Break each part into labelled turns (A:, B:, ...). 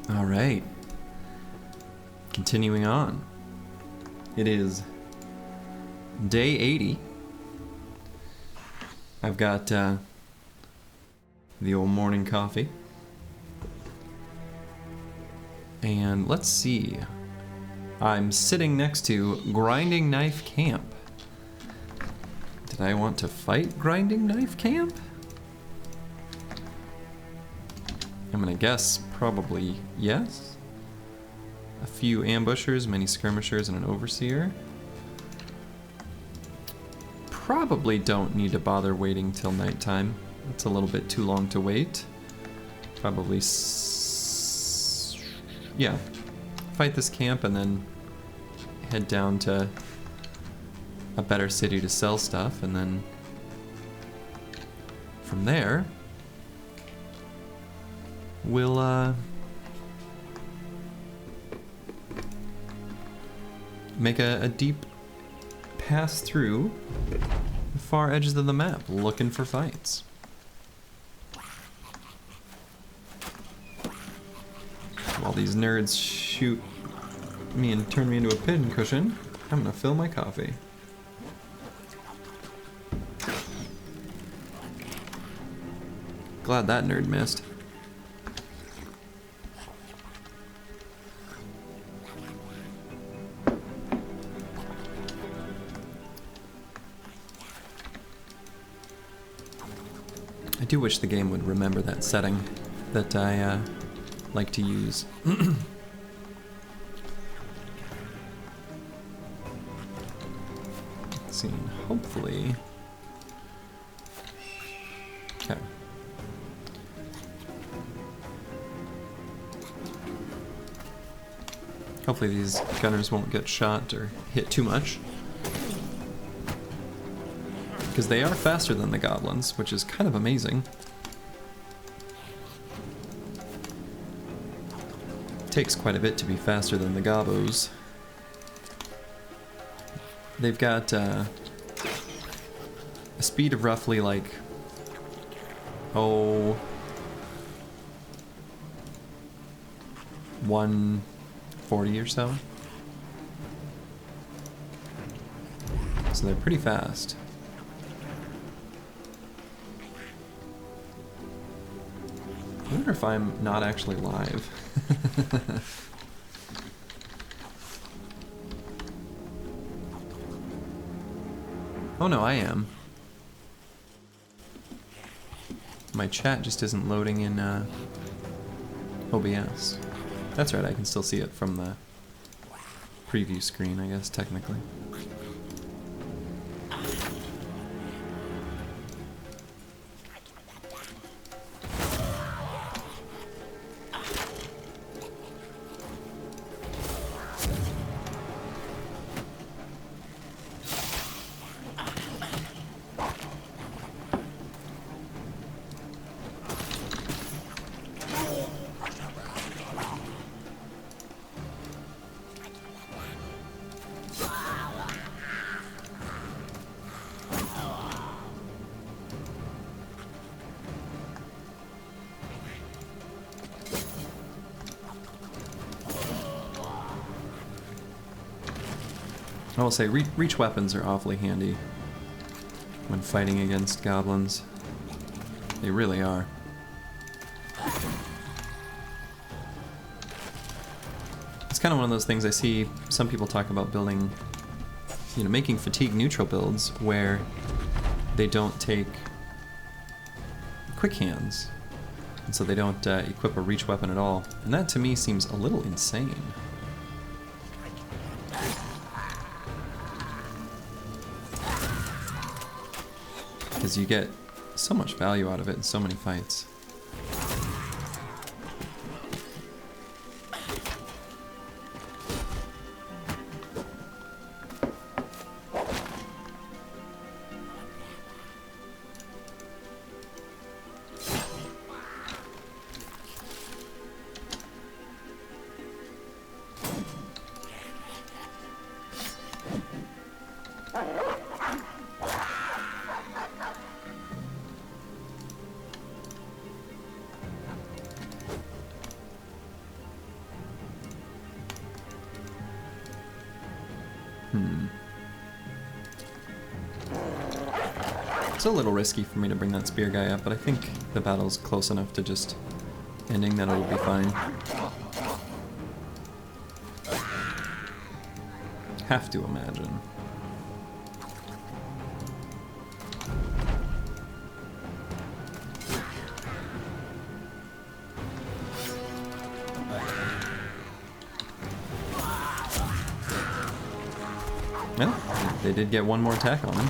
A: All right. Continuing on. It is day 80. I've got the old morning coffee. And let's see. I'm sitting next to Grinding Knife Camp. Did I want to fight Grinding Knife Camp? I'm gonna guess probably yes. A few ambushers, many skirmishers, and an overseer. Probably don't need to bother waiting till nighttime. It's a little bit too long to wait. Probably, yeah. Fight this camp and then head down to a better city to sell stuff, and then from there we'll make a deep pass through the far edges of the map looking for fights. While these nerds shoot me and turn me into a pincushion, I'm gonna fill my coffee. Glad that nerd missed. I do wish the game would remember that setting that I like to use. Let's see, hopefully. Okay. Hopefully these gunners won't get shot or hit too much. Because they are faster than the goblins, which is kind of amazing. Takes quite a bit to be faster than the gobos. They've got a speed of roughly like, 140 or so. So they're pretty fast. I wonder if I'm not actually live. Oh no, I am. My chat just isn't loading in OBS. That's right, I can still see it from the preview screen, I guess, technically. I will say, reach weapons are awfully handy when fighting against goblins. They really are. It's kind of one of those things I see some people talk about building, you know, making fatigue neutral builds where they don't take quick hands, and so they don't equip a reach weapon at all. And that to me seems a little insane. Because you get so much value out of it in so many fights. It's a little risky for me to bring that spear guy up, but I think the battle's close enough to just ending that it'll be fine. Have to imagine. Well, they did get one more attack on him.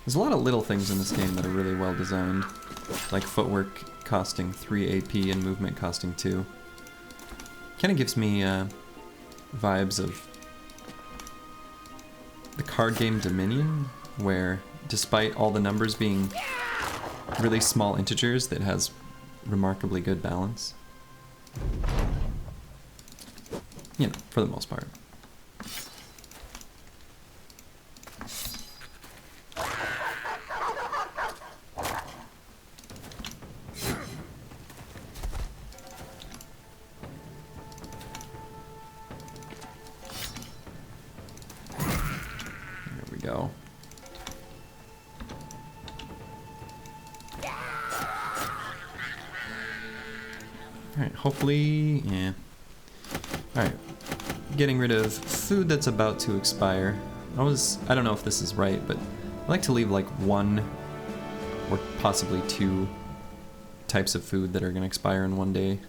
A: There's a lot of little things in this game that are really well designed, like footwork costing 3 AP and movement costing 2. Kind of gives me vibes of the card game Dominion, where despite all the numbers being really small integers, that has remarkably good balance. You know, for the most part. There we go. Alright, hopefully, yeah. Alright, getting rid of food that's about to expire. I don't know if this is right, but I like to leave like 1 or possibly 2 types of food that are going to expire in 1 day.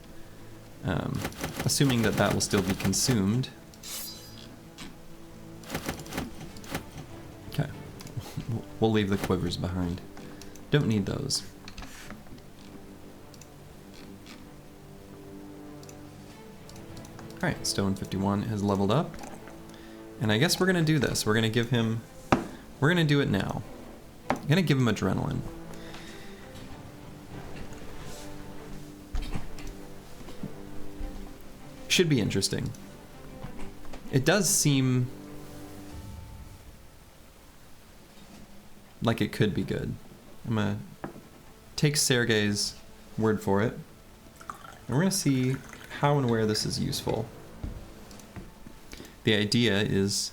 A: Assuming that that will still be consumed. Okay, we'll leave the quivers behind. Don't need those. Alright, Stone 51 has leveled up. And I guess we're going to do this. We're going to give him... We're going to do it now. I'm going to give him adrenaline. Should be interesting. It does seem like it could be good. I'm going to take Sergei's word for it. And we're going to see how and where this is useful. The idea is,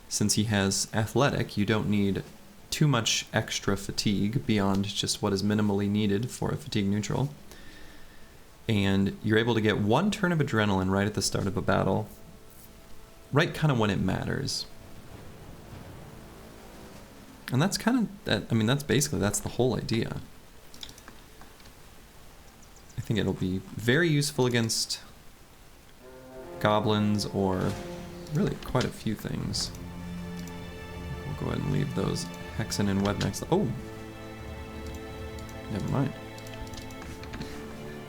A: since he has athletic, you don't need too much extra fatigue beyond just what is minimally needed for a fatigue neutral. And you're able to get 1 turn of adrenaline right at the start of a battle, right kind of when it matters. And that's kind of, that's the whole idea. I think it'll be very useful against goblins or really quite a few things. We'll go ahead and leave those Hexen and Web next. Oh! Never mind.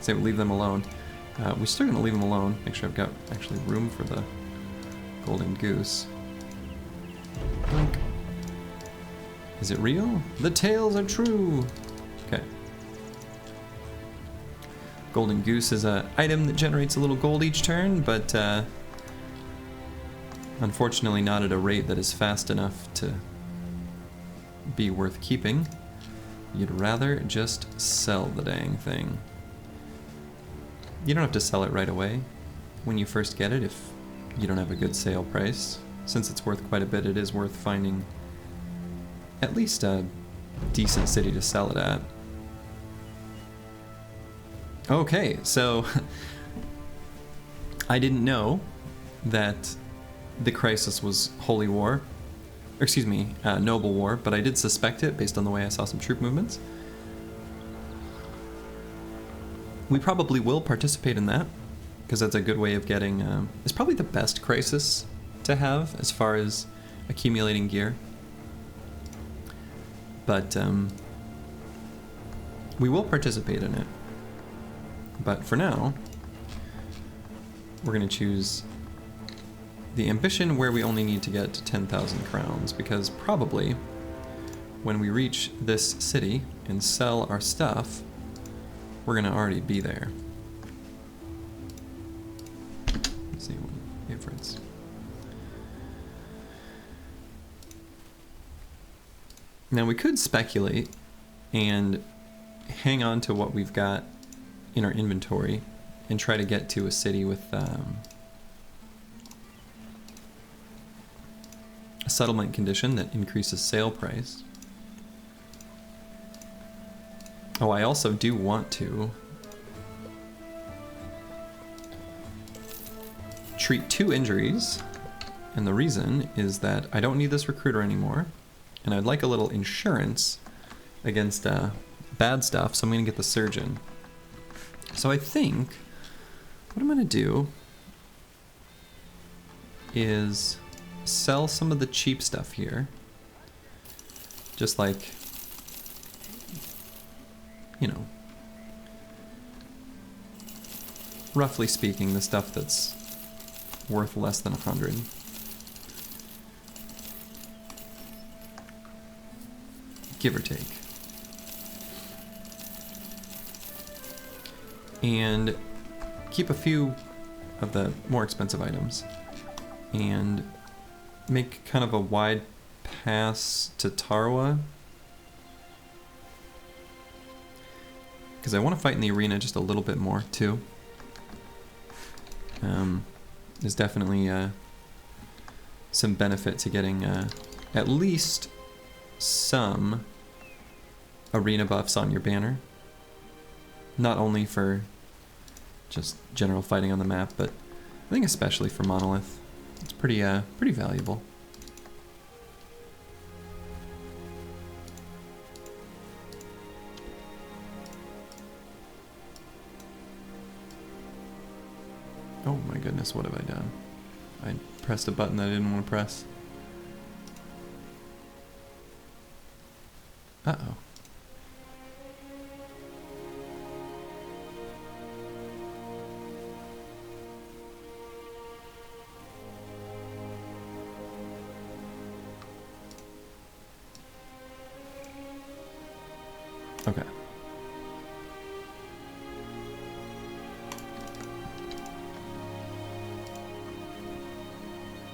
A: Say we'll leave them alone. We're still going to leave them alone. Make sure I've got actually room for the golden goose. Blink. Is it real? The tales are true! Okay. Golden goose is an item that generates a little gold each turn, but unfortunately not at a rate that is fast enough to be worth keeping. You'd rather just sell the dang thing. You don't have to sell it right away when you first get it if you don't have a good sale price. Since it's worth quite a bit, it is worth finding at least a decent city to sell it at. Okay, so I didn't know that the crisis was Holy War, or excuse me, Noble War, but I did suspect it based on the way I saw some troop movements. We probably will participate in that, because that's a good way of getting, it's probably the best crisis to have as far as accumulating gear. But we will participate in it. But for now, we're going to choose the ambition where we only need to get to 10,000 crowns, because probably when we reach this city and sell our stuff, we're going to already be there. Let's see what favorites. Now we could speculate and hang on to what we've got in our inventory and try to get to a city with a settlement condition that increases sale price. Oh, I also do want to treat 2 injuries, and the reason is that I don't need this recruiter anymore, and I'd like a little insurance against bad stuff, so I'm going to get the surgeon. So I think what I'm going to do is sell some of the cheap stuff here, just like, you know, roughly speaking, the stuff that's worth less than 100. Give or take. And keep a few of the more expensive items and make kind of a wide pass to Tarwa, because I want to fight in the arena just a little bit more too. There's definitely some benefit to getting at least some arena buffs on your banner. Not only for just general fighting on the map, but I think especially for Monolith. It's pretty valuable. Oh my goodness, what have I done? I pressed a button that I didn't want to press. Uh-oh. Okay.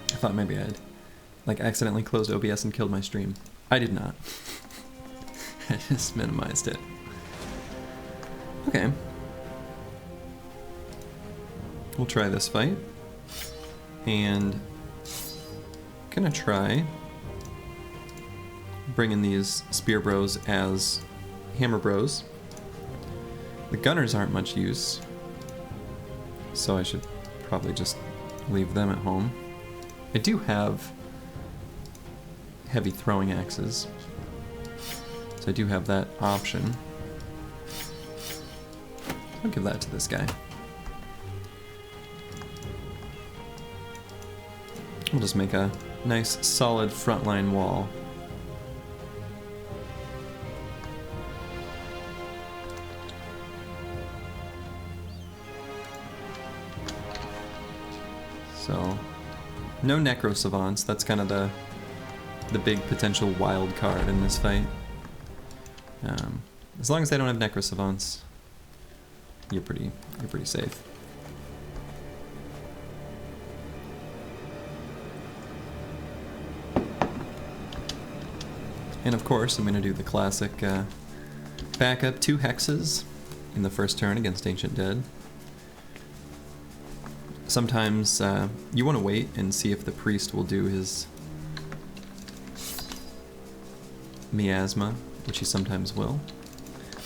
A: I thought maybe I had, like, accidentally closed OBS and killed my stream. I did not. I just minimized it. Okay. We'll try this fight. And gonna try bringing these spear bros as hammer bros. The gunners aren't much use, so I should probably just leave them at home. I do have heavy throwing axes, so I do have that option. I'll give that to this guy. We'll just make a nice solid frontline wall. So, no necro savants. That's kind of the big potential wild card in this fight. As long as they don't have necro savants, you're pretty safe. And of course, I'm going to do the classic backup 2 hexes in the first turn against Ancient Dead. Sometimes you want to wait and see if the priest will do his miasma, which he sometimes will.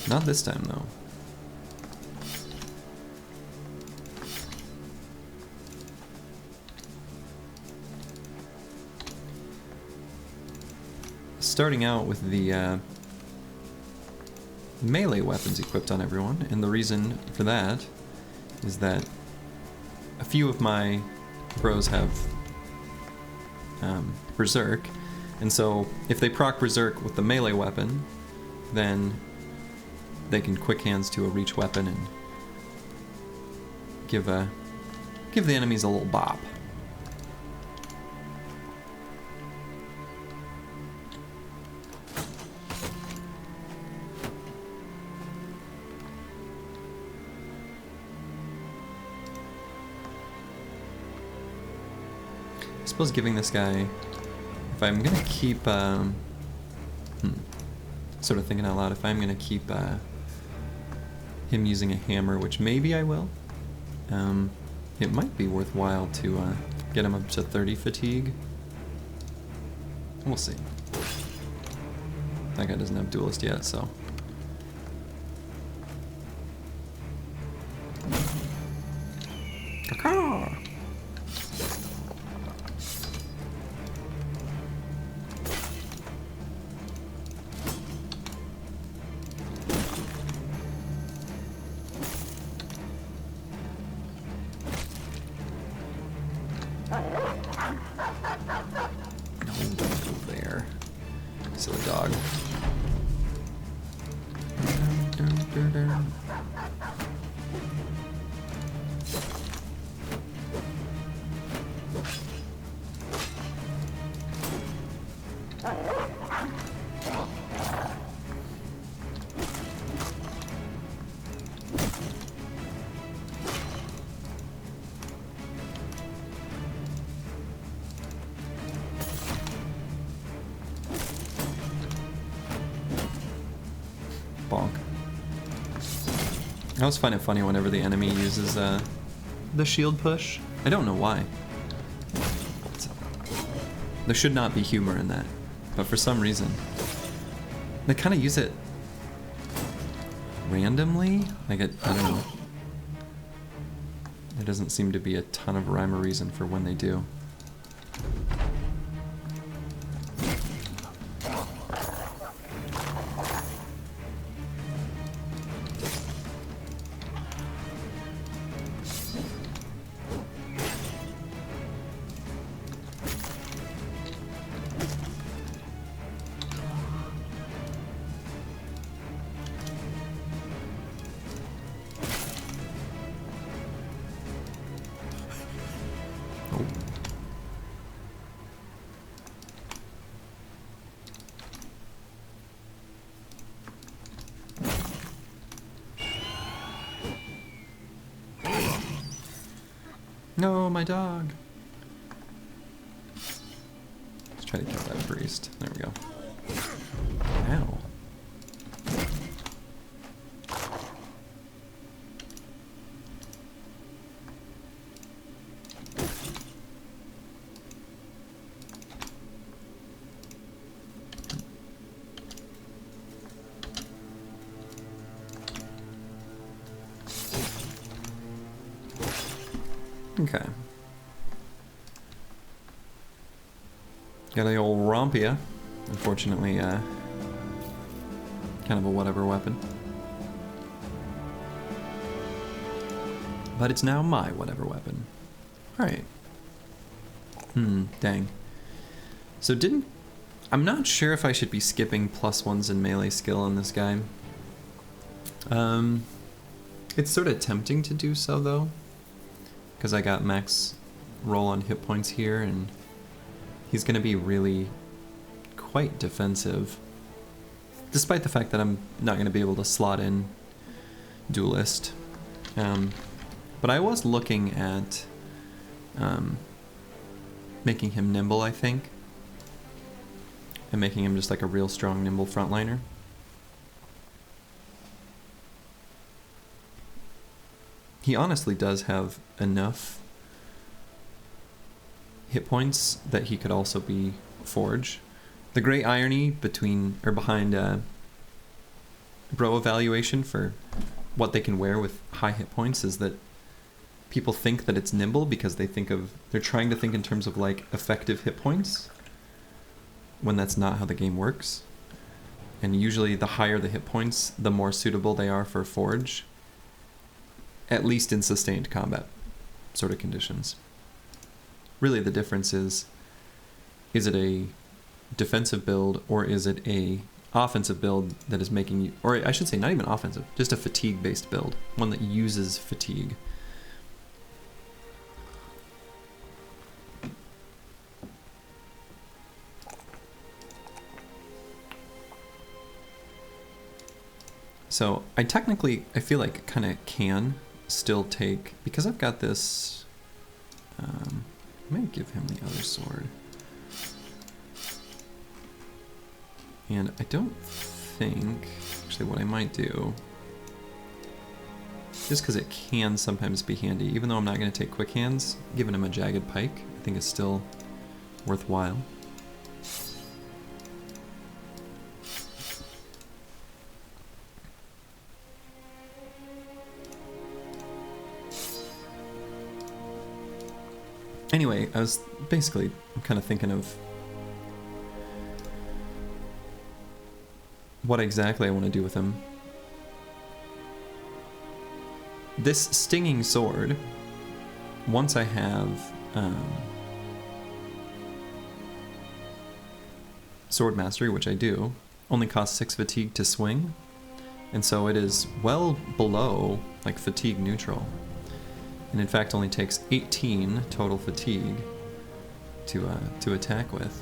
A: Not this time, though. Starting out with the melee weapons equipped on everyone, and the reason for that is that a few of my bros have Berserk, and so if they proc Berserk with the melee weapon, then they can quick hands to a reach weapon and give the enemies a little bop. I suppose giving this guy, if I'm gonna keep, sort of thinking out loud, if I'm gonna keep him using a hammer, which maybe I will. It might be worthwhile to get him up to 30 fatigue. We'll see. That guy doesn't have duelist yet, so. Caw-caw! Silly dog. Bonk. I always find it funny whenever the enemy uses the shield push. I don't know why. There should not be humor in that, but for some reason they kind of use it randomly. Like I don't know. There doesn't seem to be a ton of rhyme or reason for when they do. No, my dog. Let's try to kill that priest. There we go. Ow. Okay. Got the old Rompia. Unfortunately, kind of a whatever weapon. But it's now my whatever weapon. Alright. Dang. So I'm not sure if I should be skipping +1s in melee skill on this guy. It's sort of tempting to do so though, because I got max roll on hit points here, and he's going to be really quite defensive, despite the fact that I'm not going to be able to slot in duelist. But I was looking at making him nimble, I think, and making him just like a real strong nimble frontliner. He honestly does have enough hit points that he could also be Forge. The great irony behind bro evaluation for what they can wear with high hit points is that people think that it's nimble because they're trying to think in terms of like effective hit points, when that's not how the game works. And usually the higher the hit points, the more suitable they are for Forge. At least in sustained combat sort of conditions. Really the difference is it a defensive build or is it a offensive build that is making you, or I should say not even offensive, just a fatigue based build, one that uses fatigue. So I feel like kind of can still take, because I've got this, I might give him the other sword. And I don't think, actually what I might do just because it can sometimes be handy. Even though I'm not going to take quick hands, giving him a jagged pike I think is still worthwhile. Anyway, I was basically kind of thinking of what exactly I want to do with him. This stinging sword, once I have sword mastery, which I do, only costs 6 fatigue to swing, and so it is well below like fatigue neutral, and in fact only takes 18 total fatigue to attack with.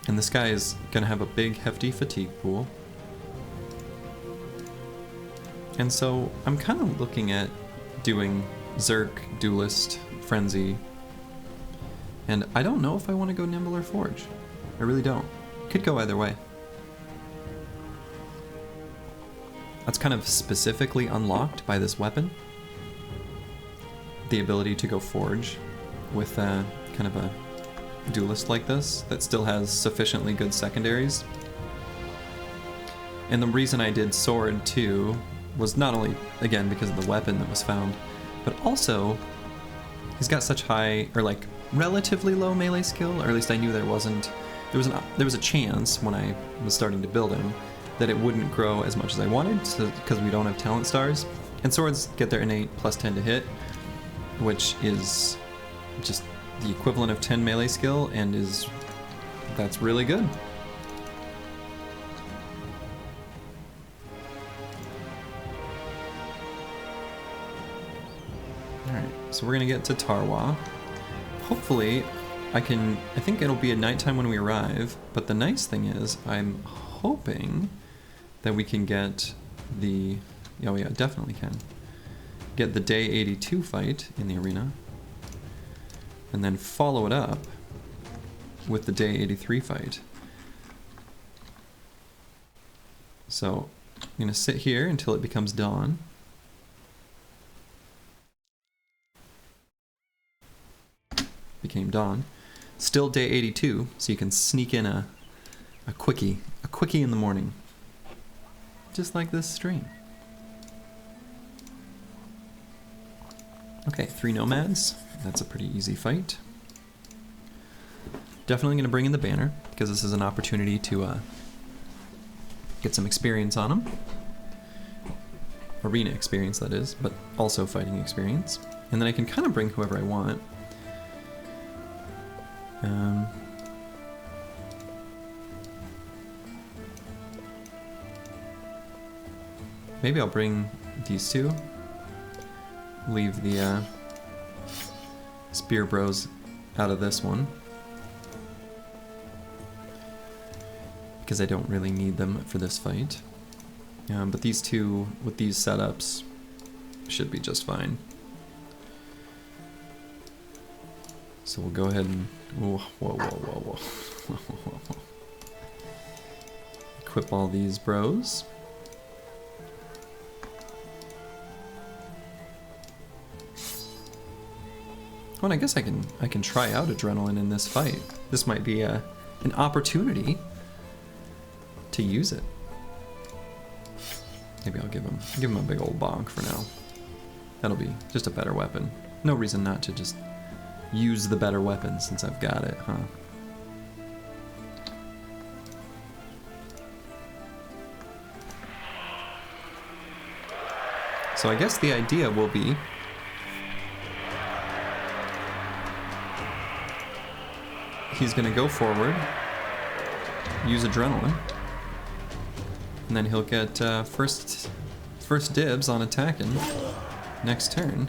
A: And this guy is gonna have a big hefty fatigue pool. And so I'm kind of looking at doing Zerk, Duelist, Frenzy, and I don't know if I want to go Nimble or Forge. I really don't. Could go either way. That's kind of specifically unlocked by this weapon. The ability to go Forge with kind of a Duelist like this that still has sufficiently good secondaries. And the reason I did Sword too was not only, again, because of the weapon that was found, but also he's got such high, or like relatively low melee skill, or at least I knew there was a chance when I was starting to build him that it wouldn't grow as much as I wanted, because we don't have talent stars. And swords get their innate +10 to hit, which is just the equivalent of 10 melee skill, and that's really good. Alright, so we're gonna get to Tarwa. Hopefully, I think it'll be at nighttime when we arrive, but the nice thing is, I'm hoping that we can get the, oh yeah, definitely can, get the day 82 fight in the arena, and then follow it up with the day 83 fight. So, I'm gonna sit here until it becomes dawn. Became dawn. Still day 82, so you can sneak in a quickie in the morning. Just like this stream. Okay, 3 nomads. That's a pretty easy fight. Definitely going to bring in the banner, because this is an opportunity to get some experience on them. Arena experience, that is, but also fighting experience. And then I can kind of bring whoever I want. Maybe I'll bring these two. Leave the Spear Bros out of this one, because I don't really need them for this fight. But these two, with these setups, should be just fine. So we'll go ahead and... Whoa. Equip all these bros. Oh, and I guess I can try out Adrenaline in this fight. This might be an opportunity to use it. Maybe I'll give him a big old bonk for now. That'll be just a better weapon. No reason not to just use the better weapon since I've got it, huh? So I guess the idea will be he's gonna go forward, use Adrenaline, and then he'll get first dibs on attacking next turn.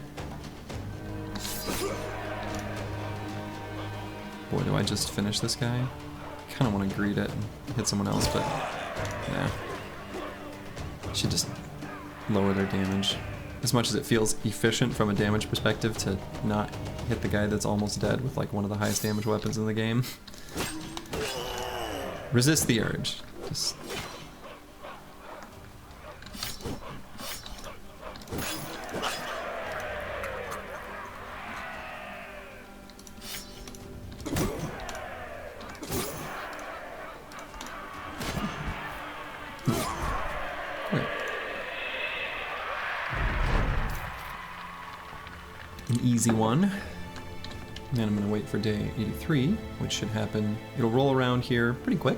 A: Boy, do I just finish this guy? I kind of want to greet it and hit someone else, but yeah. Should just lower their damage. As much as it feels efficient from a damage perspective to not hit the guy that's almost dead with like one of the highest damage weapons in the game. Resist the urge. Just easy one. And then I'm gonna wait for day 83, which should happen. It'll roll around here pretty quick.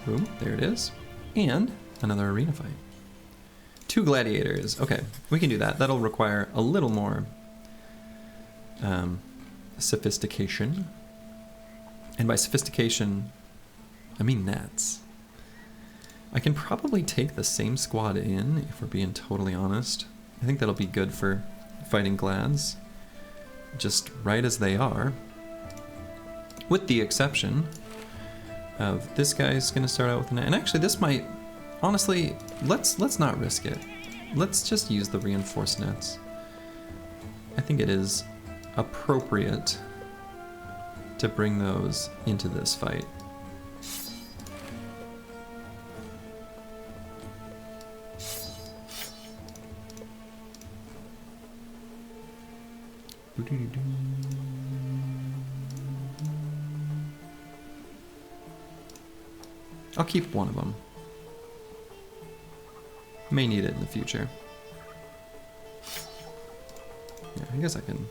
A: Boom, there it is. And another arena fight. 2 gladiators. Okay, we can do that. That'll require a little more sophistication. And by sophistication, I mean nets. I can probably take the same squad in, if we're being totally honest. I think that'll be good for fighting glads, just right as they are. With the exception of this guy's gonna start out with a net. And actually this might, honestly, let's not risk it. Let's just use the reinforced nets. I think it is appropriate to bring those into this fight. I'll keep one of them. May need it in the future. Yeah, I guess I can...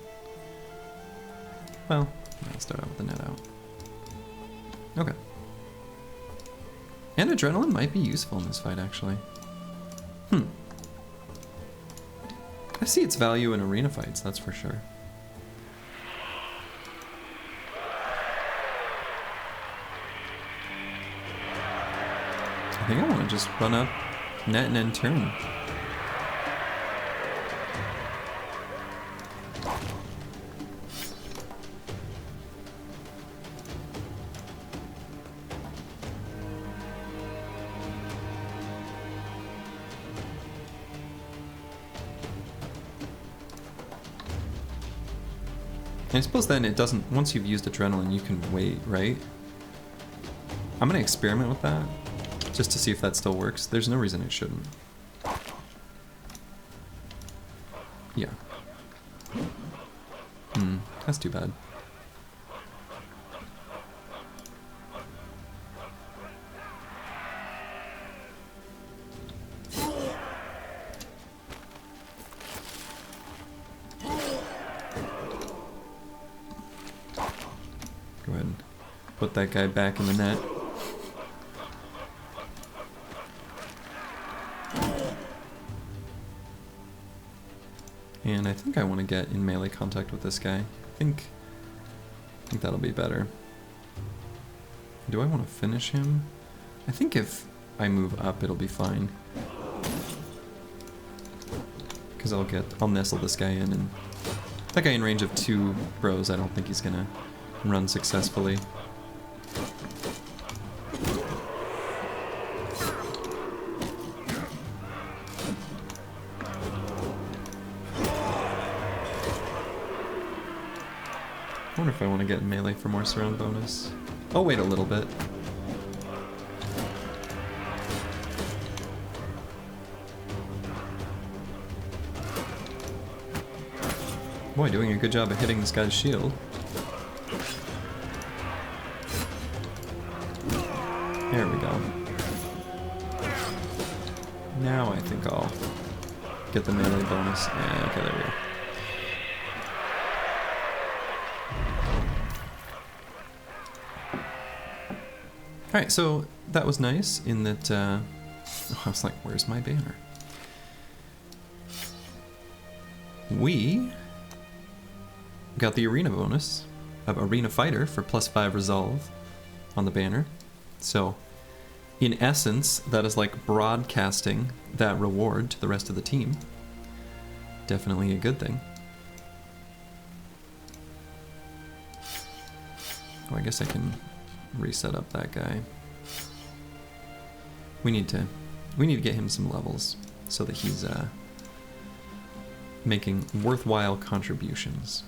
A: Well, I'll start out with the net out. Okay. And adrenaline might be useful in this fight, actually. I see its value in arena fights, that's for sure. I think I want to just run up net and end turn. I suppose then it doesn't, once you've used adrenaline, you can wait, right? I'm gonna experiment with that, just to see if that still works. There's no reason it shouldn't. Yeah. That's too bad. Go ahead and put that guy back in the net. And I think I want to get in melee contact with this guy. I think that'll be better. Do I want to finish him? I think if I move up, it'll be fine. Because I'll nestle this guy in, and that guy in range of 2 bros, I don't think he's gonna run successfully. I wonder if I want to get in melee for more surround bonus. I'll wait a little bit. Boy, doing a good job of hitting this guy's shield. There we go. Now I think I'll get the melee bonus. Yeah, okay, there we go. Alright, so that was nice in that, I was like, where's my banner? We got the arena bonus of Arena Fighter for +5 resolve on the banner. So, in essence, that is like broadcasting that reward to the rest of the team. Definitely a good thing. Oh, I guess I can reset up that guy. We need to get him some levels so that he's making worthwhile contributions.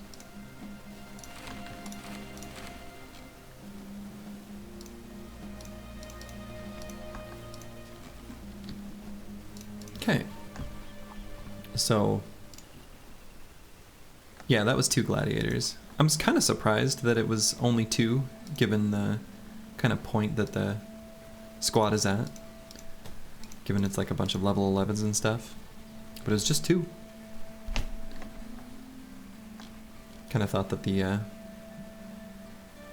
A: Okay. So yeah, that was 2 gladiators. I'm kind of surprised that it was only 2, given the kind of point that the squad is at. Given it's like a bunch of level 11s and stuff. But it was just 2. Kind of thought that the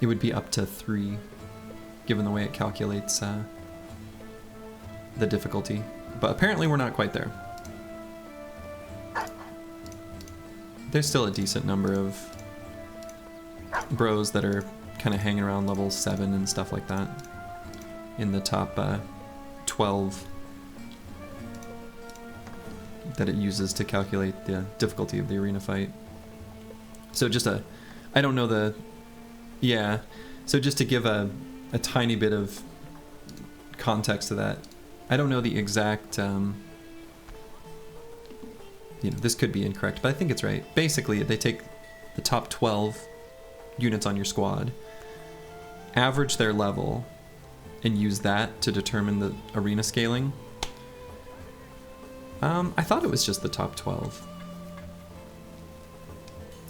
A: it would be up to 3, given the way it calculates the difficulty. But apparently we're not quite there. There's still a decent number of bros that are kind of hanging around level 7 and stuff like that in the top 12 that it uses to calculate the difficulty of the arena fight. So just I don't know the, yeah, so just to give a tiny bit of context to that, I don't know the exact, this could be incorrect, but I think it's right. Basically, they take the top 12 units on your squad, average their level, and use that to determine the arena scaling. I thought it was just the top 12.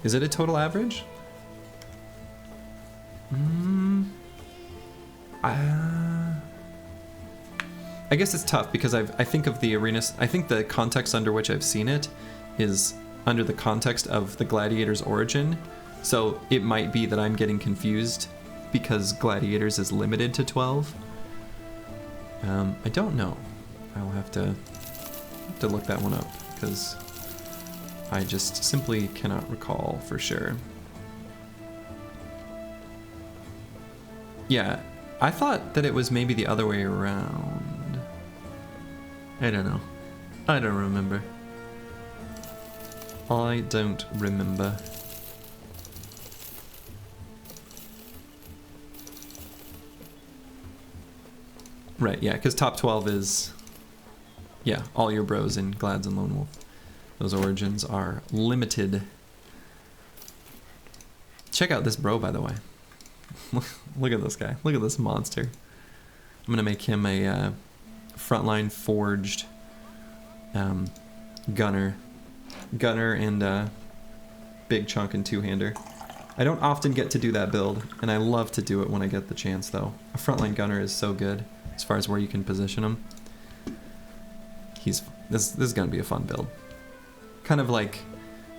A: Is it a total average? I guess it's tough because I think of the arenas, I think the context under which I've seen it is under the context of the Gladiator's origin. So it might be that I'm getting confused because Gladiators is limited to 12. I don't know. I'll have to look that one up because I just simply cannot recall for sure. Yeah, I thought that it was maybe the other way around. I don't know. I don't remember. I don't remember. Right, yeah, because top 12 is, yeah, all your bros in Glads and Lone Wolf. Those origins are limited. Check out this bro, by the way. Look at this guy. Look at this monster. I'm going to make him a frontline forged gunner and big chunk and two-hander. I don't often get to do that build, and I love to do it when I get the chance, though. A frontline gunner is so good as far as where you can position him. This is going to be a fun build. Kind of like,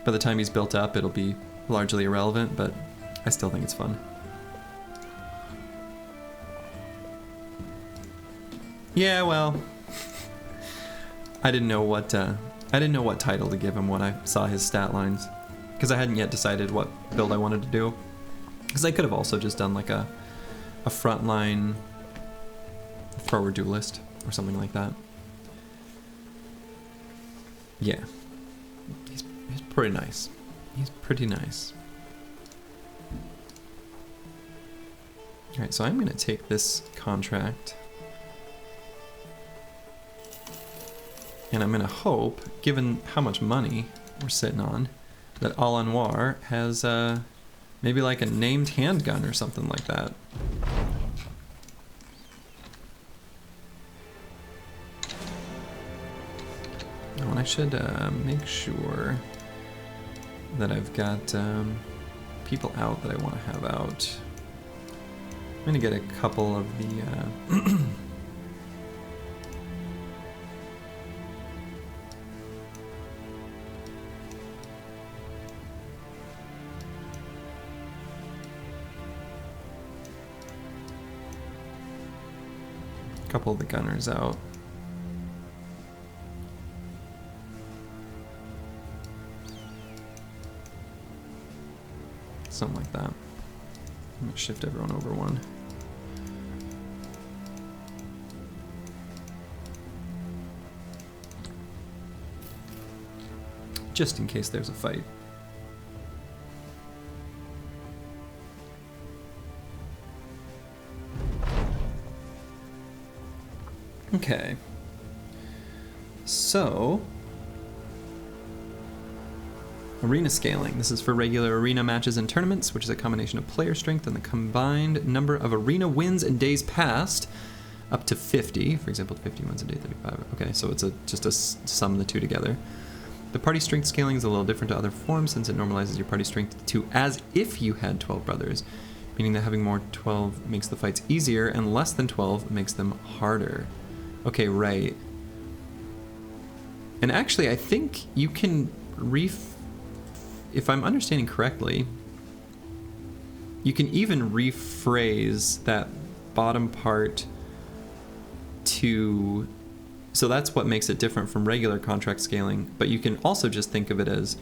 A: by the time he's built up, it'll be largely irrelevant, but I still think it's fun. Yeah, well, I didn't know what title to give him when I saw his stat lines, because I hadn't yet decided what build I wanted to do. Because I could have also just done like a frontline thrower duelist or something like that. Yeah, he's pretty nice. He's pretty nice. All right, so I'm gonna take this contract. And I'm gonna hope, given how much money we're sitting on, that Al Anwar has maybe like a named handgun or something like that. Oh, and I should make sure that I've got people out that I want to have out. I'm gonna get a couple of the couple of the gunners out. Something like that. I'm gonna shift everyone over one. Just in case there's a fight. Okay, so arena scaling. This is for regular arena matches and tournaments, which is a combination of player strength and the combined number of arena wins in days past, up to 50. For example, 50 wins in day 35. Okay, so it's just a sum of the two together. The party strength scaling is a little different to other forms since it normalizes your party strength to as if you had 12 brothers, meaning that having more 12 makes the fights easier and less than 12 makes them harder. Okay, right. And actually, I think you can if I'm understanding correctly, You can even rephrase that bottom part to... So that's what makes it different from regular contract scaling, but you can also just think of it as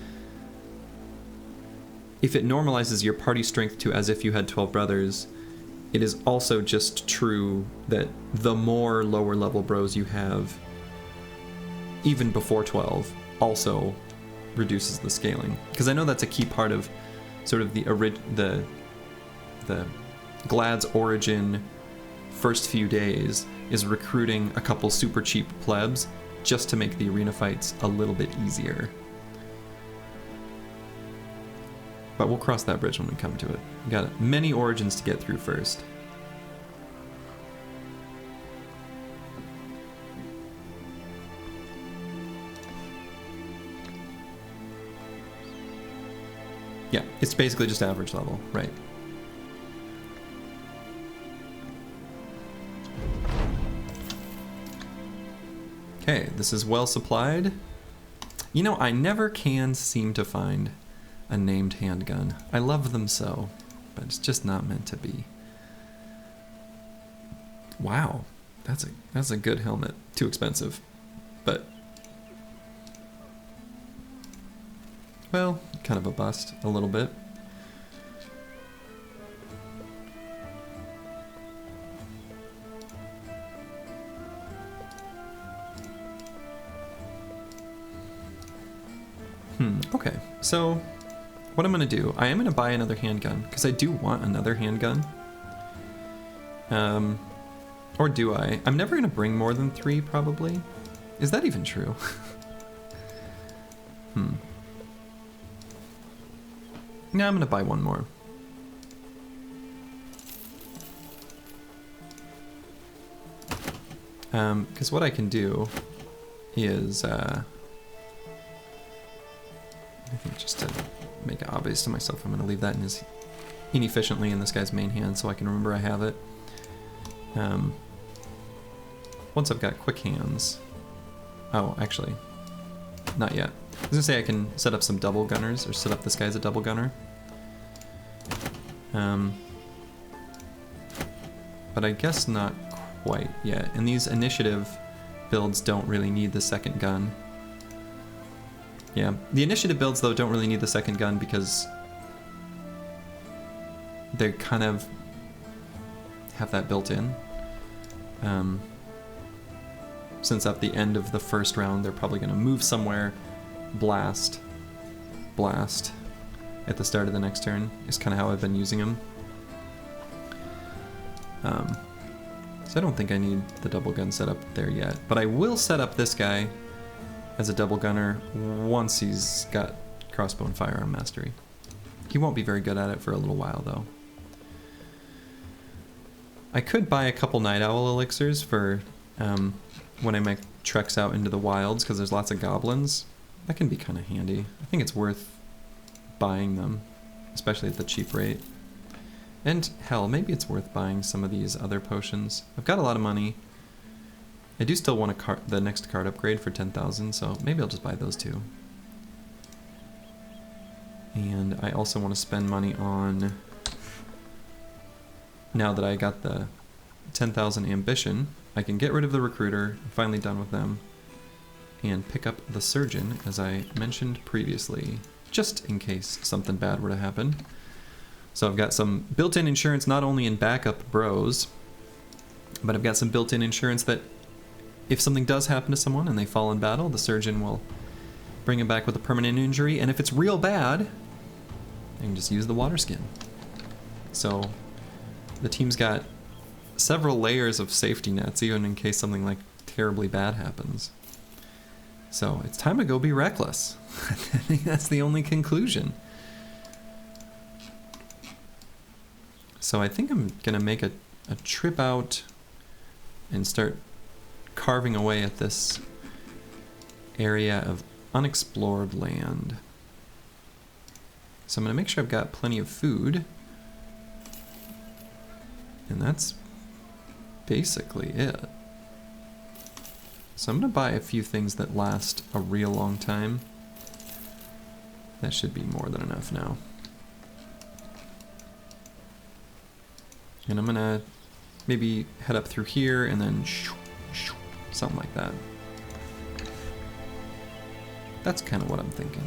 A: if it normalizes your party strength to as if you had 12 brothers, it is also just true that the more lower level bros you have, even before 12, also reduces the scaling. Because I know that's a key part of sort of the Glad's origin first few days, is recruiting a couple super cheap plebs just to make the arena fights a little bit easier. But we'll cross that bridge when we come to it. We got many origins to get through first. Yeah, it's basically just average level, right? Okay, this is well supplied. You know, I never can seem to find a named handgun. I love them so, but it's just not meant to be. Wow, that's a good helmet. Too expensive, but well, kind of a bust a little bit. Okay, so what I'm gonna do, I am gonna buy another handgun, because I do want another handgun. Or do I? I'm never gonna bring more than 3, probably. Is that even true? No, I'm gonna buy one more. Because what I can do is, I think just to make it obvious to myself, I'm going to leave that inefficiently in this guy's main hand so I can remember I have it. Once I've got quick hands... Oh, actually, not yet. I was going to say I can set up some double gunners, or set up this guy as a double gunner. But I guess not quite yet. And these initiative builds don't really need the second gun. Yeah, the initiative builds, though, don't really need the second gun because they kind of have that built in. Since at the end of the first round, they're probably going to move somewhere, blast, at the start of the next turn, is kind of how I've been using them. So I don't think I need the double gun set up there yet, but I will set up this guy as a double gunner once he's got crossbow and firearm mastery. He won't be very good at it for a little while, though. I could buy a couple night owl elixirs for when I make treks out into the wilds, because there's lots of goblins. That can be kind of handy. I think it's worth buying them, especially at the cheap rate. And hell, maybe it's worth buying some of these other potions. I've got a lot of money. I do still want the next card upgrade for 10,000, so maybe I'll just buy those two. And I also want to spend money on, now that I got the 10,000 ambition, I can get rid of the recruiter, I'm finally done with them, and pick up the surgeon, as I mentioned previously, just in case something bad were to happen. So I've got some built-in insurance not only in backup bros, but I've got some built-in insurance that if something does happen to someone and they fall in battle, the surgeon will bring him back with a permanent injury, and if it's real bad, I can just use the water skin. So the team's got several layers of safety nets, even in case something like terribly bad happens. So it's time to go be reckless. I think that's the only conclusion. So I think I'm gonna make a trip out and start carving away at this area of unexplored land. So I'm going to make sure I've got plenty of food. And that's basically it. So I'm going to buy a few things that last a real long time. That should be more than enough now. And I'm gonna maybe head up through here and then something like that. That's kind of what I'm thinking.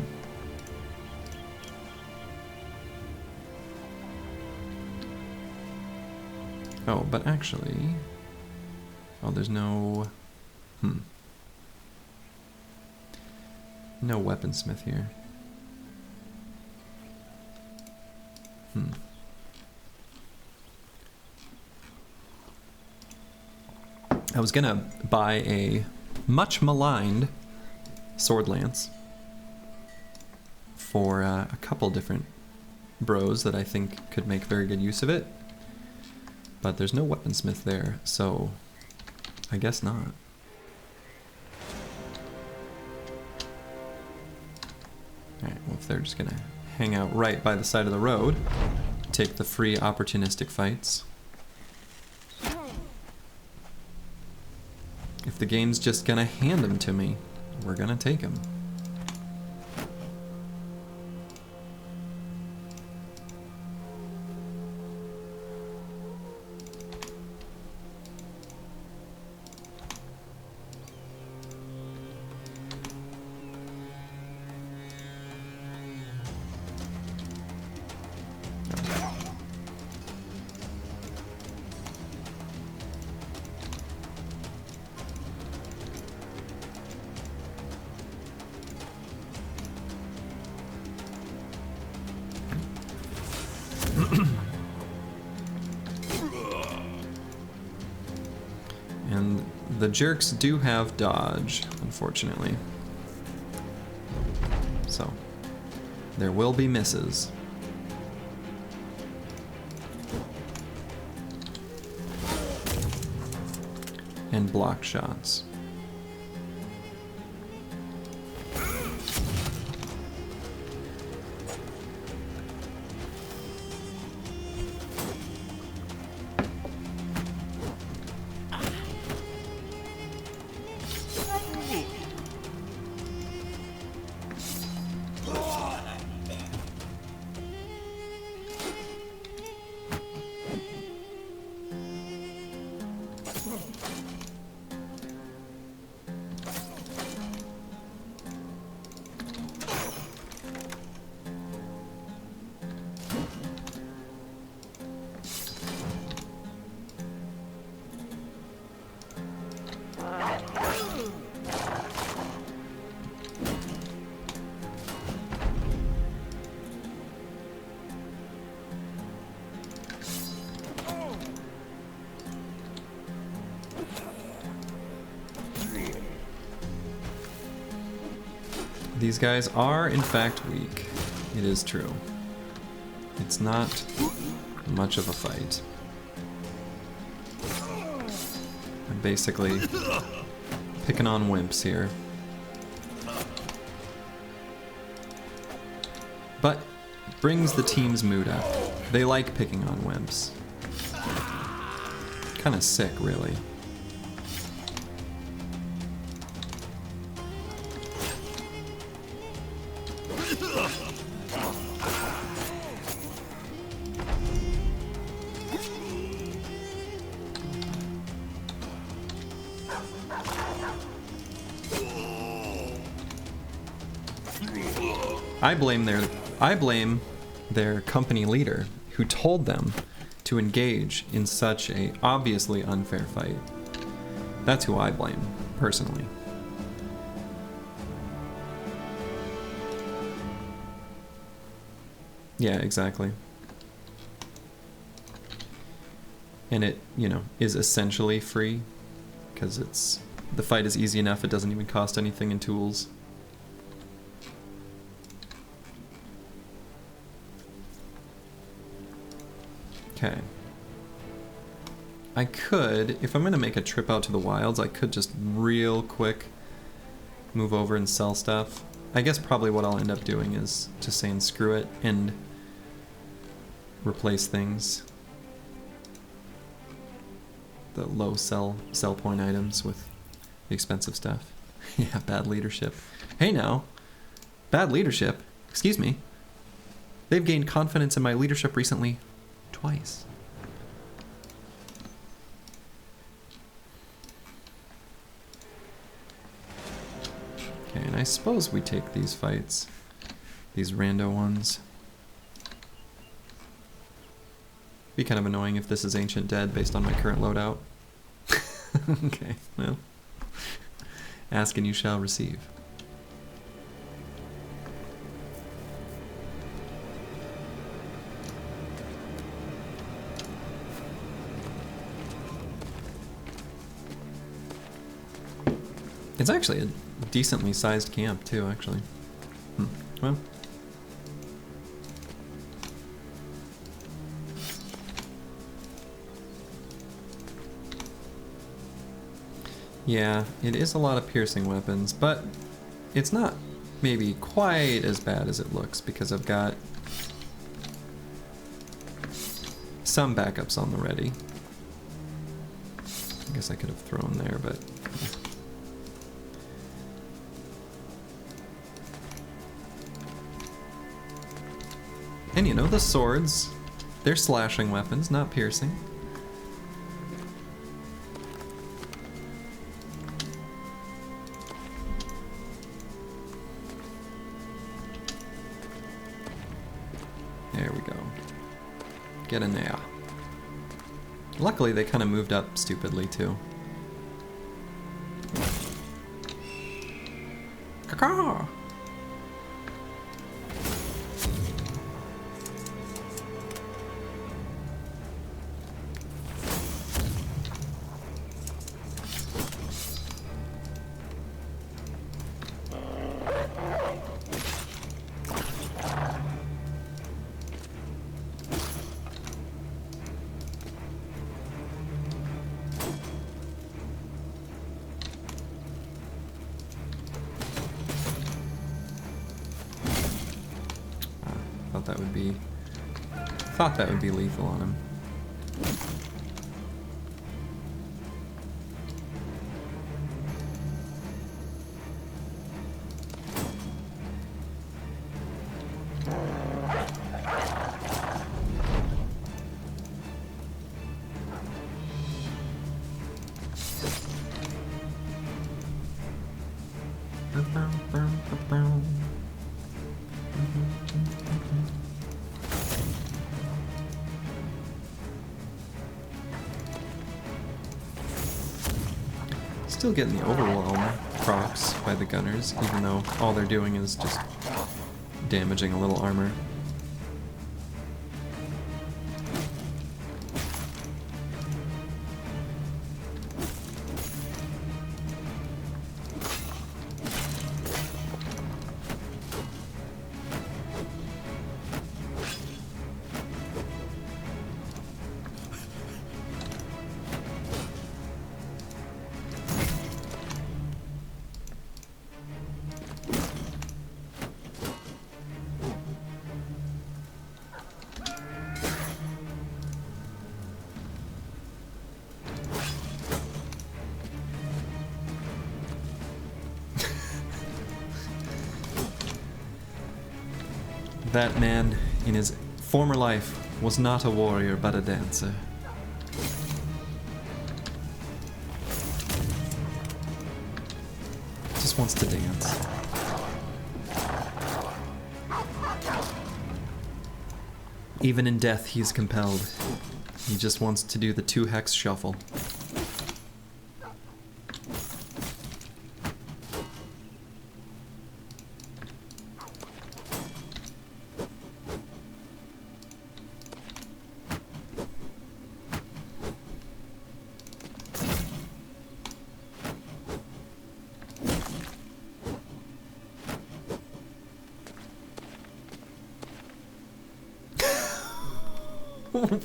A: Oh, but actually... Oh, there's no... No weaponsmith here. I was gonna buy a much maligned sword lance for a couple different bros that I think could make very good use of it, but there's no weaponsmith there, so I guess not. Alright, well, if they're just gonna hang out right by the side of the road, take the free opportunistic fights. If the game's just gonna hand them to me, we're gonna take them. And the jerks do have dodge, unfortunately. So, there will be misses. And block shots. These guys are, in fact, weak. It is true. It's not much of a fight. I'm basically picking on wimps here. But it brings the team's mood up. They like picking on wimps. Kind of sick, really. I blame their company leader who told them to engage in such a obviously unfair fight. That's who I blame, personally. Yeah, exactly. And it, you know, is essentially free because the fight is easy enough, it doesn't even cost anything in tools. Okay. I could, if I'm going to make a trip out to the wilds, I could just real quick move over and sell stuff. I guess probably what I'll end up doing is just saying screw it and replace things. The low sell point items with the expensive stuff. Yeah, bad leadership. Hey now, bad leadership, excuse me. They've gained confidence in my leadership recently. Twice. Okay, and I suppose we take these fights. These rando ones. Be kind of annoying if this is Ancient Dead based on my current loadout. Okay, well. Ask and you shall receive. It's actually a decently sized camp too, actually. Well. Yeah, it is a lot of piercing weapons, but it's not maybe quite as bad as it looks because I've got some backups on the ready. I guess I could have thrown there, but... And you know, the swords, they're slashing weapons, not piercing. There we go. Get in there. Luckily, they kind of moved up stupidly, too. Caw-caw! Thought that would be lethal on him. Still getting the overwhelm procs by the gunners, even though all they're doing is just damaging a little armor. That man, in his former life, was not a warrior, but a dancer. Just wants to dance. Even in death, he's compelled. He just wants to do the 2-hex shuffle.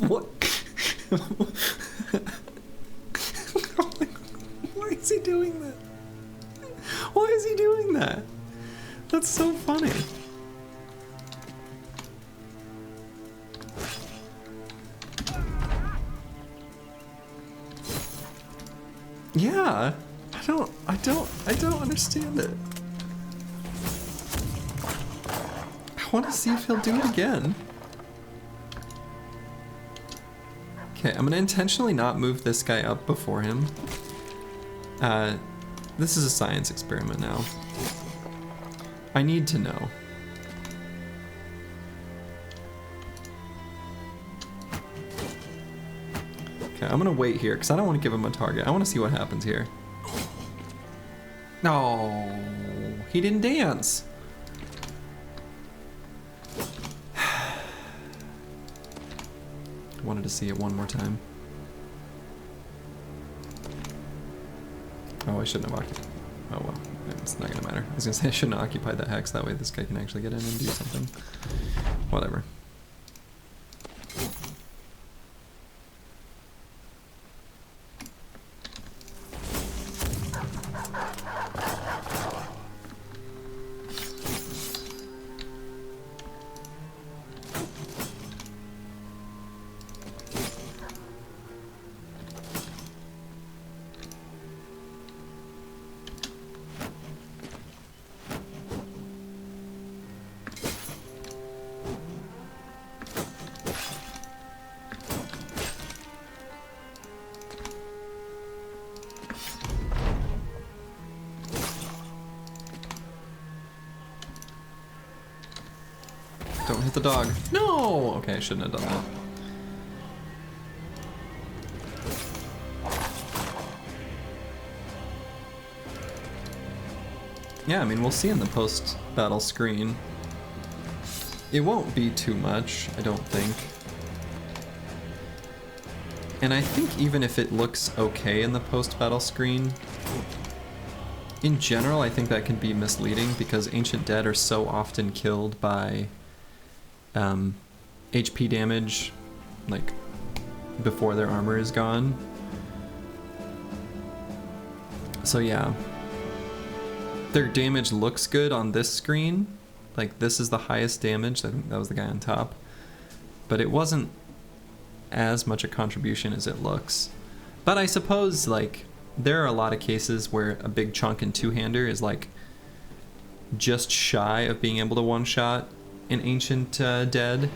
A: What? Why is he doing that? Why is he doing that? That's so funny. Yeah, I don't understand it. I want to see if he'll do it again. Okay, I'm gonna intentionally not move this guy up before him. This is a science experiment now. I need to know. Okay, I'm gonna wait here because I don't want to give him a target. I want to see what happens here. No, he didn't dance. I wanted to see it one more time. Oh, I shouldn't have occupied. Oh well, it's not gonna matter. I was gonna say I shouldn't have occupied that hex. That way this guy can actually get in and do something. Whatever. Don't hit the dog. No! Okay, I shouldn't have done that. Yeah, I mean, we'll see in the post-battle screen. It won't be too much, I don't think. And I think even if it looks okay in the post-battle screen, in general, I think that can be misleading because Ancient Dead are so often killed by HP damage, like, before their armor is gone. So yeah. Their damage looks good on this screen. Like, this is the highest damage. I think that was the guy on top. But it wasn't as much a contribution as it looks. But I suppose, like, there are a lot of cases where a big chunk and two-hander is, like, just shy of being able to one-shot an Ancient Dead.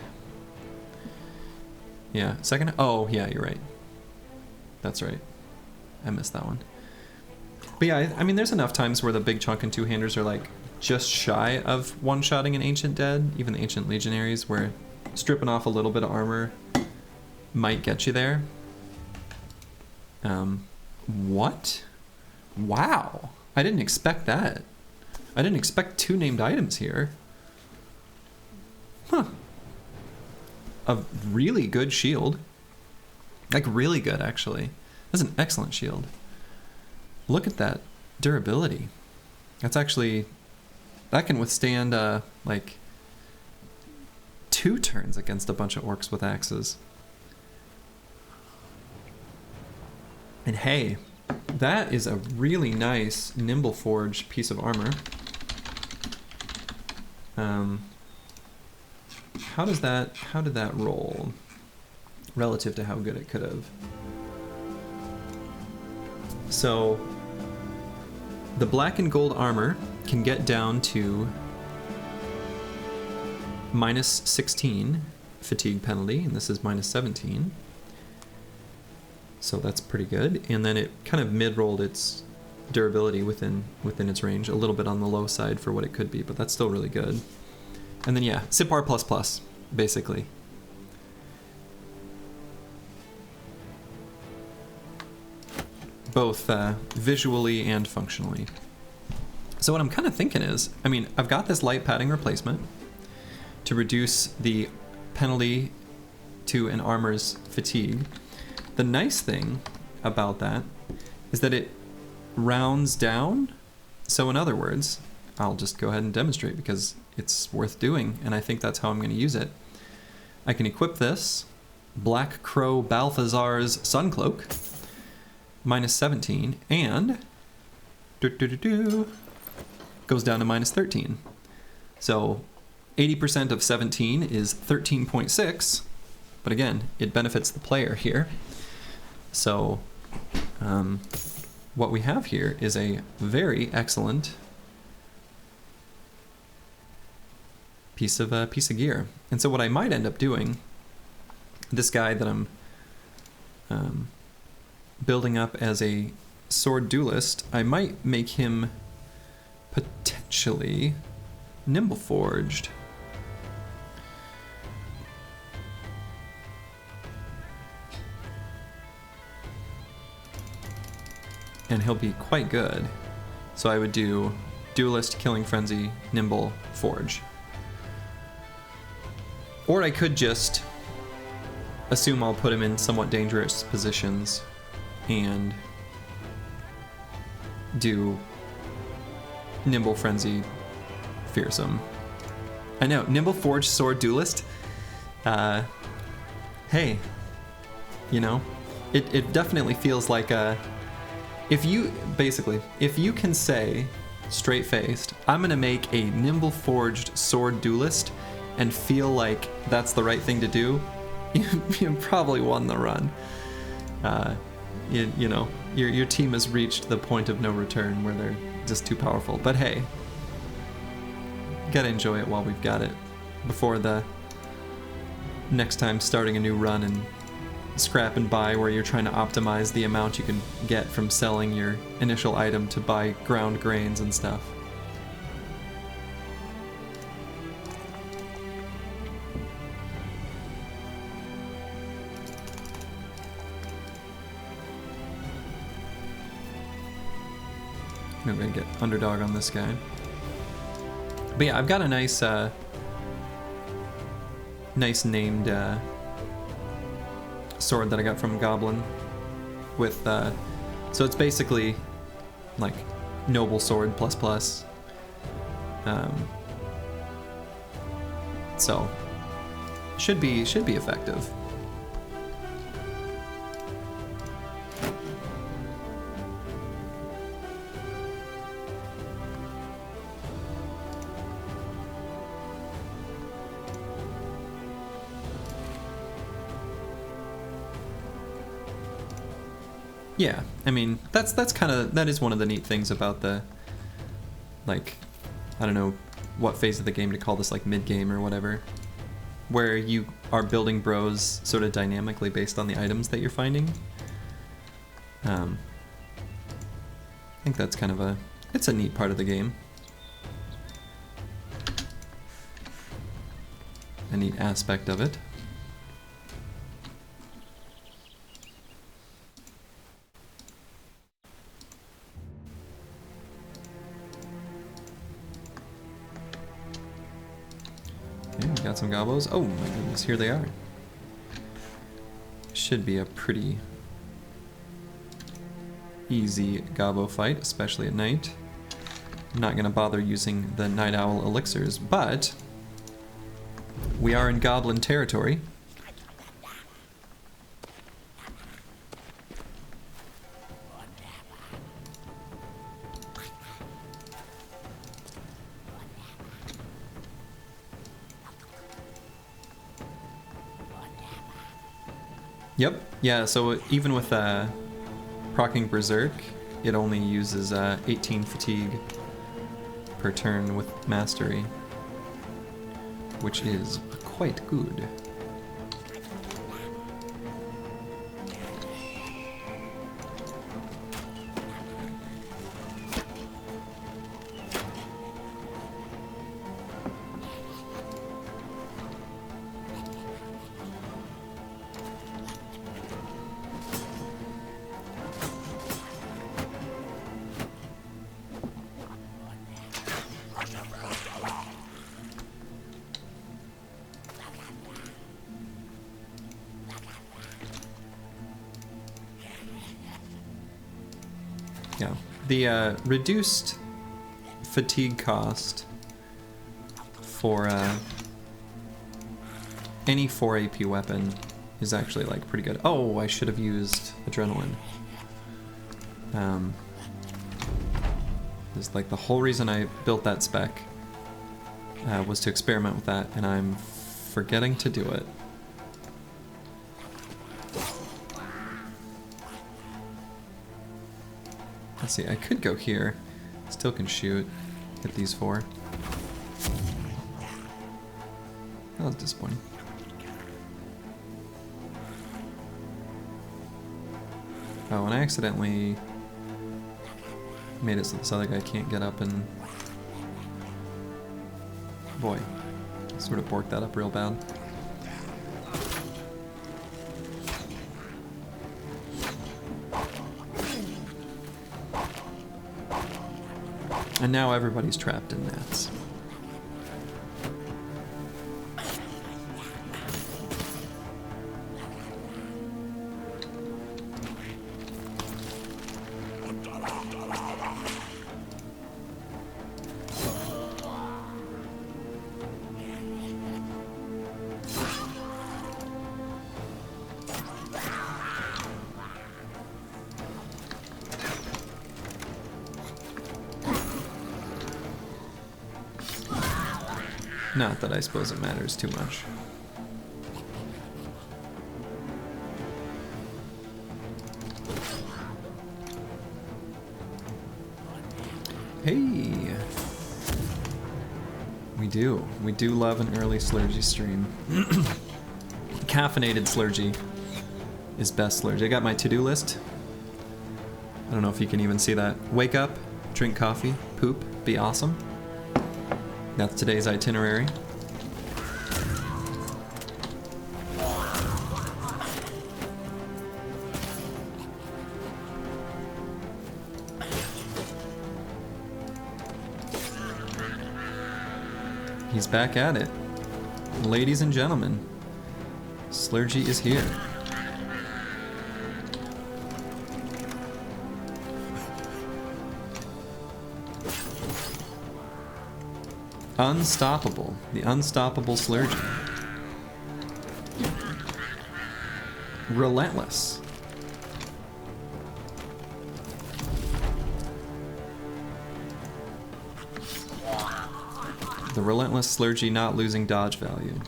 A: Yeah, second? Oh, yeah, you're right. That's right. I missed that one. But yeah, I mean, there's enough times where the big chunk and two-handers are, like, just shy of one-shotting an Ancient Dead, even the Ancient Legionaries, where stripping off a little bit of armor might get you there. What? Wow. I didn't expect that. I didn't expect two named items here. Huh. A really good shield. Like, really good, actually. That's an excellent shield. Look at that durability. That's actually... That can withstand, like, 2 turns against a bunch of orcs with axes. And hey, that is a really nice Nimble Forge piece of armor. How did that roll relative to how good it could have? So the black and gold armor can get down to -16 fatigue penalty, and this is -17. So that's pretty good. And then it kind of mid-rolled its durability within its range, a little bit on the low side for what it could be, but that's still really good. And then yeah, SIPR++, basically. Both visually and functionally. So what I'm kind of thinking is, I mean, I've got this light padding replacement to reduce the penalty to an armor's fatigue. The nice thing about that is that it rounds down. So in other words, I'll just go ahead and demonstrate because it's worth doing, and I think that's how I'm going to use it. I can equip this Black Crow Balthazar's Suncloak, -17, and goes down to -13. So 80% of 17 is 13.6, but again, it benefits the player here. So what we have here is a very excellent piece of gear. And so what I might end up doing, this guy that I'm building up as a sword duelist, I might make him potentially nimble forged. And he'll be quite good. So I would do duelist, killing frenzy, nimble, forge. Or I could just assume I'll put him in somewhat dangerous positions and do nimble, frenzy, fearsome. I know, nimble, forge, sword, duelist. Hey, you know, it definitely feels like a... If you can say, straight-faced, I'm gonna make a nimble forged sword duelist and feel like that's the right thing to do, you probably won the run. You know, your team has reached the point of no return where they're just too powerful. But hey, gotta enjoy it while we've got it, before the next time starting a new run and scrap and buy, where you're trying to optimize the amount you can get from selling your initial item to buy ground grains and stuff. I'm gonna get underdog on this guy. But yeah, I've got a nice nice named sword that I got from Goblin with so it's basically like noble sword plus plus, so should be effective. Yeah, I mean, that is one of the neat things about the, like, I don't know what phase of the game to call this, like mid-game or whatever, where you are building bros sort of dynamically based on the items that you're finding. I think that's kind of it's a neat part of the game. A neat aspect of it. Got some gobos. Oh my goodness, here they are. Should be a pretty easy gobbo fight, especially at night. I'm not gonna bother using the night owl elixirs, but we are in goblin territory. Yep, yeah, so even with proccing Berserk, it only uses 18 fatigue per turn with Mastery, which is quite good. Yeah, the reduced fatigue cost for any 4 AP weapon is actually like pretty good. Oh, I should have used adrenaline. It's like the whole reason I built that spec was to experiment with that, and I'm forgetting to do it. Let's see, I could go here. Still can shoot. Hit these 4. That was disappointing. Oh, and I accidentally made it so this other guy can't get up and Boy, sort of borked that up real bad. And now everybody's trapped in nets. Not that I suppose it matters too much. Hey! We do love an early Slurgy stream. Caffeinated Slurgy is best Slurgy. I got my to-do list. I don't know if you can even see that. Wake up, drink coffee, poop, be awesome. That's today's itinerary. He's back at it. Ladies and gentlemen, Slurgy is here. Unstoppable. The unstoppable Slurgy. Relentless. The relentless Slurgy not losing dodge value.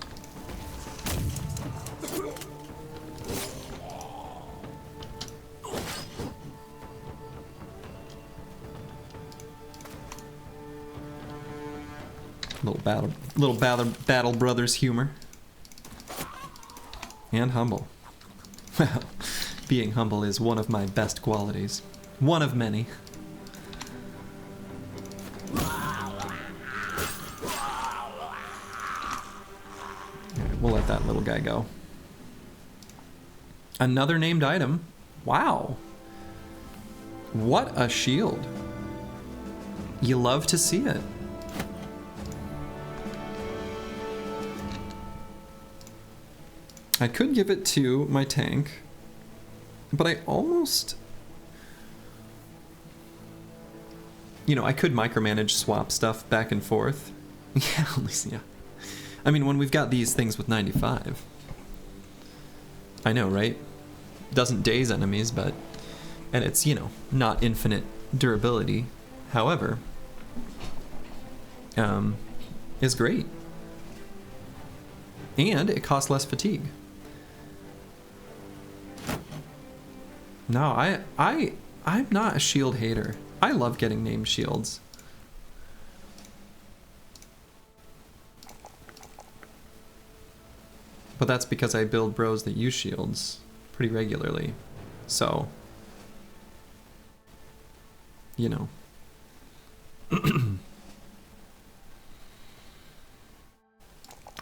A: Little battle brothers humor. And humble. Well, being humble is one of my best qualities. One of many. We'll let that little guy go. Another named item. Wow. What a shield. You love to see it. I could give it to my tank, but I almost... You know, I could micromanage swap stuff back and forth. Yeah, at least, yeah. I mean, when we've got these things with 95. I know, right? Doesn't daze enemies, but... And it's, you know, not infinite durability. However, is great. And it costs less fatigue. No, I'm not a shield hater. I love getting named shields. But that's because I build bros that use shields pretty regularly. So, you know. I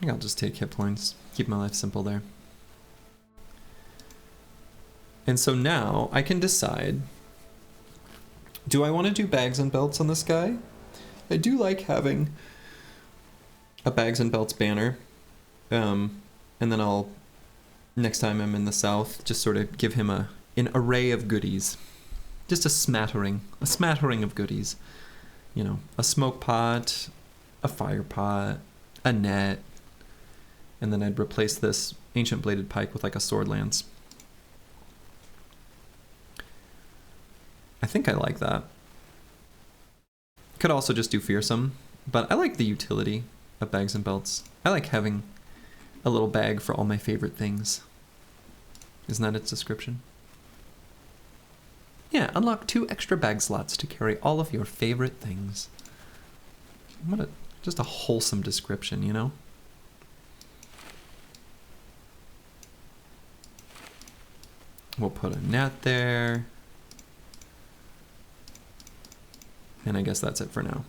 A: think I'll just take hit points. Keep my life simple there. And so now I can decide, do I want to do bags and belts on this guy? I do like having a bags and belts banner. And then I'll, next time I'm in the south, just sort of give him an array of goodies. Just a smattering of goodies. You know, a smoke pot, a fire pot, a net, and then I'd replace this ancient bladed pike with like a sword lance. I think I like that. Could also just do fearsome, but I like the utility of bags and belts. I like having a little bag for all my favorite things. Isn't that its description? Yeah, unlock 2 extra bag slots to carry all of your favorite things. What just a wholesome description, you know? We'll put a net there. And I guess that's it for now.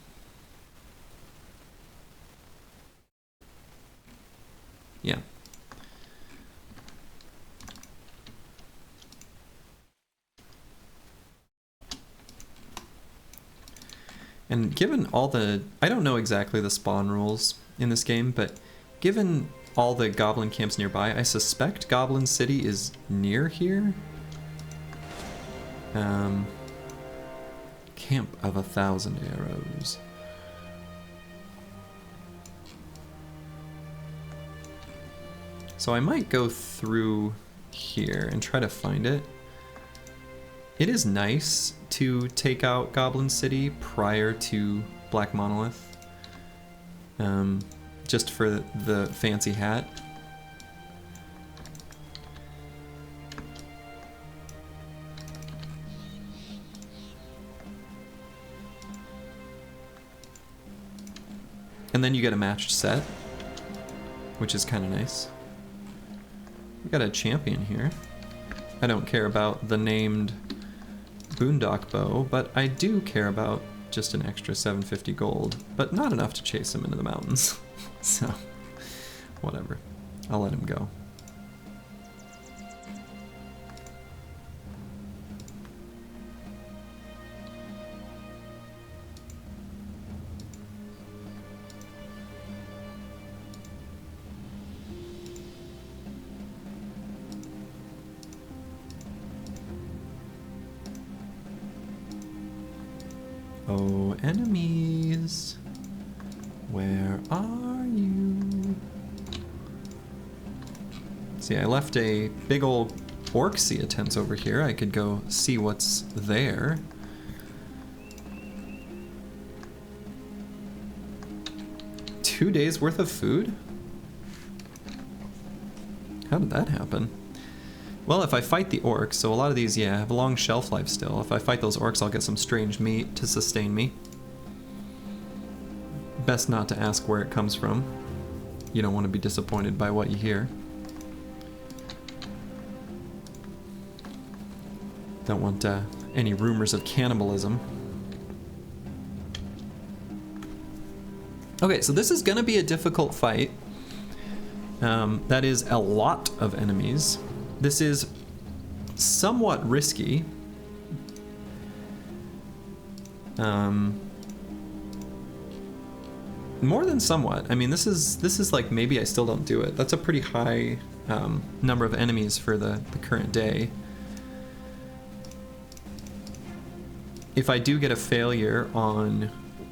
A: And given all the... I don't know exactly the spawn rules in this game, but given all the goblin camps nearby, I suspect Goblin City is near here. Camp of 1,000 arrows. So I might go through here and try to find it. It is nice to take out Goblin City prior to Black Monolith, just for the fancy hat. And then you get a matched set, which is kind of nice. We got a champion here. I don't care about the named Boondock Bow, but I do care about just an extra 750 gold, but not enough to chase him into the mountains. So, whatever. I'll let him go. Oh, enemies, where are you? See, I left a big old Orcsia tent over here. I could go see what's there. Two days worth of food? How did that happen? Well, if I fight the orcs, so a lot of these, yeah, have a long shelf life still. If I fight those orcs, I'll get some strange meat to sustain me. Best not to ask where it comes from. You don't want to be disappointed by what you hear. Don't want any rumors of cannibalism. Okay, so this is gonna be a difficult fight. That is a lot of enemies. This is somewhat risky. More than somewhat. I mean, this is like maybe I still don't do it. That's a pretty high number of enemies for the current day. If I do get a failure on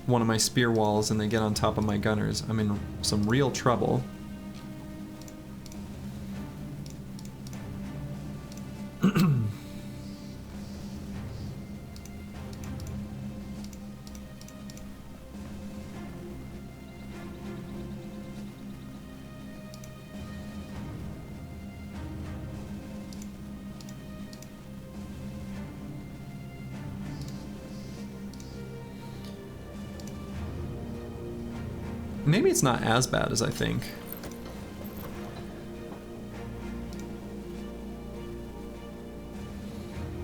A: one of my spear walls and they get on top of my gunners, I'm in some real trouble. Maybe it's not as bad as I think.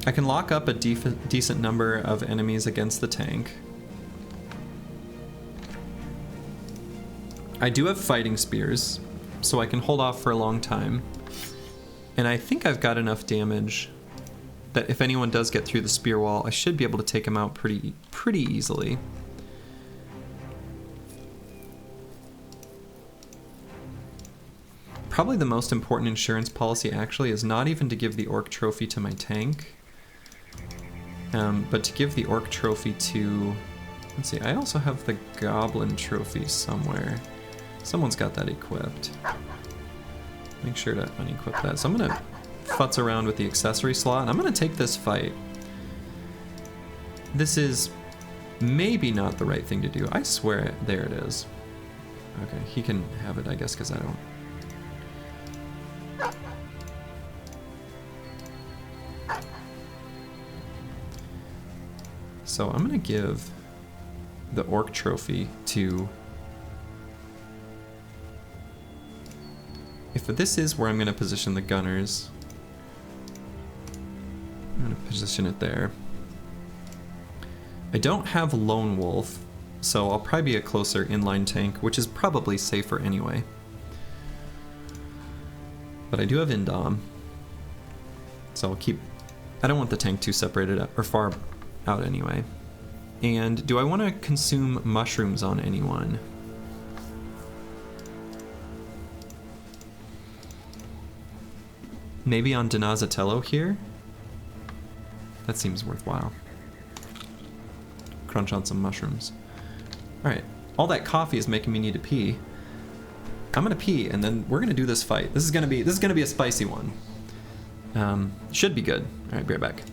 A: I can lock up a decent number of enemies against the tank. I do have fighting spears, so I can hold off for a long time. And I think I've got enough damage that if anyone does get through the spear wall, I should be able to take them out pretty easily. Probably the most important insurance policy actually is not even to give the orc trophy to my tank, but to give the orc trophy to, let's see, I also have the goblin trophy somewhere. Someone's got that equipped. Make sure to unequip that. So I'm gonna futz around with the accessory slot, and I'm gonna take this fight. This is maybe not the right thing to do. I swear, there it is. Okay, he can have it, I guess, because I don't. So I'm gonna give the orc trophy to, if this is where I'm gonna position the gunners, I'm gonna position it there. I don't have Lone Wolf, so I'll probably be a closer inline tank, which is probably safer anyway. But I do have Indom, so I'll keep, I don't want the tank too separated or far out anyway. And do I want to consume mushrooms on anyone? Maybe on Donazatello here? That seems worthwhile. Crunch on some mushrooms. Alright, all that coffee is making me need to pee. I'm gonna pee, and then we're gonna do this fight. This is gonna be a spicy one. Should be good. Alright, be right back.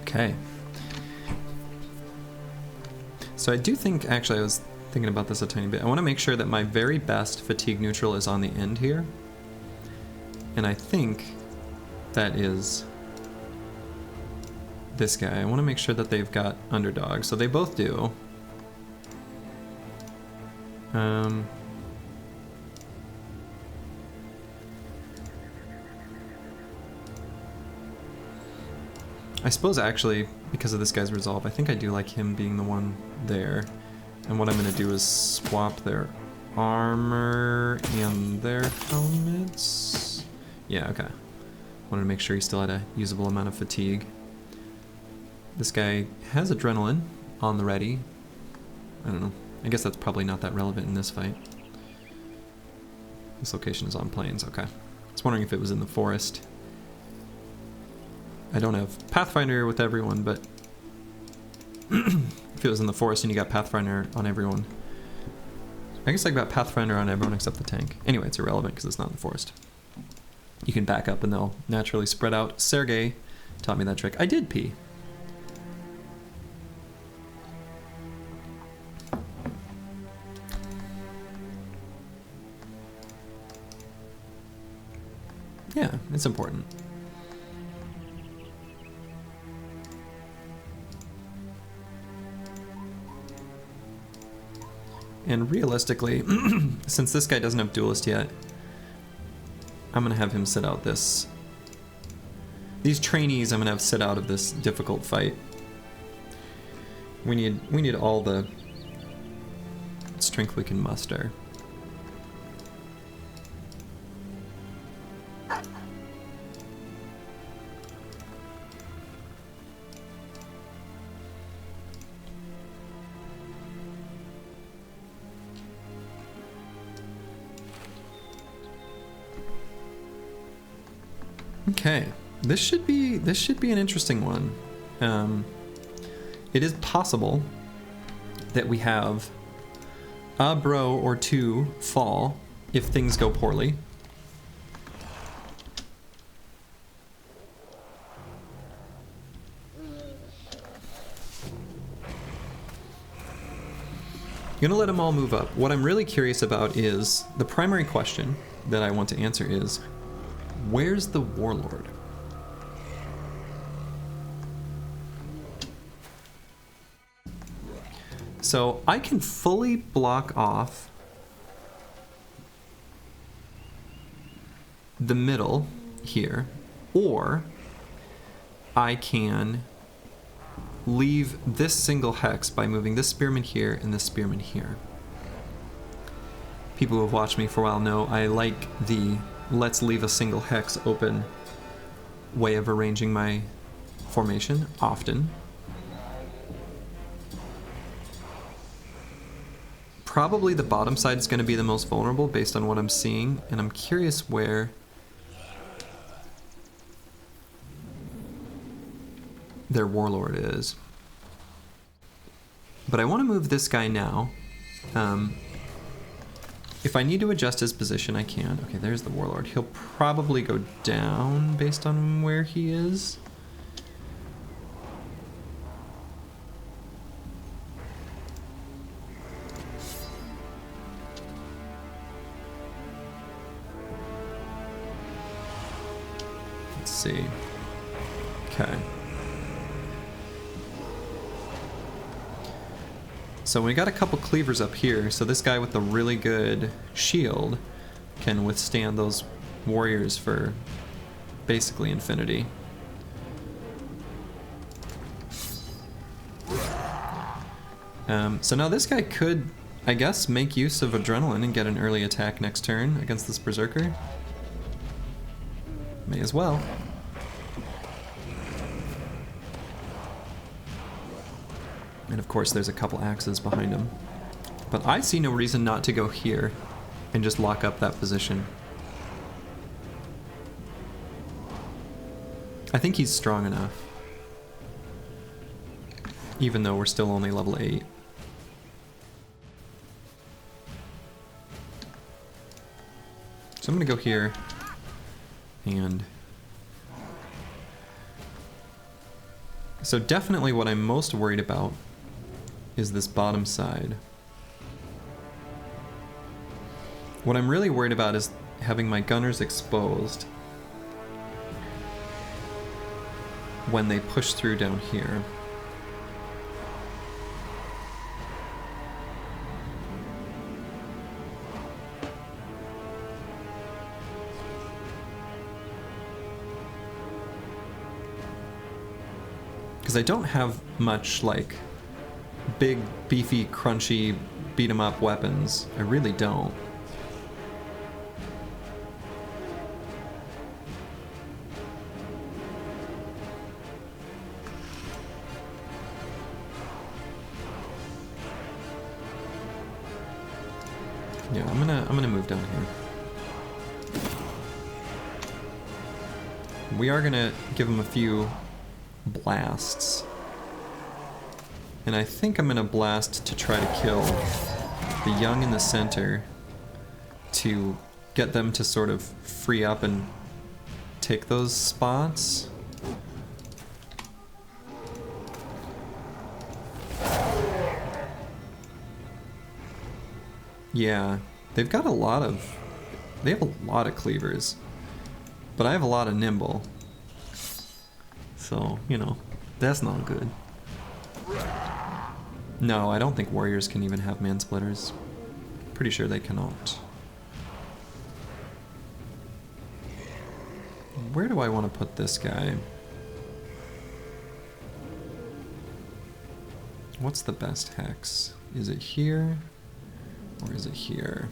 A: Okay. So I do think, actually I was thinking about this a tiny bit. I want to make sure that my very best fatigue neutral is on the end here. And I think that is this guy. I want to make sure that they've got underdog. So they both do. I suppose actually, because of this guy's resolve, I think I do like him being the one there. And what I'm going to do is swap their armor and their helmets. Yeah, okay. Wanted to make sure he still had a usable amount of fatigue. This guy has adrenaline on the ready. I don't know. I guess that's probably not that relevant in this fight. This location is on plains, okay. I was wondering if it was in the forest. I don't have Pathfinder with everyone, but if it was in the forest and you got Pathfinder on everyone. I guess I got Pathfinder on everyone except the tank. Anyway, it's irrelevant because it's not in the forest. You can back up and they'll naturally spread out. Sergey taught me that trick. I did pee. Yeah, it's important. And realistically, since this guy doesn't have duelist yet, I'm gonna have him sit out this. These trainees I'm gonna have sit out of this difficult fight. We need all the strength we can muster. Okay, this should be an interesting one. It is possible that we have a bro or two fall if things go poorly. I'm gonna let them all move up. What I'm really curious about is, the primary question that I want to answer is, where's the warlord? So I can fully block off the middle here, or I can leave this single hex by moving this spearman here and this spearman here. People who have watched me for a while know I like the let's leave a single hex open way of arranging my formation often. Probably the bottom side is going to be the most vulnerable based on what I'm seeing, and I'm curious where their warlord is. But I want to move this guy now. If I need to adjust his position, I can. Okay, there's the warlord. He'll probably go down based on where he is. Let's see. Okay. So we got a couple cleavers up here, so this guy with the really good shield can withstand those warriors for basically infinity. So now this guy could, I guess, make use of adrenaline and get an early attack next turn against this berserker. May as well. And of course there's a couple axes behind him. But I see no reason not to go here and just lock up that position. I think he's strong enough. Even though we're still only level 8. So I'm gonna go here and... So definitely what I'm most worried about is this bottom side. What I'm really worried about is having my gunners exposed when they push through down here. Because I don't have much, like, big, beefy, crunchy, beat-em-up weapons. I really don't. Yeah, I'm gonna move down here. We are gonna give him a few blasts. And I think I'm gonna blast to try to kill the young in the center to get them to sort of free up and take those spots. Yeah, they've got a lot of... They have a lot of cleavers. But I have a lot of nimble. So, you know, that's not good. No, I don't think warriors can even have man-splitters. Pretty sure they cannot. Where do I want to put this guy? What's the best hex? Is it here? Or is it here?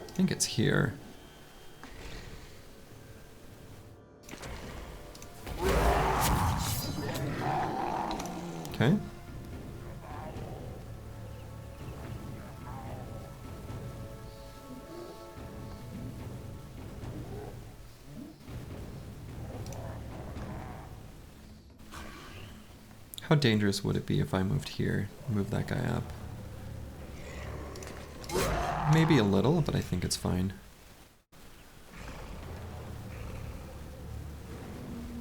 A: I think it's here. Okay. How dangerous would it be if I moved here, moved that guy up? Maybe a little, but I think it's fine.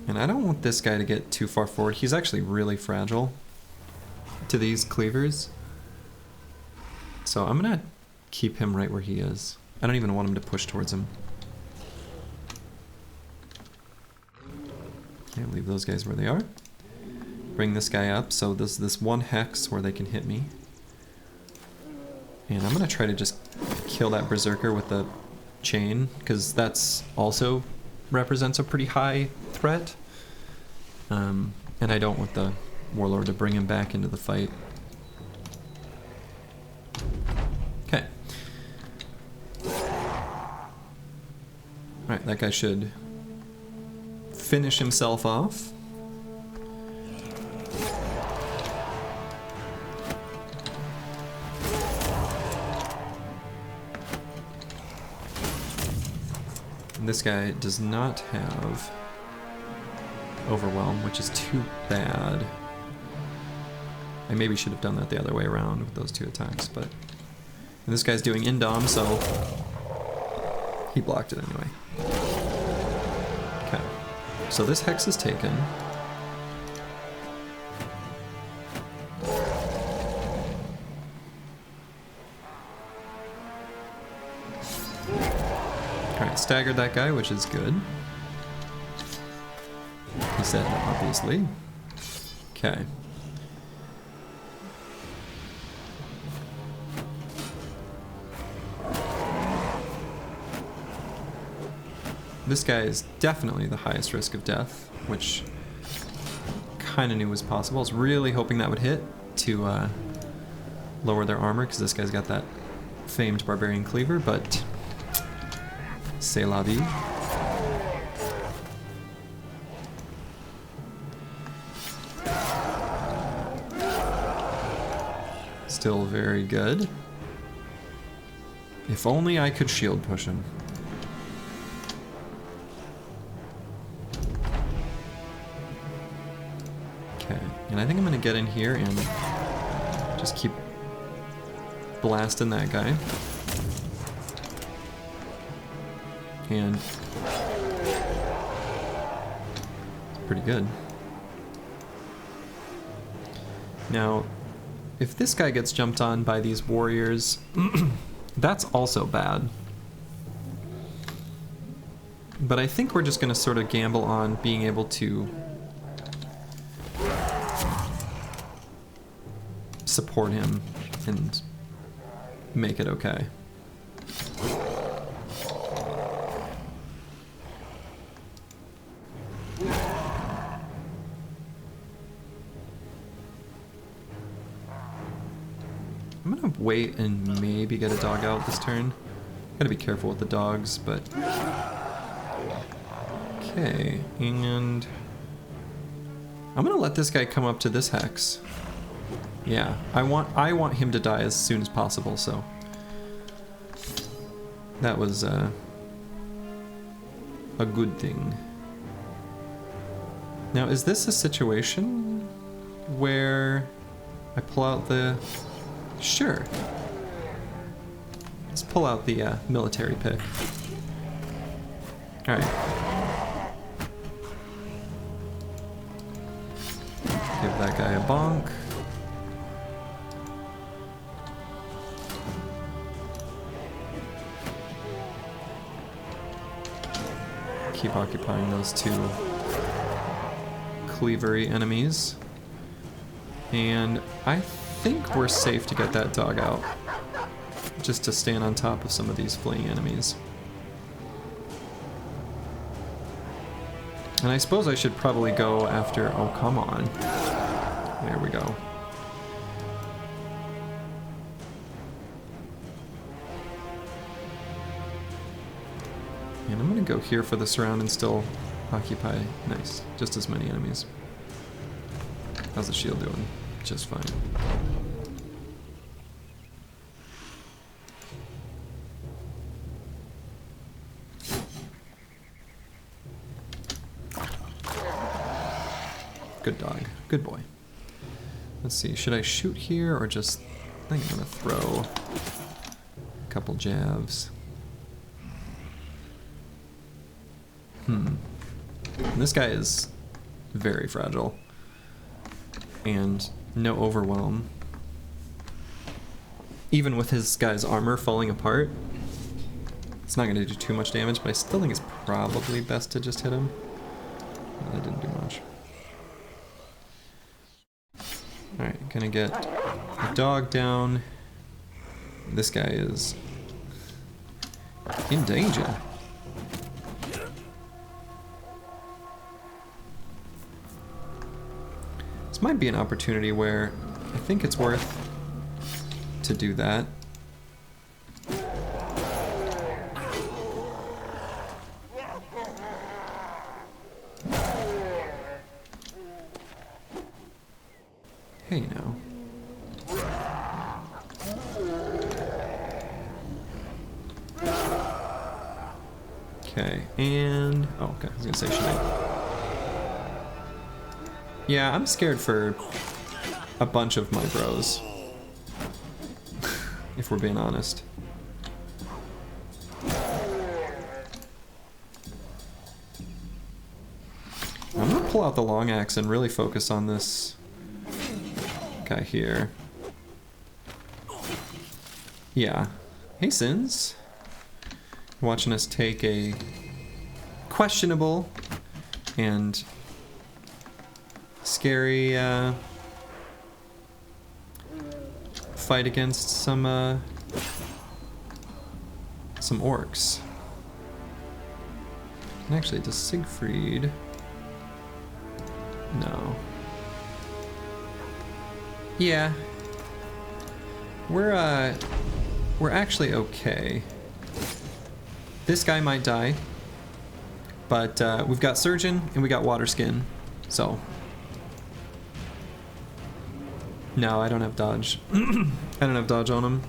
A: And I don't want this guy to get too far forward. He's actually really fragile to these cleavers. So I'm gonna keep him right where he is. I don't even want him to push towards him. Okay, leave those guys where they are. Bring this guy up, so this one hex where they can hit me. And I'm gonna try to just kill that berserker with the chain, because that's also represents a pretty high threat. And I don't want the warlord to bring him back into the fight. Okay. Alright, that guy should finish himself off. And this guy does not have overwhelm, which is too bad. I maybe should have done that the other way around with those two attacks, but... And this guy's doing indom, so... he blocked it anyway. Okay. So this hex is taken. Alright, staggered that guy, which is good. He said, obviously. Okay. This guy is definitely the highest risk of death, which kind of knew was possible. I was really hoping that would hit to lower their armor, because this guy's got that famed barbarian cleaver, but c'est la vie. Still very good. If only I could shield push him. Okay, and I think I'm gonna get in here and just keep blasting that guy. And pretty good. Now, if this guy gets jumped on by these warriors, that's also bad. But I think we're just going to sort of gamble on being able to support him and make it okay. I'm gonna wait and maybe get a dog out this turn. Gotta be careful with the dogs, but... Okay, and... I'm gonna let this guy come up to this hex. Yeah, I want him to die as soon as possible, so... That was, a good thing. Now, is this a situation where I pull out the... Sure. Let's pull out the military pick. Alright. Give that guy a bonk. Keep occupying those two cleavery enemies. And I think we're safe to get that dog out. Just to stand on top of some of these fleeing enemies. And I suppose I should probably go after... Oh, come on. There we go. And I'm gonna go here for the surround and still occupy. Nice. Just as many enemies. How's the shield doing? Just fine. Good dog. Good boy. Let's see. Should I shoot here or just... I think I'm gonna throw a couple jabs. And this guy is very fragile. And no overwhelm. even with his guy's armor falling apart, it's not going to do too much damage, but I still think it's probably best to just hit him. No, that didn't do much. Alright, gonna get a dog down. This guy is in danger. This might be an opportunity where I think it's worth to do that. Hey now. Okay, and oh, okay. I was gonna say, should I? Yeah, I'm scared for a bunch of my bros. If we're being honest. I'm gonna pull out the long axe and really focus on this guy here. Yeah. Hey, Sins. Watching us take a questionable and scary fight against some orcs. And actually, does Siegfried? No. Yeah. We're actually okay. This guy might die, but we've got Surgeon and we got Water Skin, so. No, I don't have dodge. I don't have dodge on him.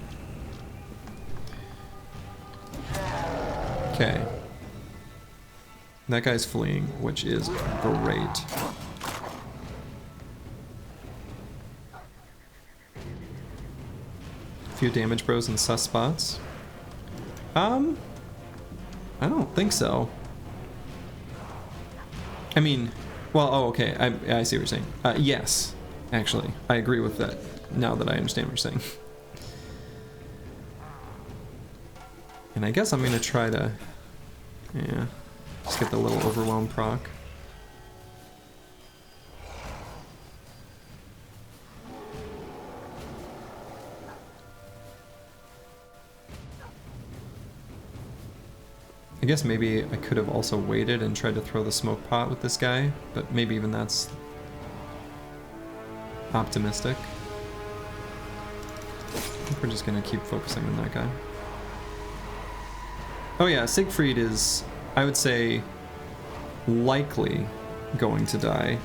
A: Okay. That guy's fleeing, which is great. Few damage bros and sus spots. I don't think so. I mean, well, oh, okay, I see what you're saying. Yes, actually, I agree with that, now that I understand what you're saying. And I guess I'm gonna try to, yeah, just get the little overwhelm proc. I guess maybe I could have also waited and tried to throw the smoke pot with this guy, but maybe even that's optimistic. I think we're just gonna keep focusing on that guy. Oh yeah, Siegfried is, I would say, likely going to die.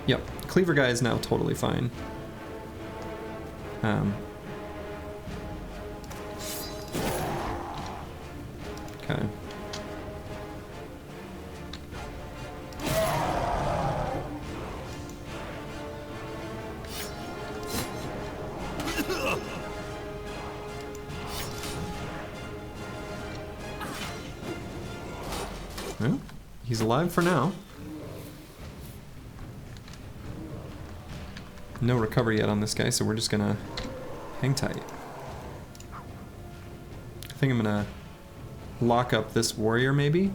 A: Yep, Cleaver guy is now totally fine. Okay. Well, he's alive for now. No recovery yet on this guy, so we're just gonna hang tight. I think I'm gonna lock up this warrior maybe,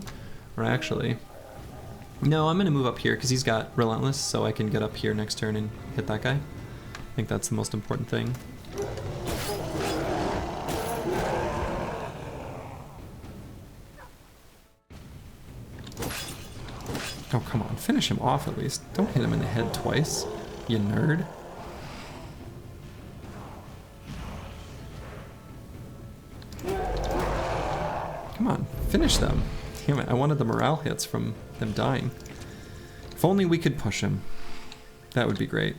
A: or actually, no, I'm gonna move up here because he's got Relentless, so I can get up here next turn and hit that guy. I think that's the most important thing. Oh, come on, finish him off at least. Don't hit him in the head twice, you nerd. Come on, finish them. Damn it, I wanted the morale hits from them dying. If only we could push him. That would be great.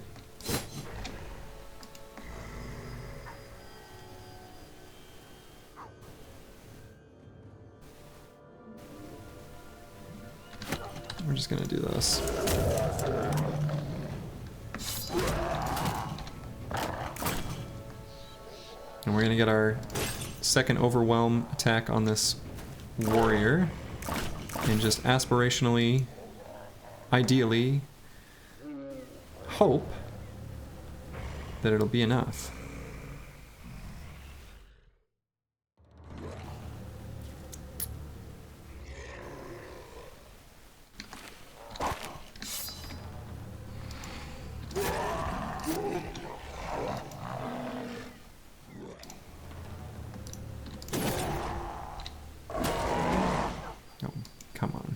A: We're just gonna do this. And we're gonna get our second overwhelm attack on this warrior. and just aspirationally, ideally, hope that it'll be enough. Oh, come on.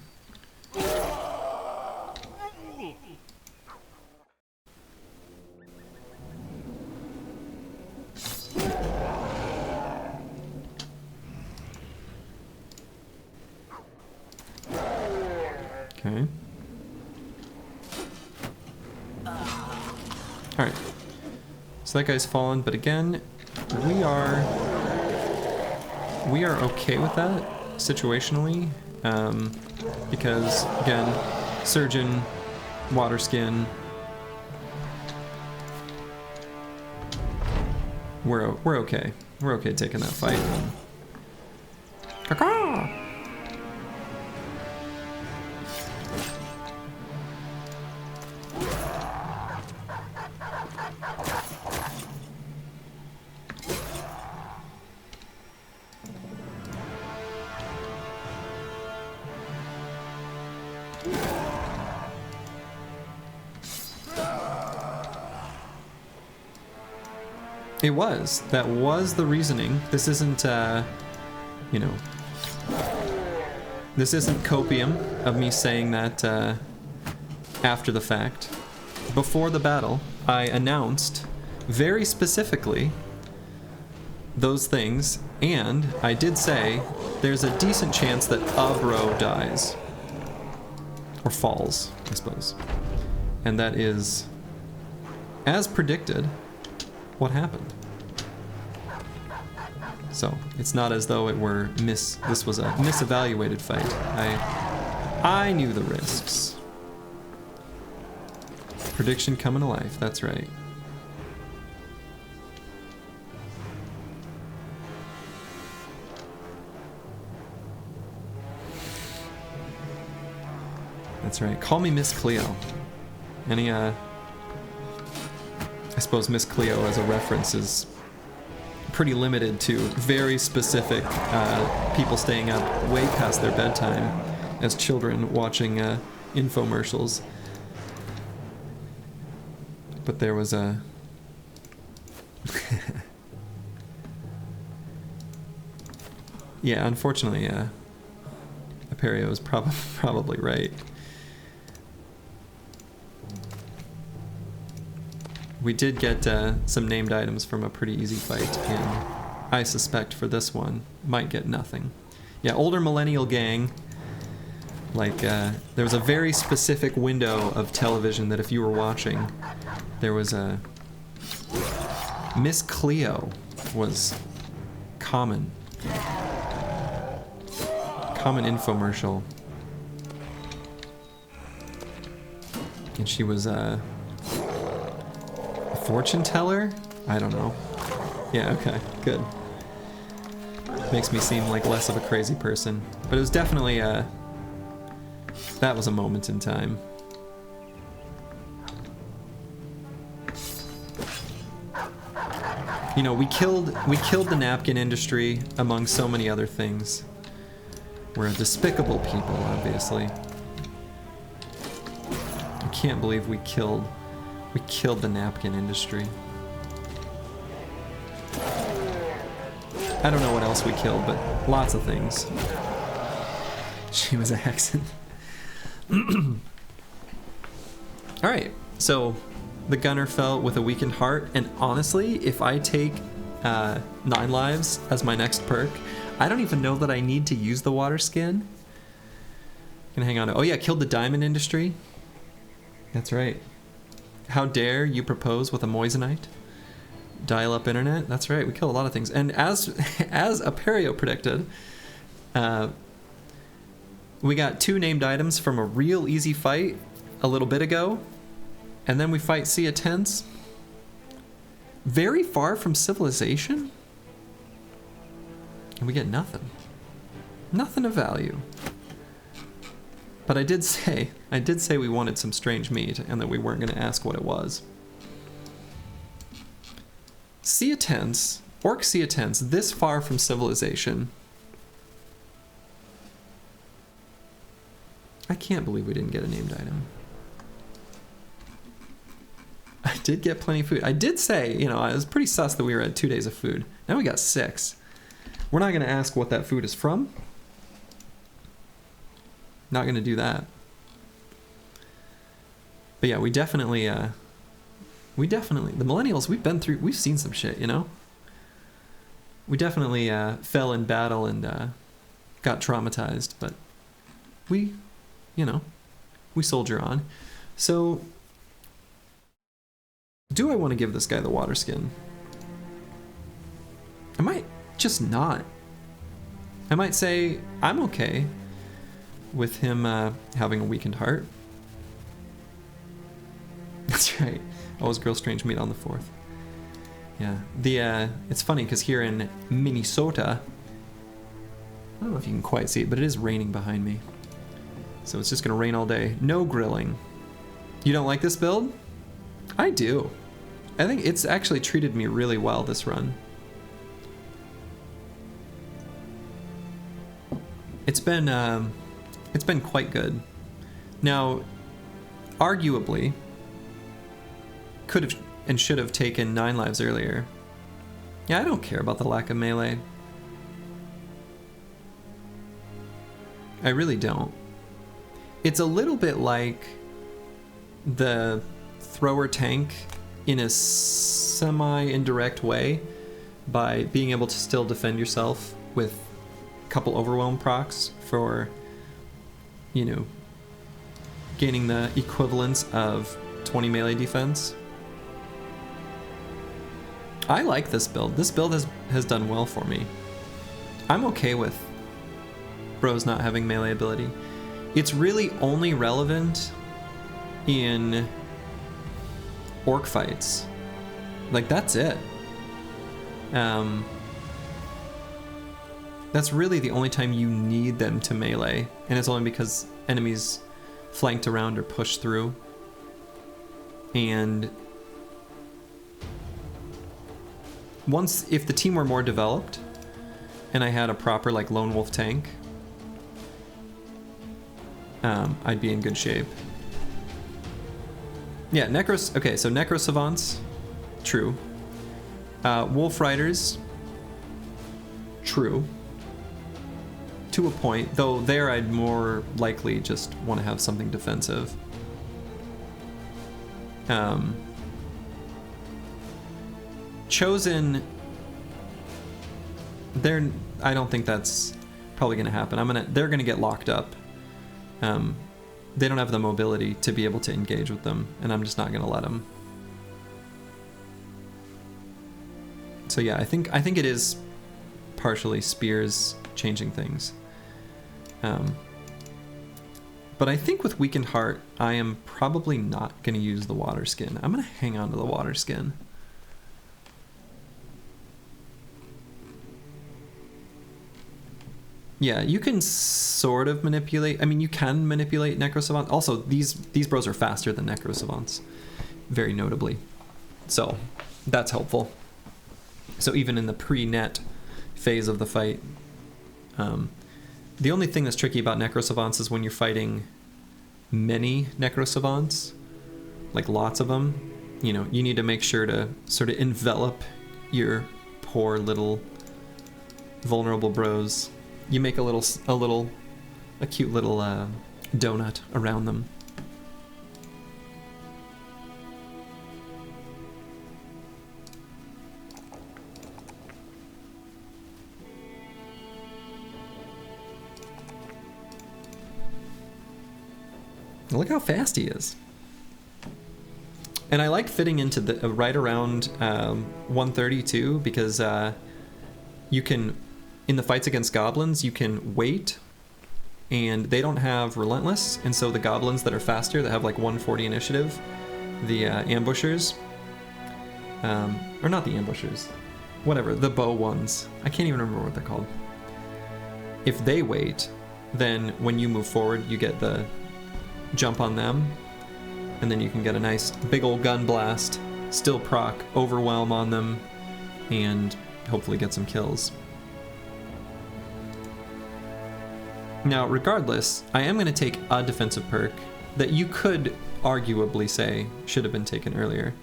A: Okay. Alright. So that guy's fallen, but again, we are okay with that situationally. Because again, surgeon, water skin, we're okay. We're okay taking that fight. Caw-caw! It was. That was the reasoning. This isn't, you know, this isn't copium of me saying that after the fact. Before the battle, I announced very specifically those things, and I did say there's a decent chance that a bro dies. Or falls, I suppose. And that is, as predicted, what happened. So it's not as though it were this was a misevaluated fight. I knew the risks. Prediction coming to life, that's right. That's right. Call me Miss Cleo. Any I suppose Miss Cleo as a reference is pretty limited to very specific people staying up way past their bedtime as children watching infomercials. But there was a... yeah, unfortunately, Aperio is probably right. We did get some named items from a pretty easy fight, and I suspect for this one, might get nothing. Yeah, older millennial gang, like, there was a very specific window of television that if you were watching, there was a... Miss Cleo was common. Common infomercial. And she was, fortune teller? I don't know. Yeah, okay, good. Makes me seem like less of a crazy person. But it was definitely that was a moment in time. You know, we killed the napkin industry among so many other things. We're a despicable people, obviously. I can't believe we killed the napkin industry. I don't know what else we killed, but lots of things. She was a accent. Alright, so the gunner fell with a weakened heart, and honestly, if I take 9 lives as my next perk, I don't even know that I need to use the water skin. Can hang on to... oh yeah, killed the diamond industry. That's right. How dare you propose with a moissanite? Dial-up internet? That's right, we kill a lot of things. And as Aperio predicted, we got 2 named items from a real easy fight a little bit ago, and then we fight Sea of Tents. Very far from civilization? And we get nothing. Nothing of value. But I did say we wanted some strange meat and that we weren't going to ask what it was. Sea of Tents, Orc Sea of Tents, this far from civilization. I can't believe we didn't get a named item. I did get plenty of food. I did say, you know, I was pretty sus that we were at 2 days of food. Now we got 6. We're not going to ask what that food is from. Not going to do that. But yeah, we definitely, the millennials, we've seen some shit, you know? We definitely fell in battle and got traumatized, but we, you know, we soldier on. So, do I want to give this guy the water skin? I might just not. I might say I'm okay with him having a weakened heart. That's right. Always grill strange meat on the 4th. Yeah. It's funny because here in Minnesota, I don't know if you can quite see it, but it is raining behind me. So it's just gonna rain all day. No grilling. You don't like this build? I do. I think it's actually treated me really well this run. It's been quite good. Now, arguably, could have and should have taken 9 lives earlier. Yeah, I don't care about the lack of melee. I really don't. It's a little bit like the thrower tank in a semi-indirect way by being able to still defend yourself with a couple overwhelm procs for, you know, gaining the equivalence of 20 melee defense. I like this build. This build has done well for me. I'm okay with bros not having melee ability. It's really only relevant in orc fights. Like, that's it. That's really the only time you need them to melee, and it's only because enemies flanked around or pushed through. And if the team were more developed and I had a proper like lone wolf tank, I'd be in good shape. Yeah, okay, so Necro Savants, true. Wolf Riders, true. To a point, though there I'd more likely just want to have something defensive. Chosen, I don't think that's probably going to happen. They're going to get locked up. They don't have the mobility to be able to engage with them, and I'm just not going to let them. So yeah, I think it is partially spears changing things. But I think with weakened heart, I am probably not going to use the water skin. I'm going to hang on to the water skin. Yeah, you can sort of manipulate. I mean, you can manipulate Necro Savants. Also, these bros are faster than Necro Savants, very notably. So that's helpful. So even in the pre-net phase of the fight, the only thing that's tricky about Necro Savants is when you're fighting many Necro Savants, like lots of them. You know, you need to make sure to sort of envelop your poor little vulnerable bros. You make a cute little donut around them. Look how fast he is. And I like fitting into the right around 132 because you can, in the fights against goblins, you can wait, and they don't have relentless, and so the goblins that are faster, that have like 140 initiative, the ambushers, or not the ambushers, whatever, the bow ones, I can't even remember what they're called. If they wait, then when you move forward, you get the jump on them, and then you can get a nice big old gun blast, still proc overwhelm on them, and hopefully get some kills. Now, regardless, I am going to take a defensive perk that you could arguably say should have been taken earlier.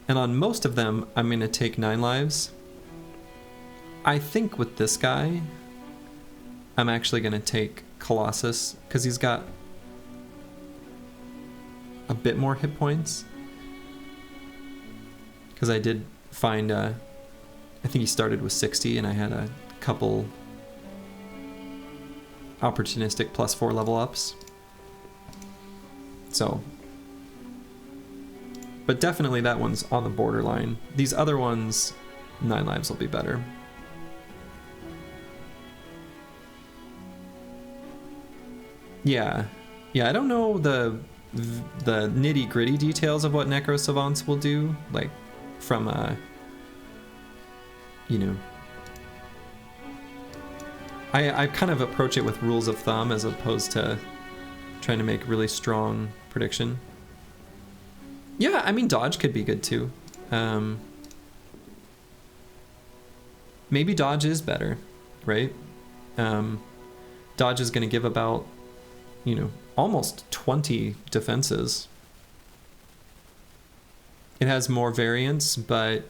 A: And on most of them, I'm going to take 9 lives. I think with this guy, I'm actually going to take Colossus, because he's got a bit more hit points. Because I did find, I think he started with 60, and I had a couple opportunistic +4 level ups. So, but definitely that one's on the borderline. These other ones, 9 lives will be better. Yeah, I don't know the nitty-gritty details of what Necro Savants will do, like from you know, I kind of approach it with rules of thumb as opposed to trying to make really strong prediction. Yeah, I mean, dodge could be good too. Maybe dodge is better, right? Dodge is going to give about, you know, almost 20 defenses. It has more variance, but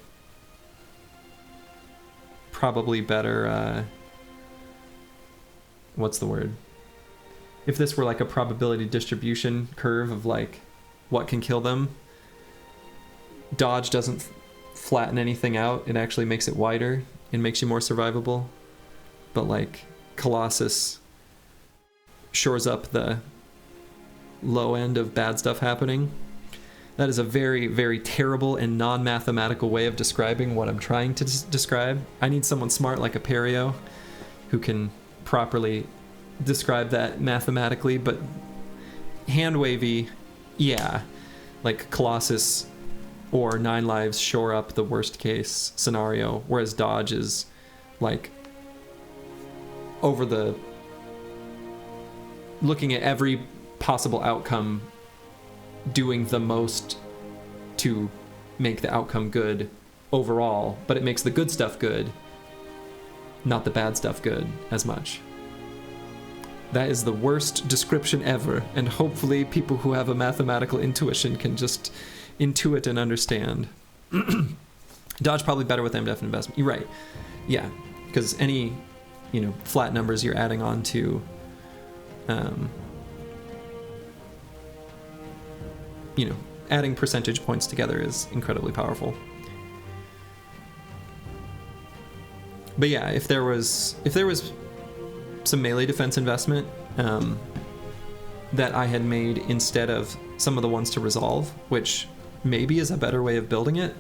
A: probably better, what's the word? If this were like a probability distribution curve of like what can kill them, dodge doesn't flatten anything out. It actually makes it wider and makes you more survivable. But like Colossus shores up the low end of bad stuff happening. That is a very, very terrible and non-mathematical way of describing what I'm trying to describe. I need someone smart like a Perio who can properly describe that mathematically, but hand wavy, yeah, like Colossus or 9 lives shore up the worst case scenario, whereas dodge is like over the looking at every possible outcome, doing the most to make the outcome good overall, but it makes the good stuff good, not the bad stuff good as much. That is the worst description ever, and hopefully people who have a mathematical intuition can just intuit and understand. Dodge probably better with MDF investment. You're right. Yeah, because any, you know, flat numbers you're adding on to, you know, adding percentage points together is incredibly powerful. But yeah, if there was some melee defense investment that I had made instead of some of the ones to resolve, which maybe is a better way of building it,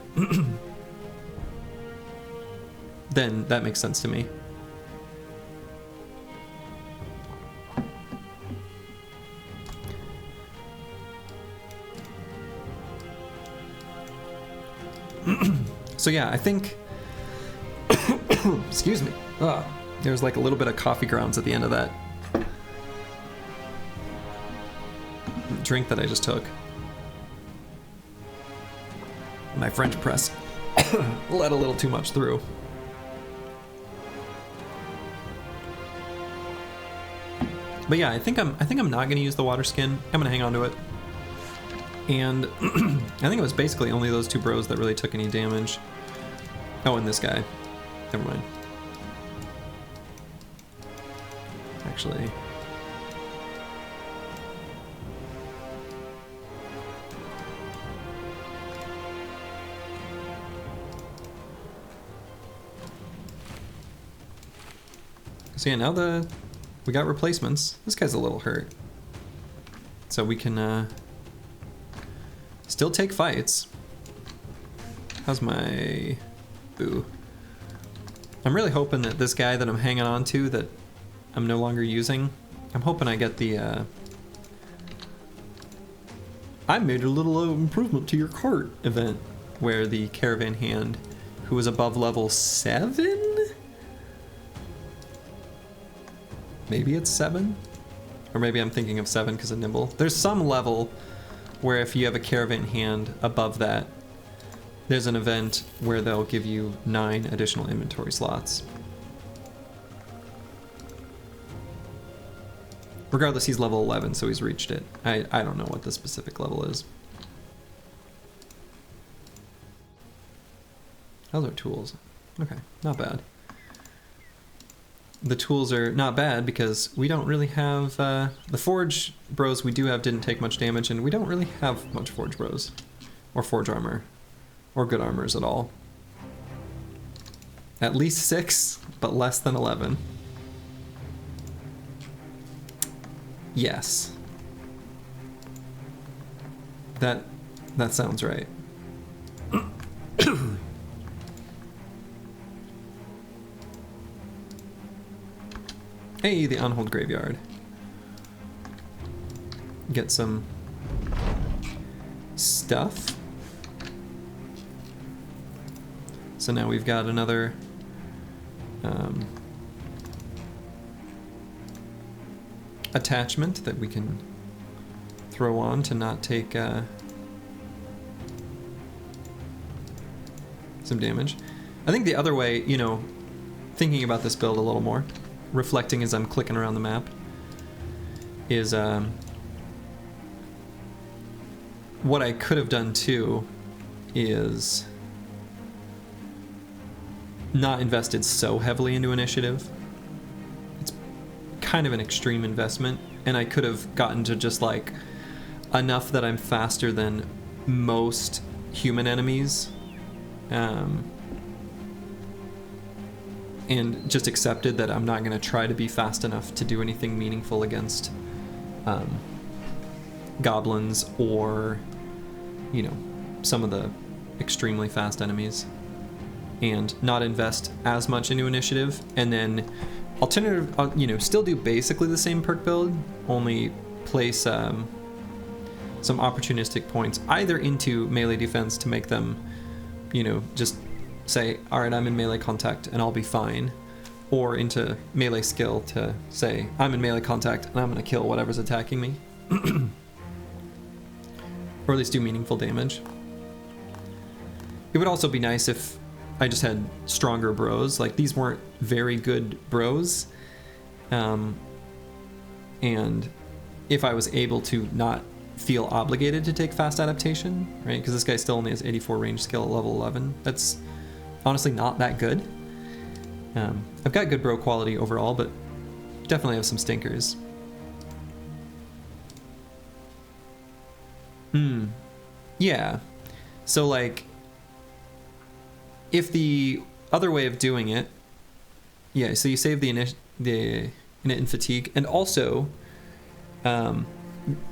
A: then that makes sense to me. So yeah, I think excuse me. There's like a little bit of coffee grounds at the end of that drink that I just took. My French press let a little too much through. But yeah, I think I'm not gonna use the water skin. I'm gonna hang on to it. And I think it was basically only those 2 bros that really took any damage. Oh, and this guy. Never mind. Actually. So yeah, now we got replacements. This guy's a little hurt. So we can still take fights. How's my boo? I'm really hoping that this guy that I'm hanging on to that I'm no longer using, I'm hoping I get the I made a little improvement to your cart event, where the caravan hand who was above level 7? Maybe it's 7? Or maybe I'm thinking of 7 because of nimble. There's some level where if you have a caravan hand above that, there's an event where they'll give you 9 additional inventory slots. Regardless, he's level 11, so he's reached it. I don't know what the specific level is. Those are tools. Okay, not bad. The tools are not bad because we don't really have... the forge bros we do have didn't take much damage, and we don't really have much forge bros. Or forge armor. Or good armors at all. At least 6, but less than 11. Yes. That sounds right. Hey, the Unhold Graveyard. Get some stuff. So now we've got another attachment that we can throw on to not take some damage. I think the other way, you know, thinking about this build a little more, reflecting as I'm clicking around the map, is what I could have done too is not invested so heavily into initiative. It's kind of an extreme investment, and I could have gotten to just like enough that I'm faster than most human enemies, and just accepted that I'm not going to try to be fast enough to do anything meaningful against goblins or, you know, some of the extremely fast enemies, and not invest as much into initiative, and then alternative, you know, still do basically the same perk build, only place some opportunistic points either into melee defense to make them, you know, just say, all right, I'm in melee contact and I'll be fine, or into melee skill to say, I'm in melee contact and I'm gonna kill whatever's attacking me. Or at least do meaningful damage. It would also be nice if I just had stronger bros. Like, these weren't very good bros. And if I was able to not feel obligated to take fast adaptation, right? Because this guy still only has 84 range skill at level 11. That's honestly not that good. I've got good bro quality overall, but definitely have some stinkers. Yeah. So, like, if the other way of doing it, yeah, so you save the init in fatigue, and also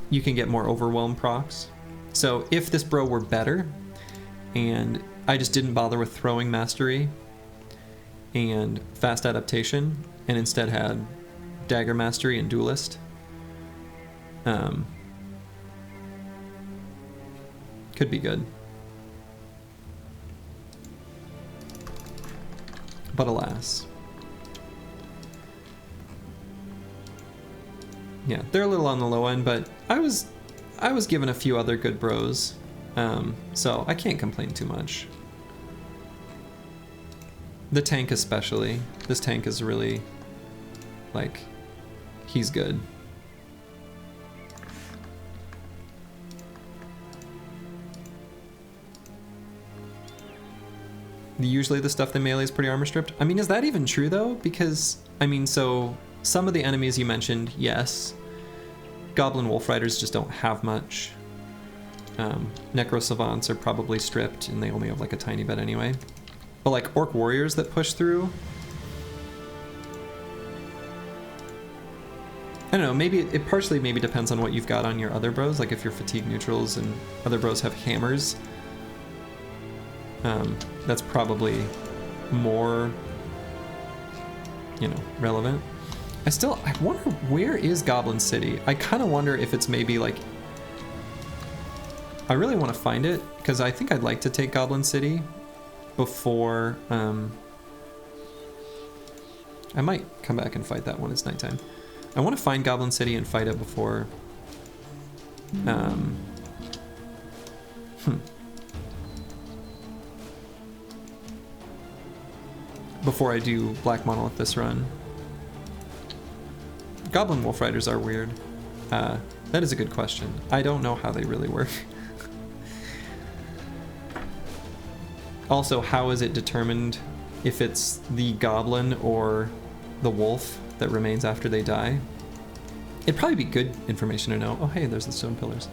A: you can get more overwhelm procs. So if this bro were better, and I just didn't bother with throwing mastery and fast adaptation, and instead had dagger mastery and duelist, could be good. But alas. Yeah, they're a little on the low end, but I was given a few other good bros, so I can't complain too much. The tank especially. This tank is really, like, he's good. Usually the stuff they melee is pretty armor stripped. I mean, is that even true though? Because, I mean, so some of the enemies you mentioned, yes. Goblin Wolf Riders just don't have much. Necro Savants are probably stripped, and they only have like a tiny bit anyway. But like Orc Warriors that push through, I don't know, maybe it partially maybe depends on what you've got on your other bros, like if you're fatigue neutrals and other bros have hammers. That's probably more, you know, relevant. I wonder, where is Goblin City? I kind of wonder if it's maybe like, I really want to find it, because I think I'd like to take Goblin City before, I might come back and fight that when it's nighttime. I want to find Goblin City and fight it before... before I do Black Monolith this run. Goblin Wolf Riders are weird. That is a good question. I don't know how they really work. Also, how is it determined if it's the goblin or the wolf that remains after they die? It'd probably be good information to know. Oh, hey, there's the stone pillars.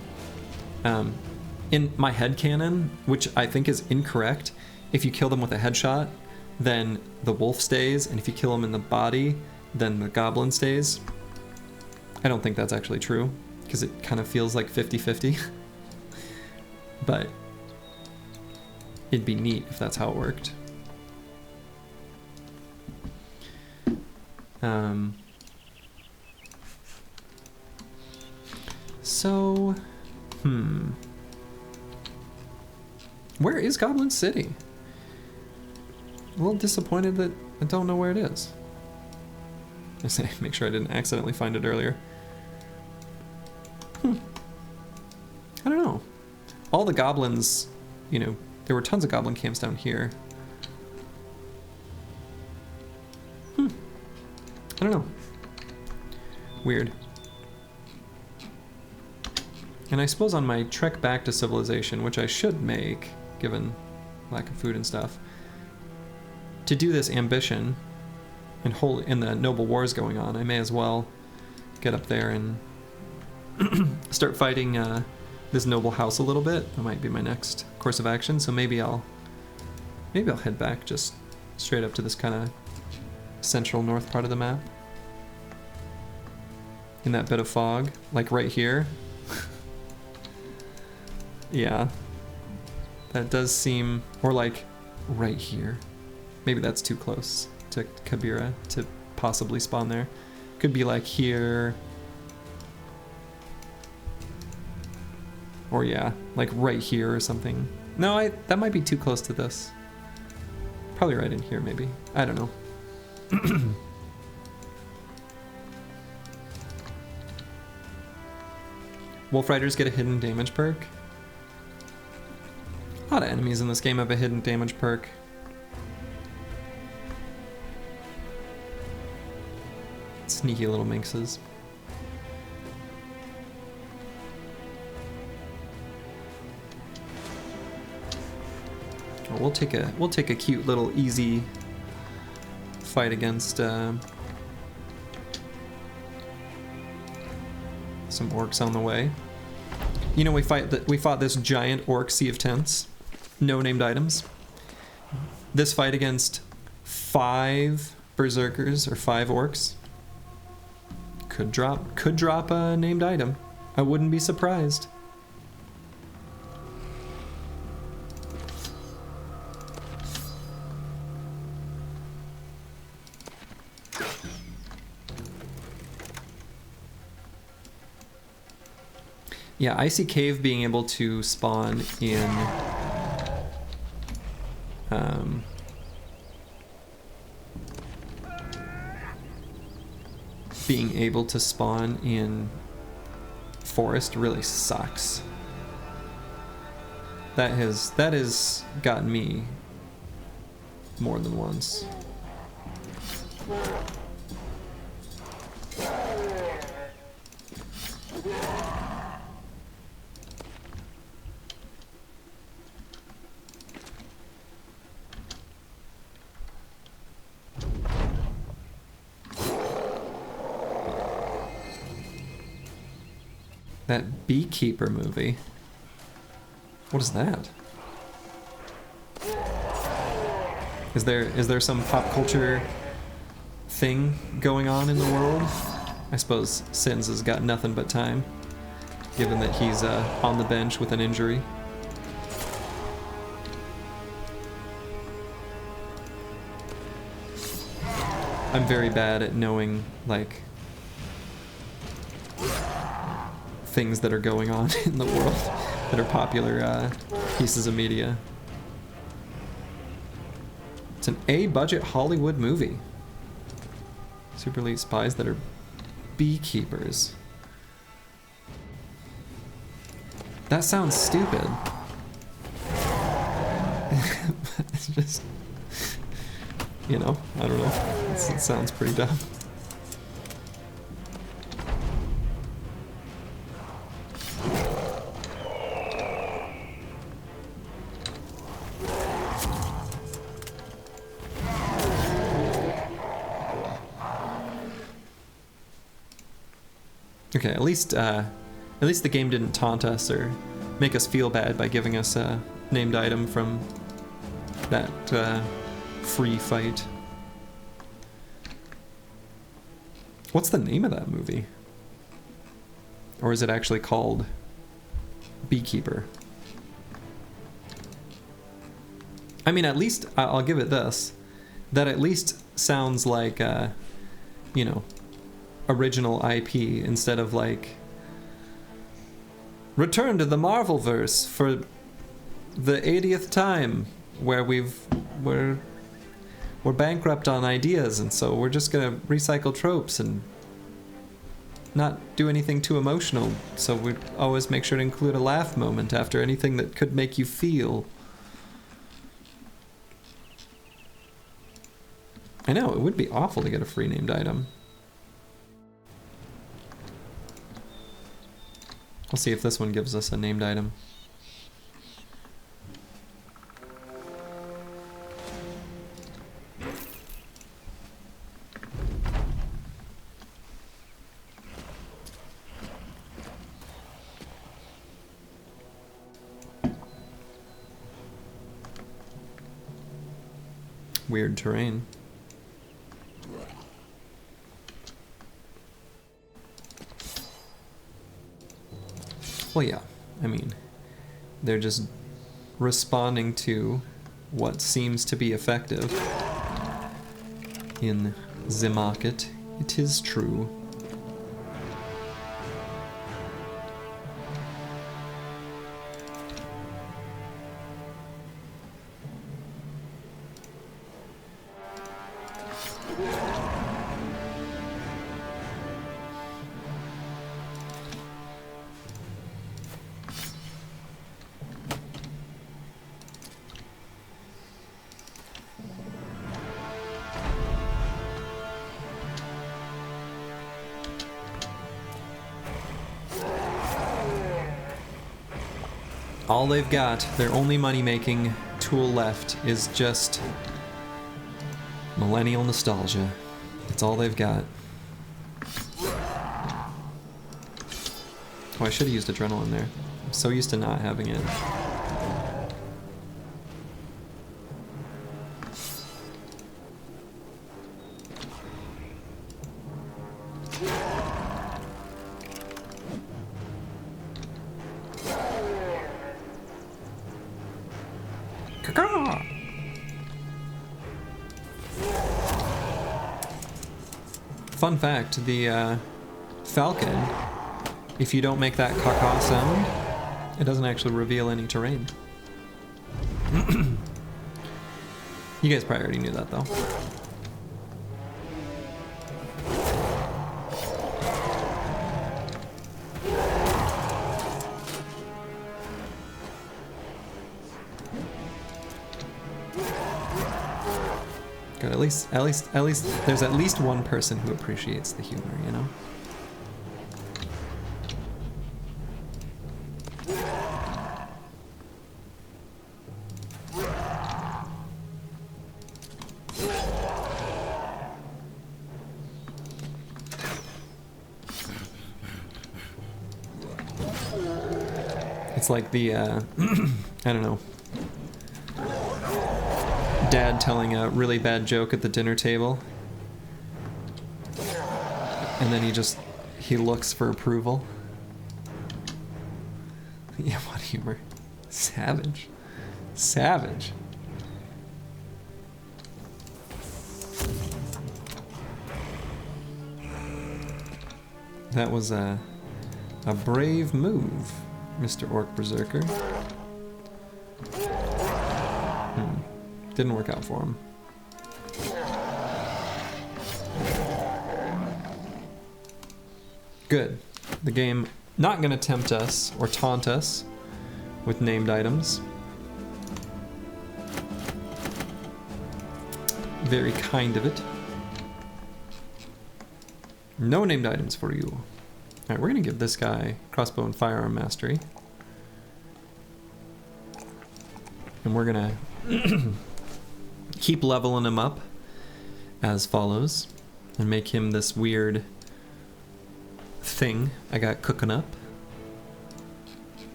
A: In my headcanon, which I think is incorrect, if you kill them with a headshot, then the wolf stays, and if you kill them in the body, then the goblin stays. I don't think that's actually true, because it kind of feels like 50-50. But it'd be neat if that's how it worked. So, where is Goblin City? A little disappointed that I don't know where it is. I say, make sure I didn't accidentally find it earlier. I don't know. All the goblins, you know, there were tons of goblin camps down here. I don't know. Weird. And I suppose on my trek back to civilization, which I should make, given lack of food and stuff, to do this ambition and the noble wars going on, I may as well get up there and start fighting this noble house a little bit. That might be my next course of action. So maybe I'll head back just straight up to this kind of central north part of the map. In that bit of fog, like right here. Yeah, that does seem, or like right here. Maybe that's too close to Kabira to possibly spawn there. Could be like here. Or yeah, like right here or something. No, that might be too close to this. Probably right in here maybe. I don't know. Wolf Riders get a hidden damage perk. A lot of enemies in this game have a hidden damage perk. Sneaky little minxes. Oh, we'll take a cute little easy fight against some orcs on the way. You know, we fought this giant orc sea of tents. No named items. This fight against 5 berserkers or 5 orcs could drop a named item. I wouldn't be surprised. Yeah, Icy Cave being able to spawn in forest really sucks. That has gotten me more than once. That Beekeeper movie. What is that? Is there some pop culture thing going on in the world? I suppose Sins has got nothing but time, given that he's on the bench with an injury. I'm very bad at knowing, like, things that are going on in the world that are popular pieces of media. It's an A-budget Hollywood movie. Super elite spies that are Beekeepers. That sounds stupid. It's just, you know, I don't know. It sounds pretty dumb. Okay, at least the game didn't taunt us or make us feel bad by giving us a named item from that free fight. What's the name of that movie? Or is it actually called Beekeeper? I mean, at least I'll give it this. That at least sounds like, you know, original IP instead of like return to the Marvelverse for the 80th time, where we're bankrupt on ideas, and so we're just gonna recycle tropes and not do anything too emotional, so we always make sure to include a laugh moment after anything that could make you feel. I know, it would be awful to get a free named item. I'll see if this one gives us a named item. Weird terrain. Well, yeah, I mean, they're just responding to what seems to be effective in the market. It is true. All they've got, their only money-making tool left, is just millennial nostalgia. That's all they've got. Oh, I should have used adrenaline there. I'm so used to not having it. Fun fact, the Falcon, if you don't make that caw-caw sound, it doesn't actually reveal any terrain. You guys probably already knew that, though. Good, at least, there's at least one person who appreciates the humor, you know? It's like the, I don't know, dad telling a really bad joke at the dinner table, and then he looks for approval. Yeah, what humor. Savage. Savage. That was a brave move, Mr. Orc Berserker. Didn't work out for him. Good. The game not gonna tempt us or taunt us with named items. Very kind of it. No named items for you. Alright, we're gonna give this guy crossbow and firearm mastery. And we're gonna keep leveling him up as follows. And make him this weird thing I got cooking up.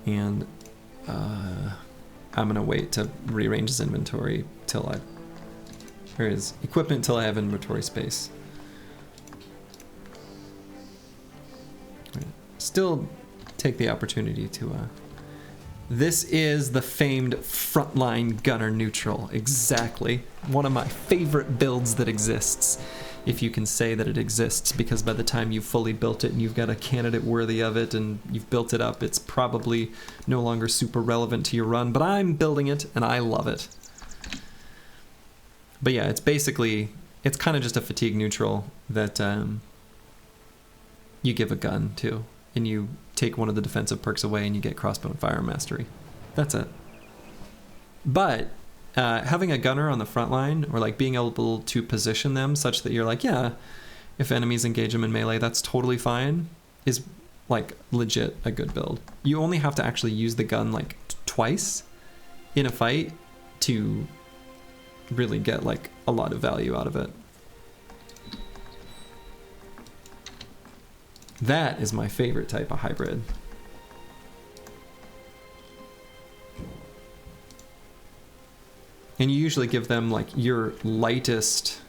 A: And I'm gonna wait to rearrange his inventory till or his equipment till I have inventory space. Still take the opportunity to this is the famed frontline gunner neutral. Exactly. One of my favorite builds that exists. If you can say that it exists, because by the time you've fully built it and you've got a candidate worthy of it and you've built it up, it's probably no longer super relevant to your run, but I'm building it and I love it. But yeah, it's basically, it's kind of just a fatigue neutral that you give a gun to, and you take one of the defensive perks away and you get crossbow and fire mastery. That's it. But having a gunner on the front line, or like being able to position them such that you're like, yeah, if enemies engage them in melee, that's totally fine, is like legit a good build. You only have to actually use the gun like twice in a fight to really get like a lot of value out of it. That is my favorite type of hybrid. And you usually give them like your lightest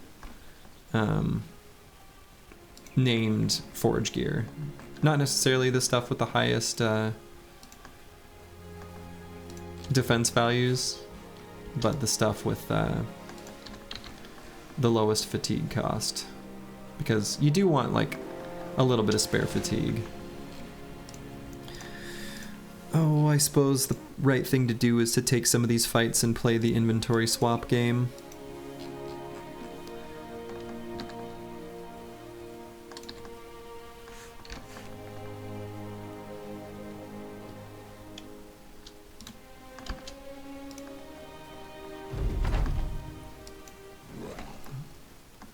A: named forage gear. Not necessarily the stuff with the highest defense values, but the stuff with the lowest fatigue cost. Because you do want like a little bit of spare fatigue. Oh, I suppose the right thing to do is to take some of these fights and play the inventory swap game.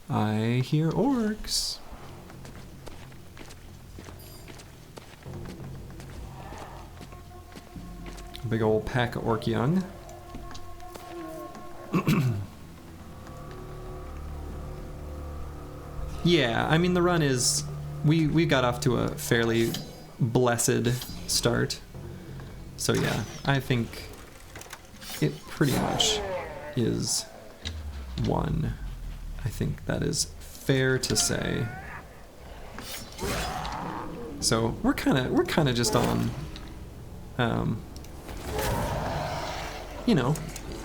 A: I hear orcs. Big old pack of orc young. Yeah, I mean the run is, we got off to a fairly blessed start. So yeah, I think it pretty much is won. I think that is fair to say. So we're kind of just on you know,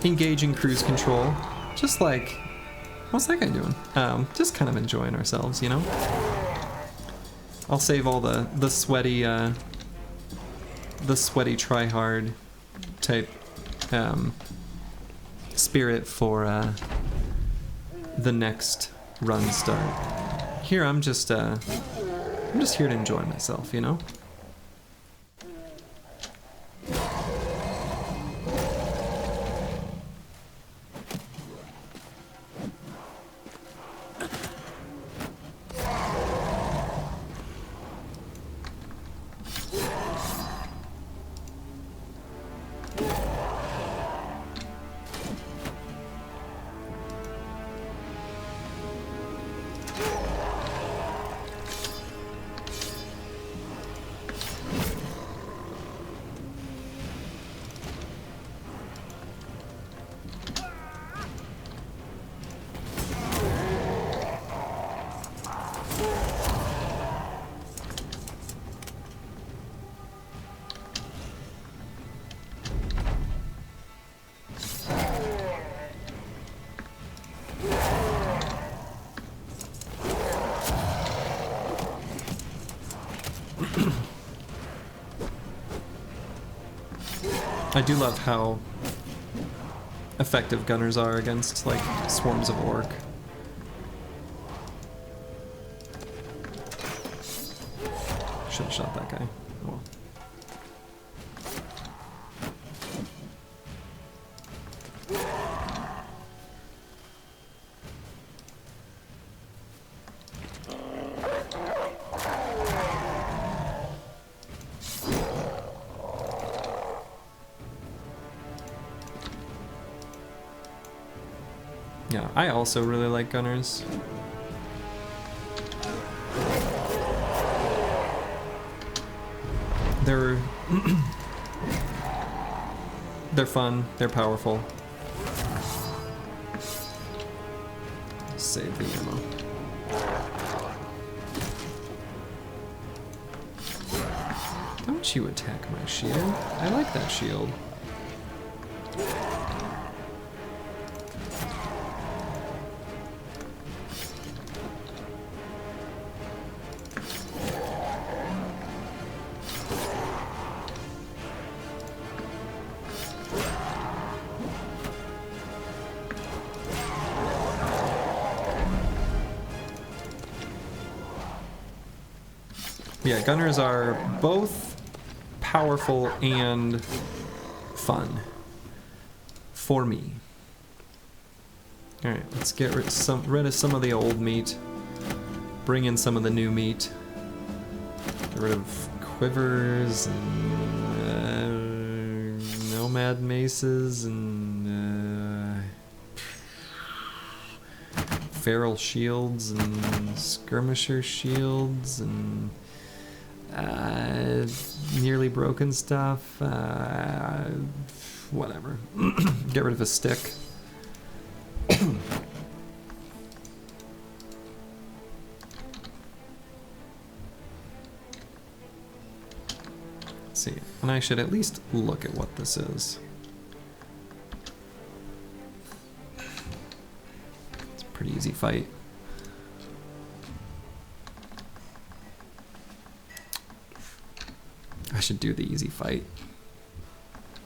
A: engaging cruise control, just like, what's that guy doing? Just kind of enjoying ourselves, you know? I'll save all the sweaty try-hard type spirit for the next run start. Here I'm just here to enjoy myself, you know? I do love how effective gunners are against like swarms of orc. Should have shot that guy. Oh well. Yeah, I also really like gunners. They're fun, they're powerful. Save the ammo. Don't you attack my shield? I like that shield. Yeah, gunners are both powerful and fun for me. All right, let's get rid of some of the old meat, bring in some of the new meat. Get rid of quivers and nomad maces and feral shields and skirmisher shields and nearly broken stuff, whatever. Get rid of a stick. Let's see, and I should at least look at what this is. It's a pretty easy fight. I should do the easy fight.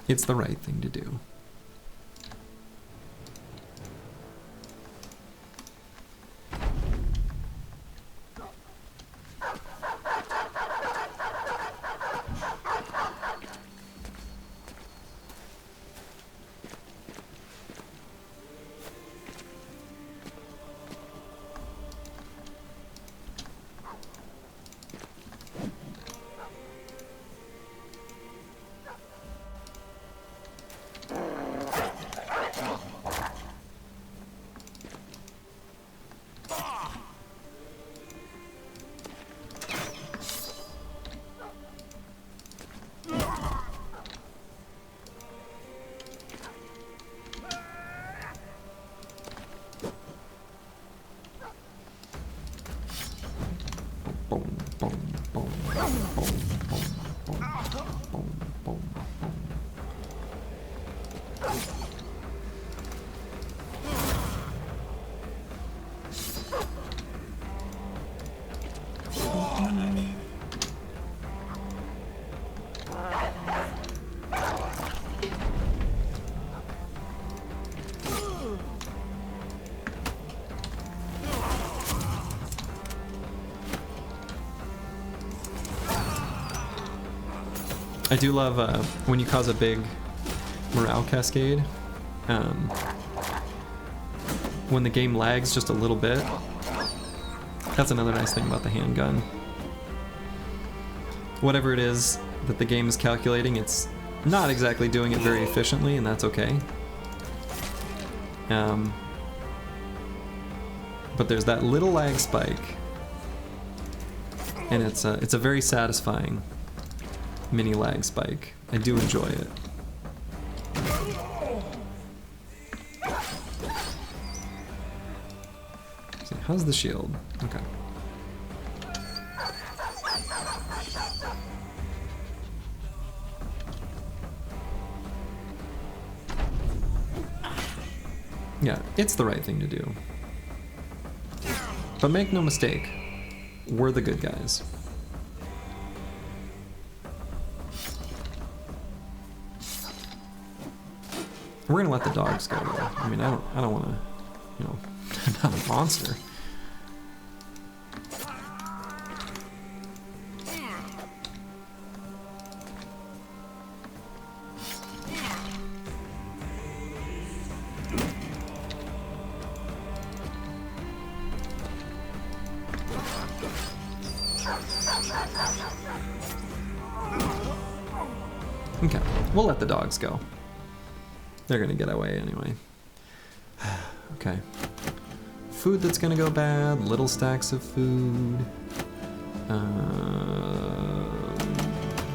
A: It's the right thing to do. I do love when you cause a big morale cascade. When the game lags just a little bit. That's another nice thing about the handgun. Whatever it is that the game is calculating, it's not exactly doing it very efficiently, and that's okay. But there's that little lag spike, and it's a very satisfying mini lag spike. I do enjoy it. See, how's the shield? Okay. Yeah, it's the right thing to do. But make no mistake, we're the good guys. We're gonna let the dogs go though. I mean, I don't want to, you know, I'm not a monster. Okay, we'll let the dogs go. They're gonna get away anyway. Okay. Food that's gonna go bad, little stacks of food.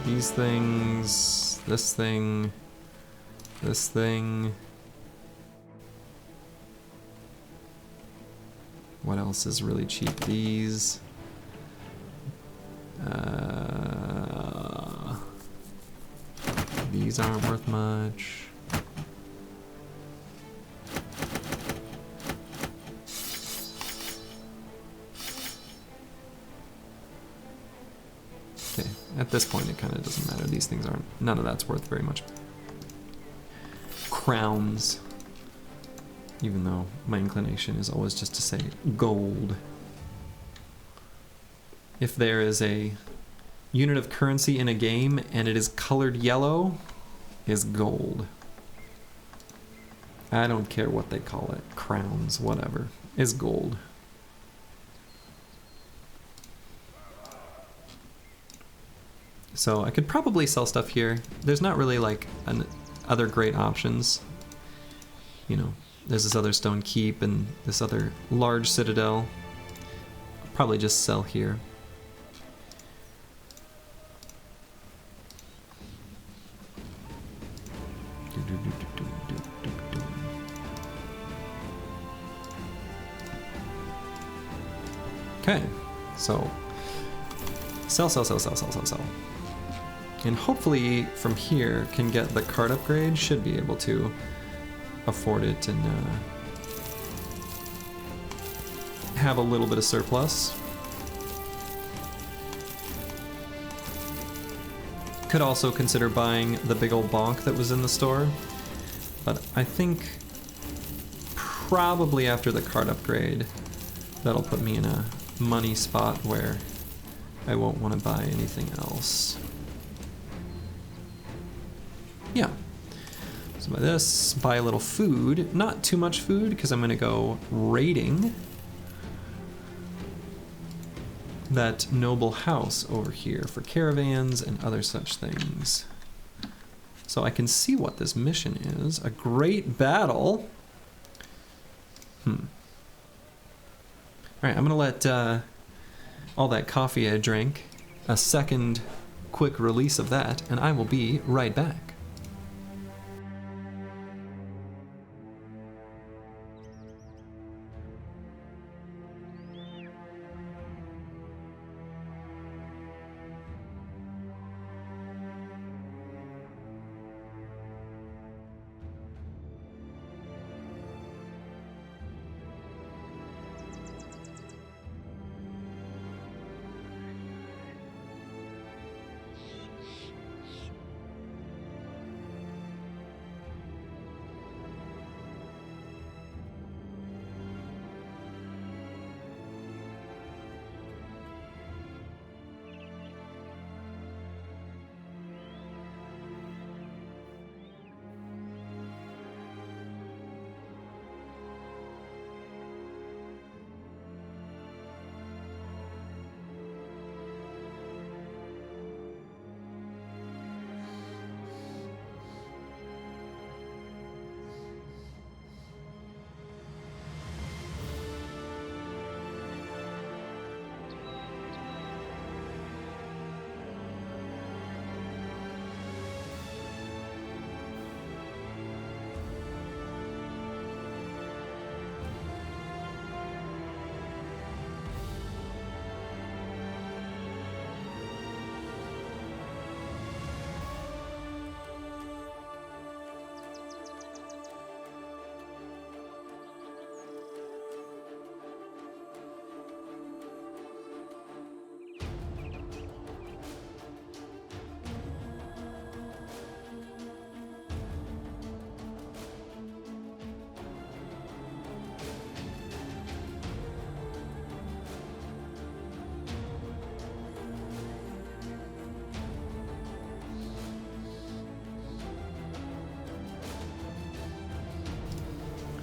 A: These things, this thing, this thing. What else is really cheap? These. These aren't worth much. Okay, at this point it kind of doesn't matter. These things aren't, none of that's worth very much. Crowns. Even though my inclination is always just to say gold. If there is a unit of currency in a game and it is colored yellow, is gold. I don't care what they call it. Crowns, whatever. Is gold. So I could probably sell stuff here. There's not really like other great options. You know, there's this other stone keep and this other large citadel. I'll probably just sell here. Okay, so sell. And hopefully from here can get the card upgrade, should be able to afford it and have a little bit of surplus. Could also consider buying the big old bonk that was in the store, but I think probably after the card upgrade, that'll put me in a money spot where I won't want to buy anything else. Yeah. So by this, buy a little food. Not too much food, because I'm going to go raiding that noble house over here for caravans and other such things. So I can see what this mission is. A great battle. Alright, I'm gonna let all that coffee I drank, a second quick release of that, and I will be right back.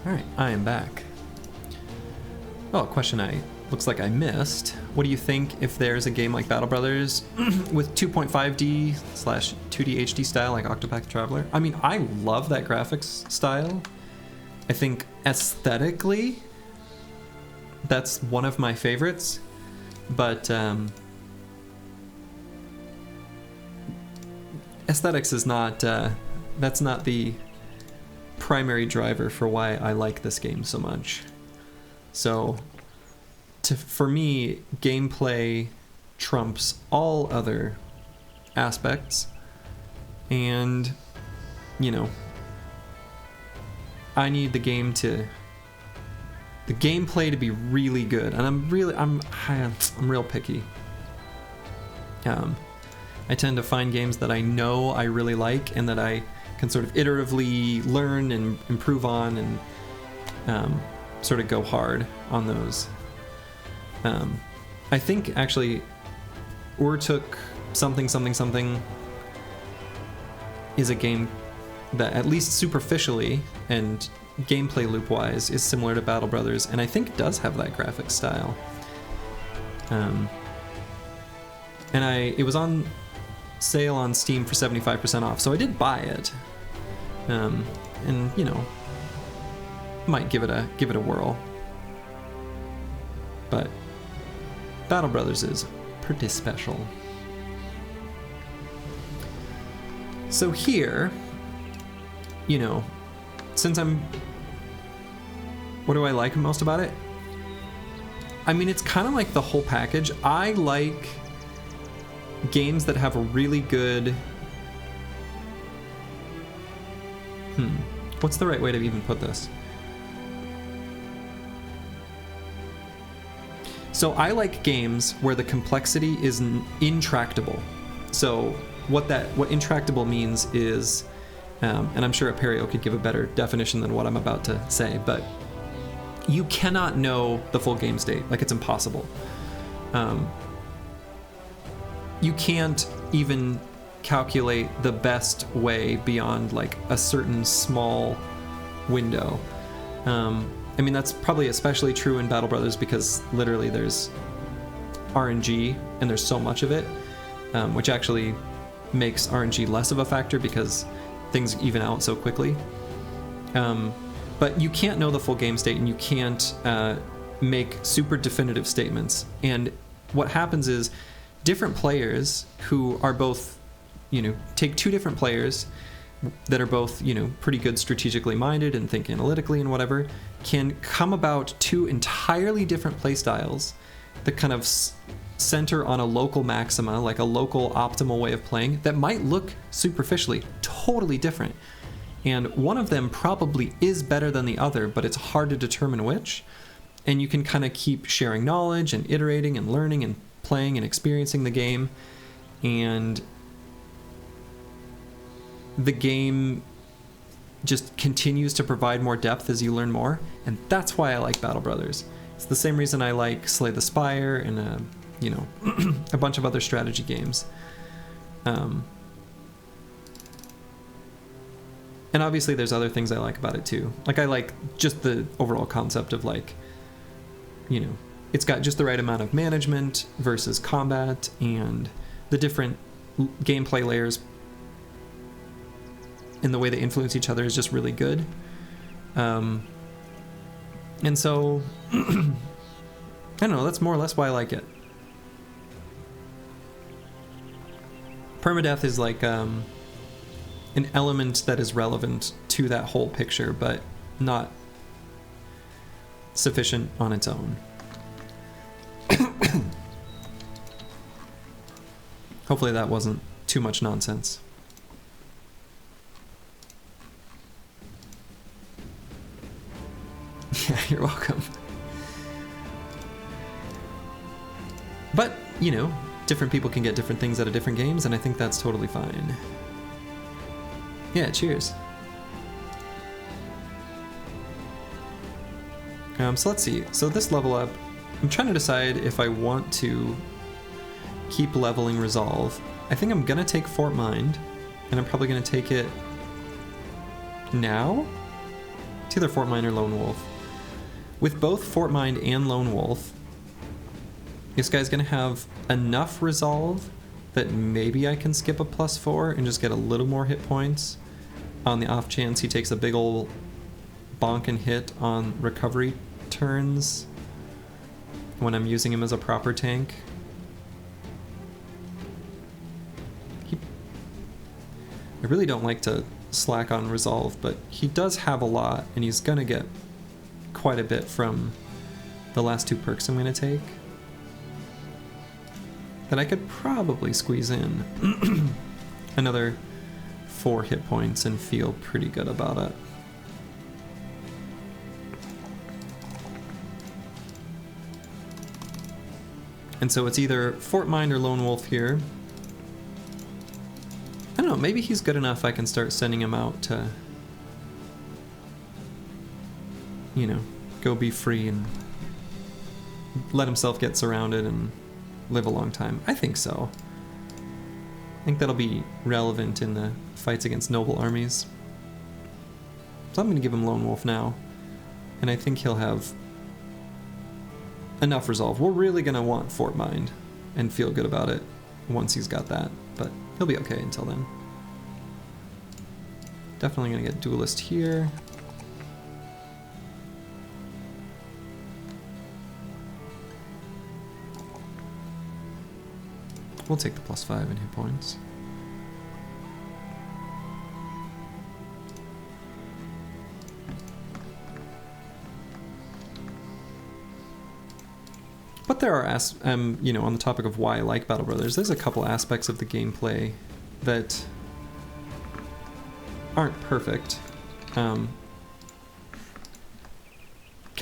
A: Alright, I am back. Oh, a question I looks like I missed. What do you think if there's a game like Battle Brothers with 2.5D/2D HD style like Octopath Traveler? I mean, I love that graphics style. I think aesthetically, that's one of my favorites, but aesthetics is not, that's not the primary driver for why I like this game so much. So, for me, gameplay trumps all other aspects, and, you know, I need the gameplay to be really good, and I'm real picky. I tend to find games that I know I really like and that I can sort of iteratively learn and improve on, and sort of go hard on those. I think actually Took something is a game that, at least superficially and gameplay loop wise, is similar to Battle Brothers, and I think does have that graphic style. And it was on sale on Steam for 75% off, so I did buy it. And you know, might give it a whirl. But Battle Brothers is pretty special. So here, you know, what do I like most about it? I mean, it's kind of like the whole package. I like games that have a really good... What's the right way to even put this? So I like games where the complexity is intractable. So what intractable means is, and I'm sure Aperio could give a better definition than what I'm about to say, but you cannot know the full game state. Like, it's impossible. You can't even calculate the best way beyond like a certain small window. I mean, that's probably especially true in Battle Brothers because literally there's RNG and there's so much of it, which actually makes RNG less of a factor because things even out so quickly. But you can't know the full game state, and you can't make super definitive statements. And what happens is different players who are both, you know, take two different players that are both, you know, pretty good strategically minded and think analytically and whatever, can come about two entirely different play styles that kind of center on a local maxima, like a local optimal way of playing that might look superficially totally different. And one of them probably is better than the other, but it's hard to determine which. And you can kind of keep sharing knowledge and iterating and learning and playing and experiencing the game. And the game just continues to provide more depth as you learn more. And that's why I like Battle Brothers. It's the same reason I like Slay the Spire and, you know, a bunch of other strategy games. And obviously there's other things I like about it too. Like, I like just the overall concept of, like, you know, it's got just the right amount of management versus combat, and the different gameplay layers and the way they influence each other is just really good. And so, I don't know, that's more or less why I like it. Permadeath is like an element that is relevant to that whole picture, but not sufficient on its own. Hopefully that wasn't too much nonsense. Yeah, you're welcome. But, you know, different people can get different things out of different games, and I think that's totally fine. Yeah, cheers. So let's see. So this level up, I'm trying to decide if I want to keep leveling Resolve. I think I'm gonna take Fort Mind, and I'm probably gonna take it now? It's either Fort Mind or Lone Wolf. With both Fort Mind and Lone Wolf, This guy's gonna have enough resolve that maybe I can skip a +4 and just get a little more hit points on the off chance he takes a big ol' bonkin' hit on recovery turns when I'm using him as a proper tank. I really don't like to slack on resolve, but he does have a lot, and he's gonna get quite a bit from the last 2 perks I'm gonna take that I could probably squeeze in another 4 hit points and feel pretty good about it. And so it's either Fort Mind or Lone Wolf here. I don't know, maybe he's good enough I can start sending him out to, you know, go be free and let himself get surrounded and live a long time. I think so. I think that'll be relevant in the fights against noble armies. So I'm going to give him Lone Wolf now. And I think he'll have enough resolve. We're really going to want Fort Mind and feel good about it once he's got that. But he'll be okay until then. Definitely going to get Duelist here. We'll take the +5 in hit points. But there are, you know, on the topic of why I like Battle Brothers, there's a couple aspects of the gameplay that aren't perfect. Kind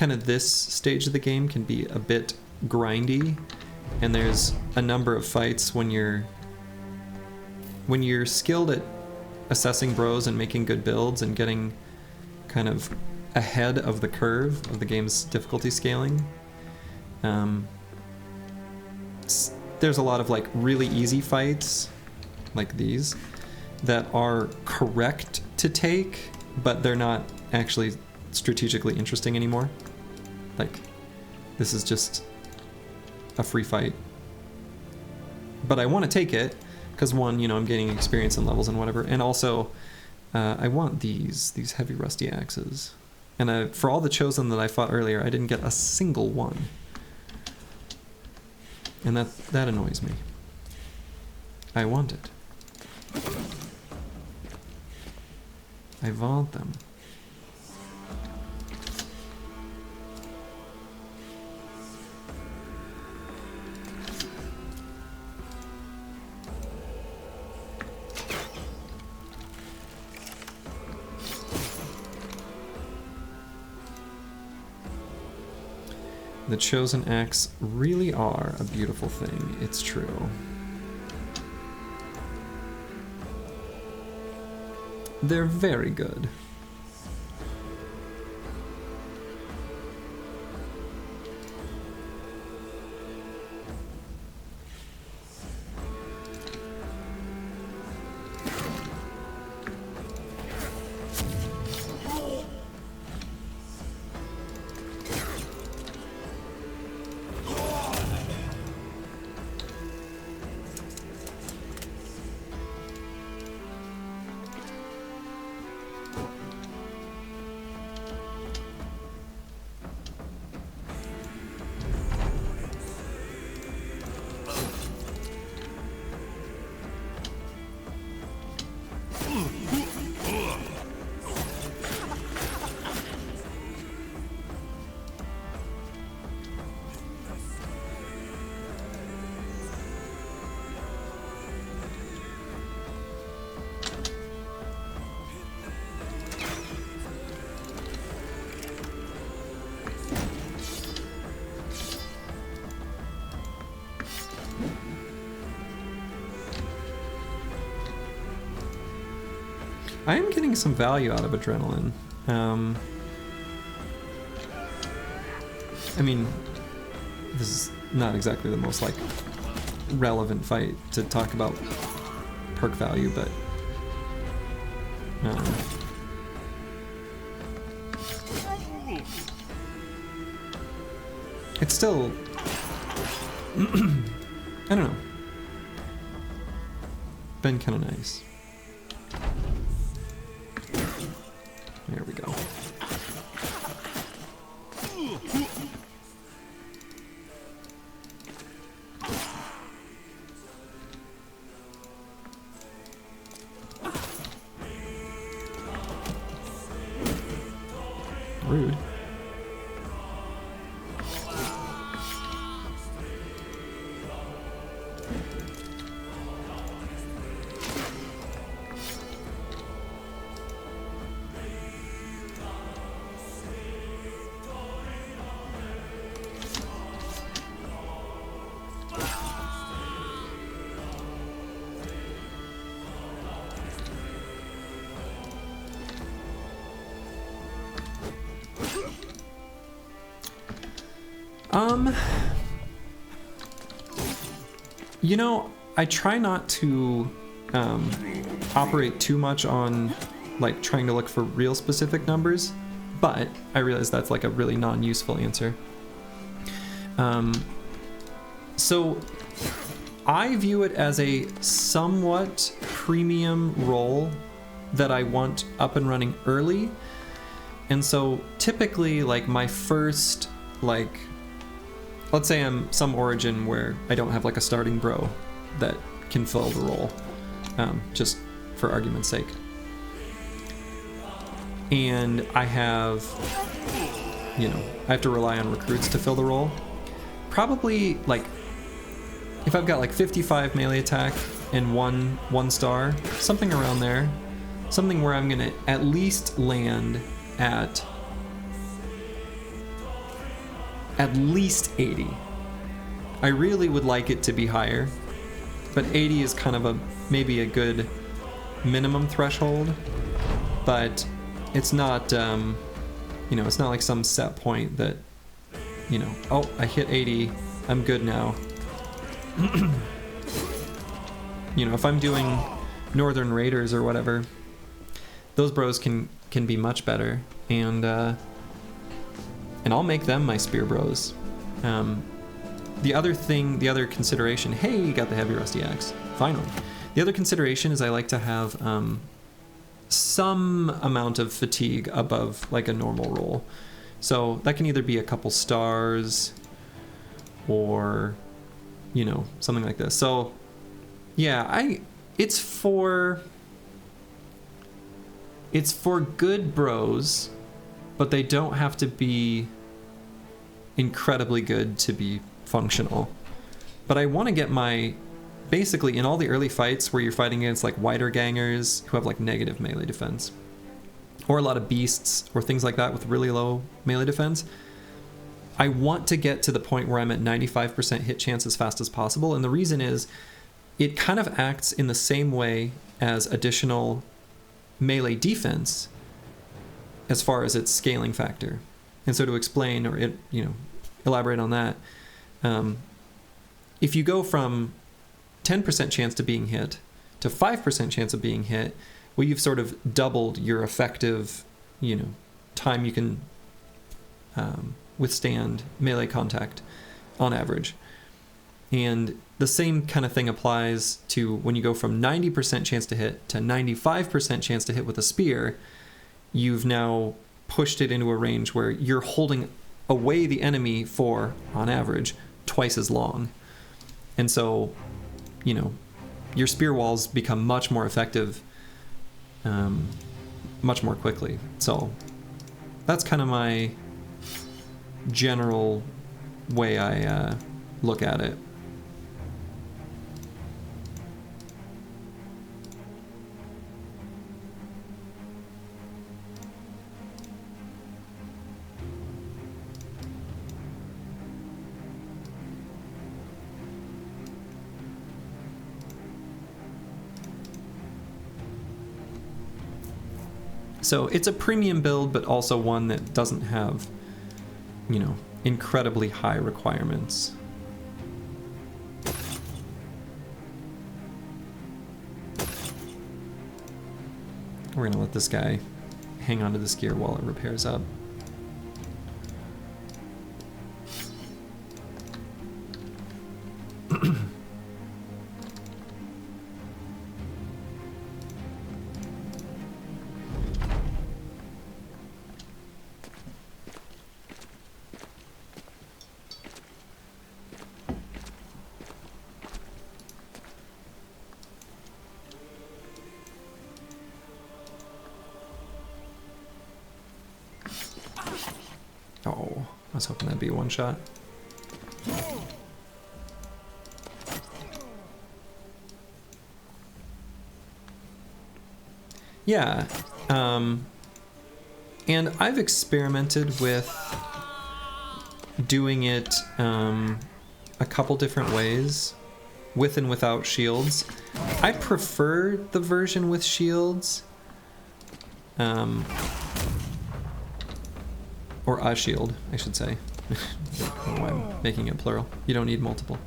A: of this stage of the game can be a bit grindy. And there's a number of fights when you're skilled at assessing bros and making good builds and getting kind of ahead of the curve of the game's difficulty scaling. There's a lot of like really easy fights like these that are correct to take, but they're not actually strategically interesting anymore. Like, this is just a free fight, but I want to take it because, one, you know, I'm gaining experience and levels and whatever, and also I want these heavy rusty axes, and for all the chosen that I fought earlier, I didn't get a single one, and that annoys me. I want it. I want them. The chosen axe really are a beautiful thing, it's true. They're very good. I am getting some value out of adrenaline. I mean, this is not exactly the most like relevant fight to talk about perk value, but it's still I don't know. Been kind of nice. There we go. Rude. You know, I try not to operate too much on like trying to look for real specific numbers, but I realize that's like a really non-useful answer. So I view it as a somewhat premium role that I want up and running early. And so typically like my first, like, let's say I'm some origin where I don't have like a starting bro that can fill the role, just for argument's sake. And I have, you know, I have to rely on recruits to fill the role. Probably like, if I've got like 55 melee attack and one star, something around there, something where I'm gonna at least land at least 80. I really would like it to be higher, but 80 is kind of maybe a good minimum threshold, but it's not, you know, it's not like some set point that, you know, oh, I hit 80, I'm good now. You know, if I'm doing Northern Raiders or whatever, those bros can be much better, and I'll make them my spear bros. The other consideration, hey, you got the heavy rusty axe, finally. The other consideration is I like to have some amount of fatigue above like a normal roll. So that can either be a couple stars or, you know, something like this. So yeah, it's for good bros, but they don't have to be incredibly good to be functional. But I want to get basically in all the early fights where you're fighting against like wiedergangers who have like negative melee defense, or a lot of beasts or things like that with really low melee defense, I want to get to the point where I'm at 95% hit chance as fast as possible. And the reason is it kind of acts in the same way as additional melee defense as far as its scaling factor. And so to explain or elaborate on that, if you go from 10% chance to being hit to 5% chance of being hit, well, you've sort of doubled your effective, time you can withstand melee contact on average. And the same kind of thing applies to when you go from 90% chance to hit to 95% chance to hit with a spear. You've now pushed it into a range where you're holding away the enemy for, on average, twice as long. And so, your spear walls become much more effective much more quickly. So that's kind of my general way I look at it. So it's a premium build, but also one that doesn't have, incredibly high requirements. We're gonna let this guy hang onto this gear while it repairs up. was hoping that'd be a one-shot. Yeah, and I've experimented with doing it a couple different ways, with and without shields. I prefer the version with shields, or a shield, I should say. I don't know why I'm making it plural. You don't need multiple.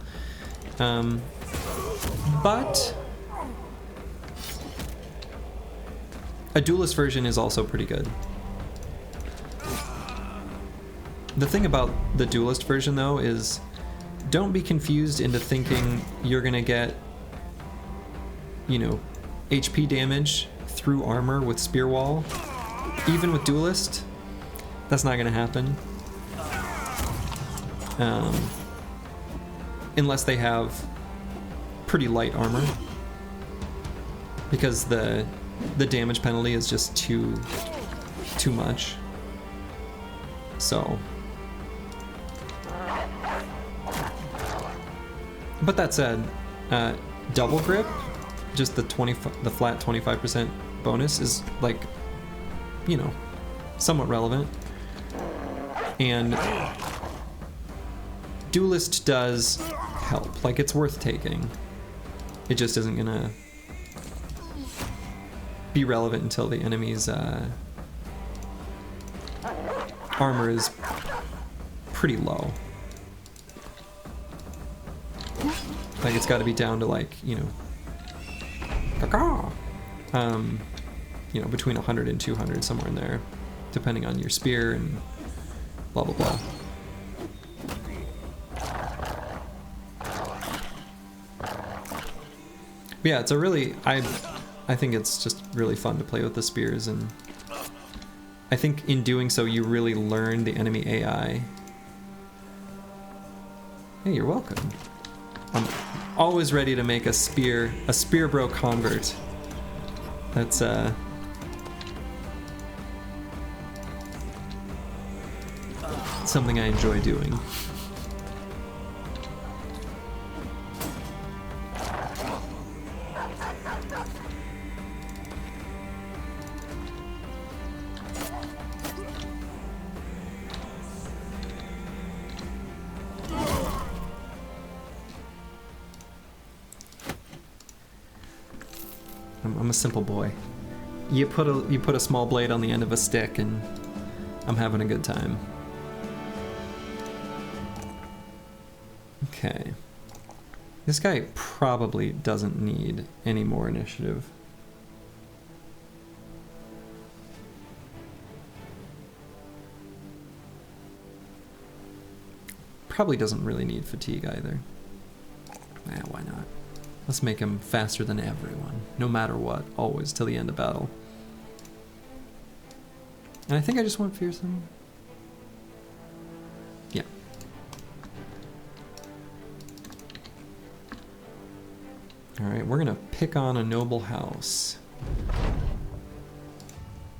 A: But a duelist version is also pretty good. The thing about the duelist version, though, is don't be confused into thinking you're gonna get, you know, HP damage through armor with spear wall. Even with duelist, that's not gonna happen. Unless they have pretty light armor, because the damage penalty is just too much. So, but that said, double grip, just the flat 25% bonus is, like, you know, somewhat relevant. And duelist does help. Like, it's worth taking. It just isn't gonna be relevant until the enemy's armor is pretty low. Like, it's got to be down to, like, you know, you know, between 100 and 200, somewhere in there, depending on your spear and blah blah blah. But yeah, it's a really, I think it's just really fun to play with the spears, and I think in doing so you really learn the enemy AI. Hey, you're welcome. I'm always ready to make a spear bro convert. That's something I enjoy doing. I'm a simple boy. You put a small blade on the end of a stick and I'm having a good time. Okay. This guy probably doesn't need any more initiative. Probably doesn't really need fatigue either. Why not? Let's make him faster than everyone, no matter what, always, till the end of battle. And I think I just want fearsome. Yeah. Alright, we're gonna pick on a noble house.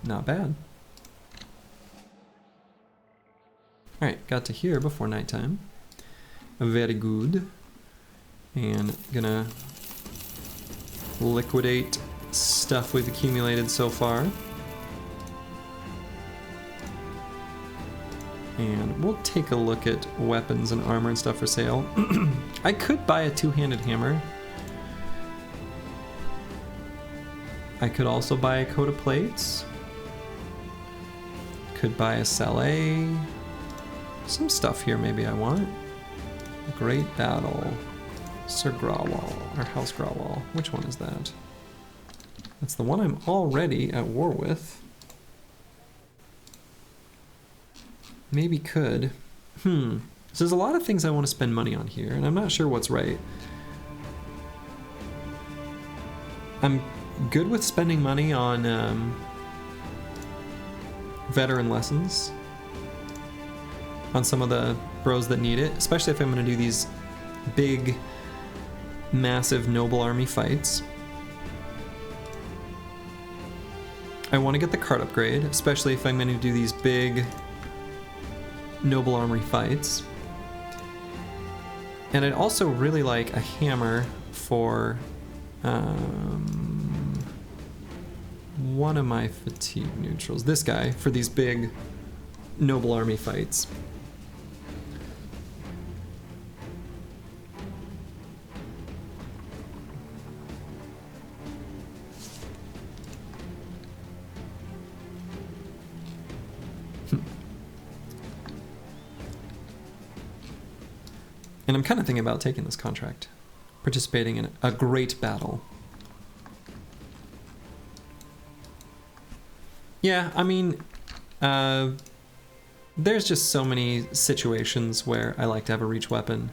A: Not bad. Alright, got to here before nighttime. Very good. And gonna liquidate stuff we've accumulated so far. And we'll take a look at weapons and armor and stuff for sale. I could buy a two-handed hammer. I could also buy a coat of plates. Could buy a sallet. Some stuff here maybe I want. Great battle. Sir Grawwall, or House Grawwall. Which one is that? That's the one I'm already at war with. Maybe could. So there's a lot of things I want to spend money on here, and I'm not sure what's right. I'm good with spending money on veteran lessons. On some of the bros that need it, especially if I'm going to do these big, massive noble army fights. I want to get the cart upgrade, especially if I'm going to do these big noble armory fights. And I'd also really like a hammer for one of my fatigue neutrals. This guy, for these big noble army fights. And I'm kind of thinking about taking this contract, participating in a great battle. Yeah, I mean, there's just so many situations where I like to have a reach weapon.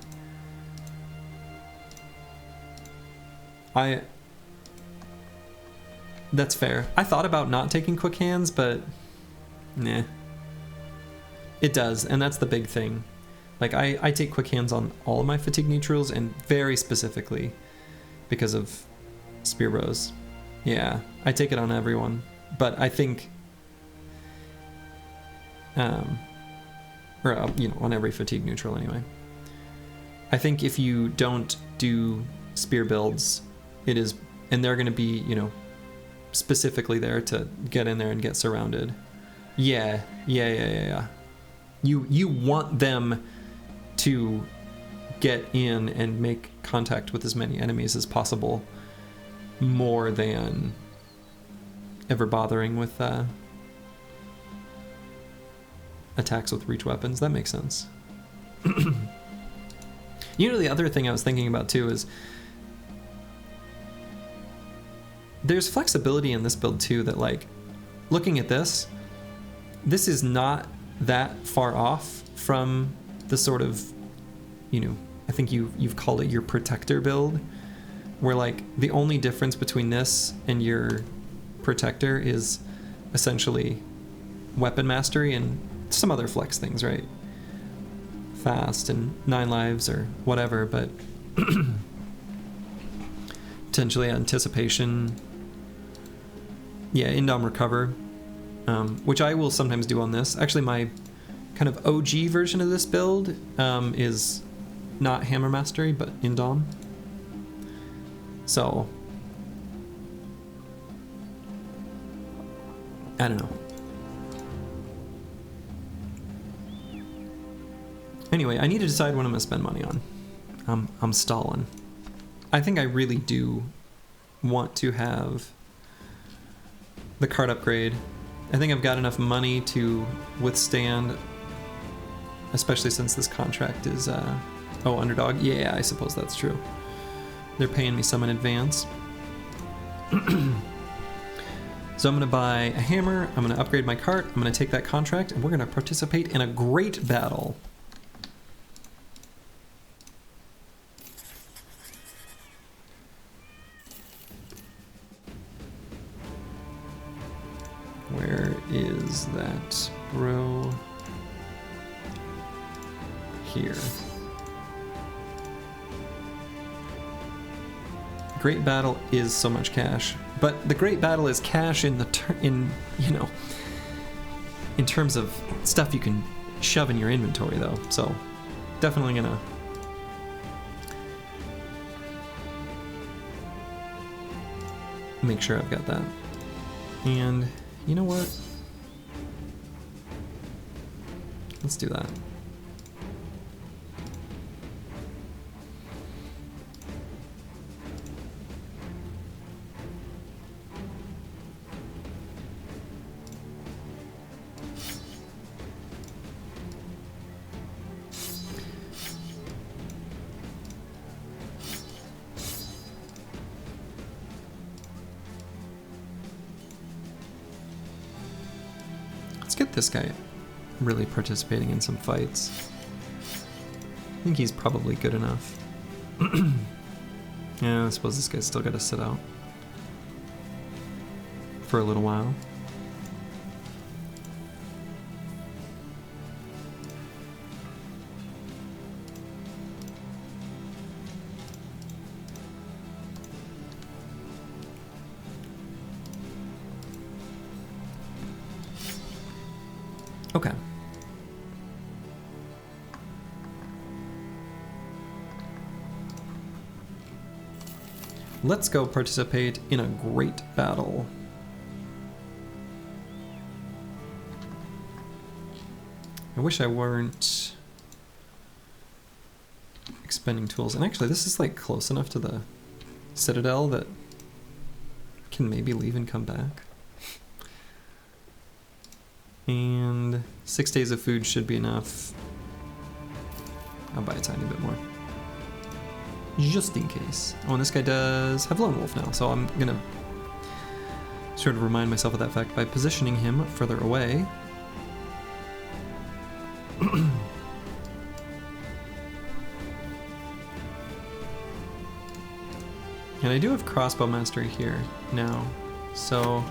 A: That's fair. I thought about not taking quick hands, but nah. It does, and that's the big thing. Like, I take quick hands on all of my fatigue neutrals, and very specifically because of Spear Bros. Yeah, I take it on everyone. But I think, on every fatigue neutral anyway. I think if you don't do spear builds, and they're going to be, specifically there to get in there and get surrounded. Yeah. You want them to get in and make contact with as many enemies as possible, more than ever bothering with attacks with reach weapons. That makes sense. The other thing I was thinking about too is there's flexibility in this build too, that, like, looking at this is not that far off from the sort of, I think you've called it your protector build, where, like, the only difference between this and your protector is essentially weapon mastery and some other flex things, right? Fast and 9 lives or whatever, but potentially anticipation. Yeah, Indom recover, which I will sometimes do on this. Actually, my kind of OG version of this build is not hammer mastery, but Indom. So I don't know. Anyway, I need to decide what I'm gonna spend money on. I'm stalling. I think I really do want to have the card upgrade. I think I've got enough money to withstand, especially since this contract is underdog. Yeah, I suppose that's true. They're paying me some in advance. So I'm gonna buy a hammer, I'm gonna upgrade my cart, I'm gonna take that contract, and we're gonna participate in a great battle. Where is that bro? Here. Great battle is so much cash, but the great battle is cash in in terms of stuff you can shove in your inventory, though. So definitely gonna make sure I've got that. And you know what? Let's do that. Get this guy really participating in some fights. I think he's probably good enough. Yeah, I suppose this guy's still got to sit out for a little while. Okay. Let's go participate in a great battle. I wish I weren't expending tools. And actually, this is like close enough to the citadel that I can maybe leave and come back. And 6 days of food should be enough. I'll buy a tiny bit more. Just in case. Oh, and this guy does have Lone Wolf now, so I'm gonna sort of remind myself of that fact by positioning him further away. And I do have crossbow mastery here now, so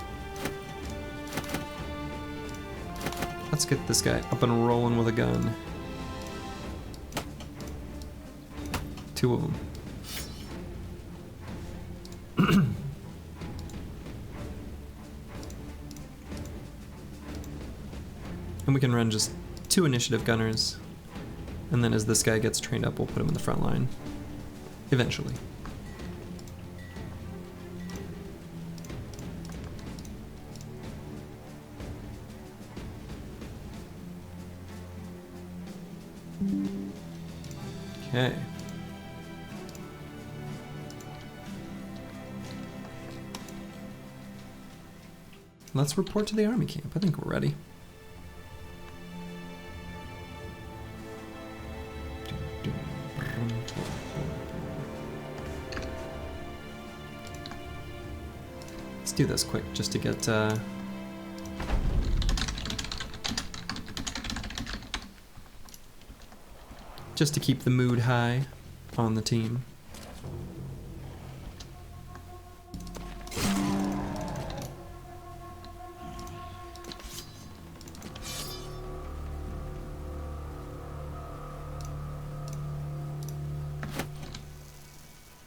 A: let's get this guy up and rolling with a gun. 2 of them. And we can run just 2 initiative gunners, and then as this guy gets trained up, we'll put him in the front line eventually. Okay. Let's report to the army camp. I think we're ready. Let's do this quick just to get just to keep the mood high on the team.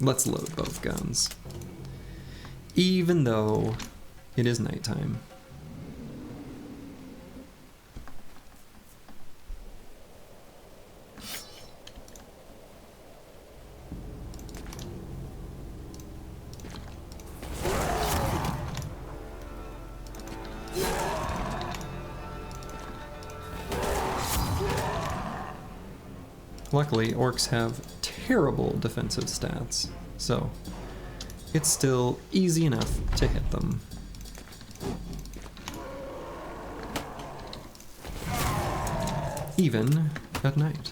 A: Let's load both guns, even though it is nighttime. Luckily, orcs have terrible defensive stats, so it's still easy enough to hit them. Even at night.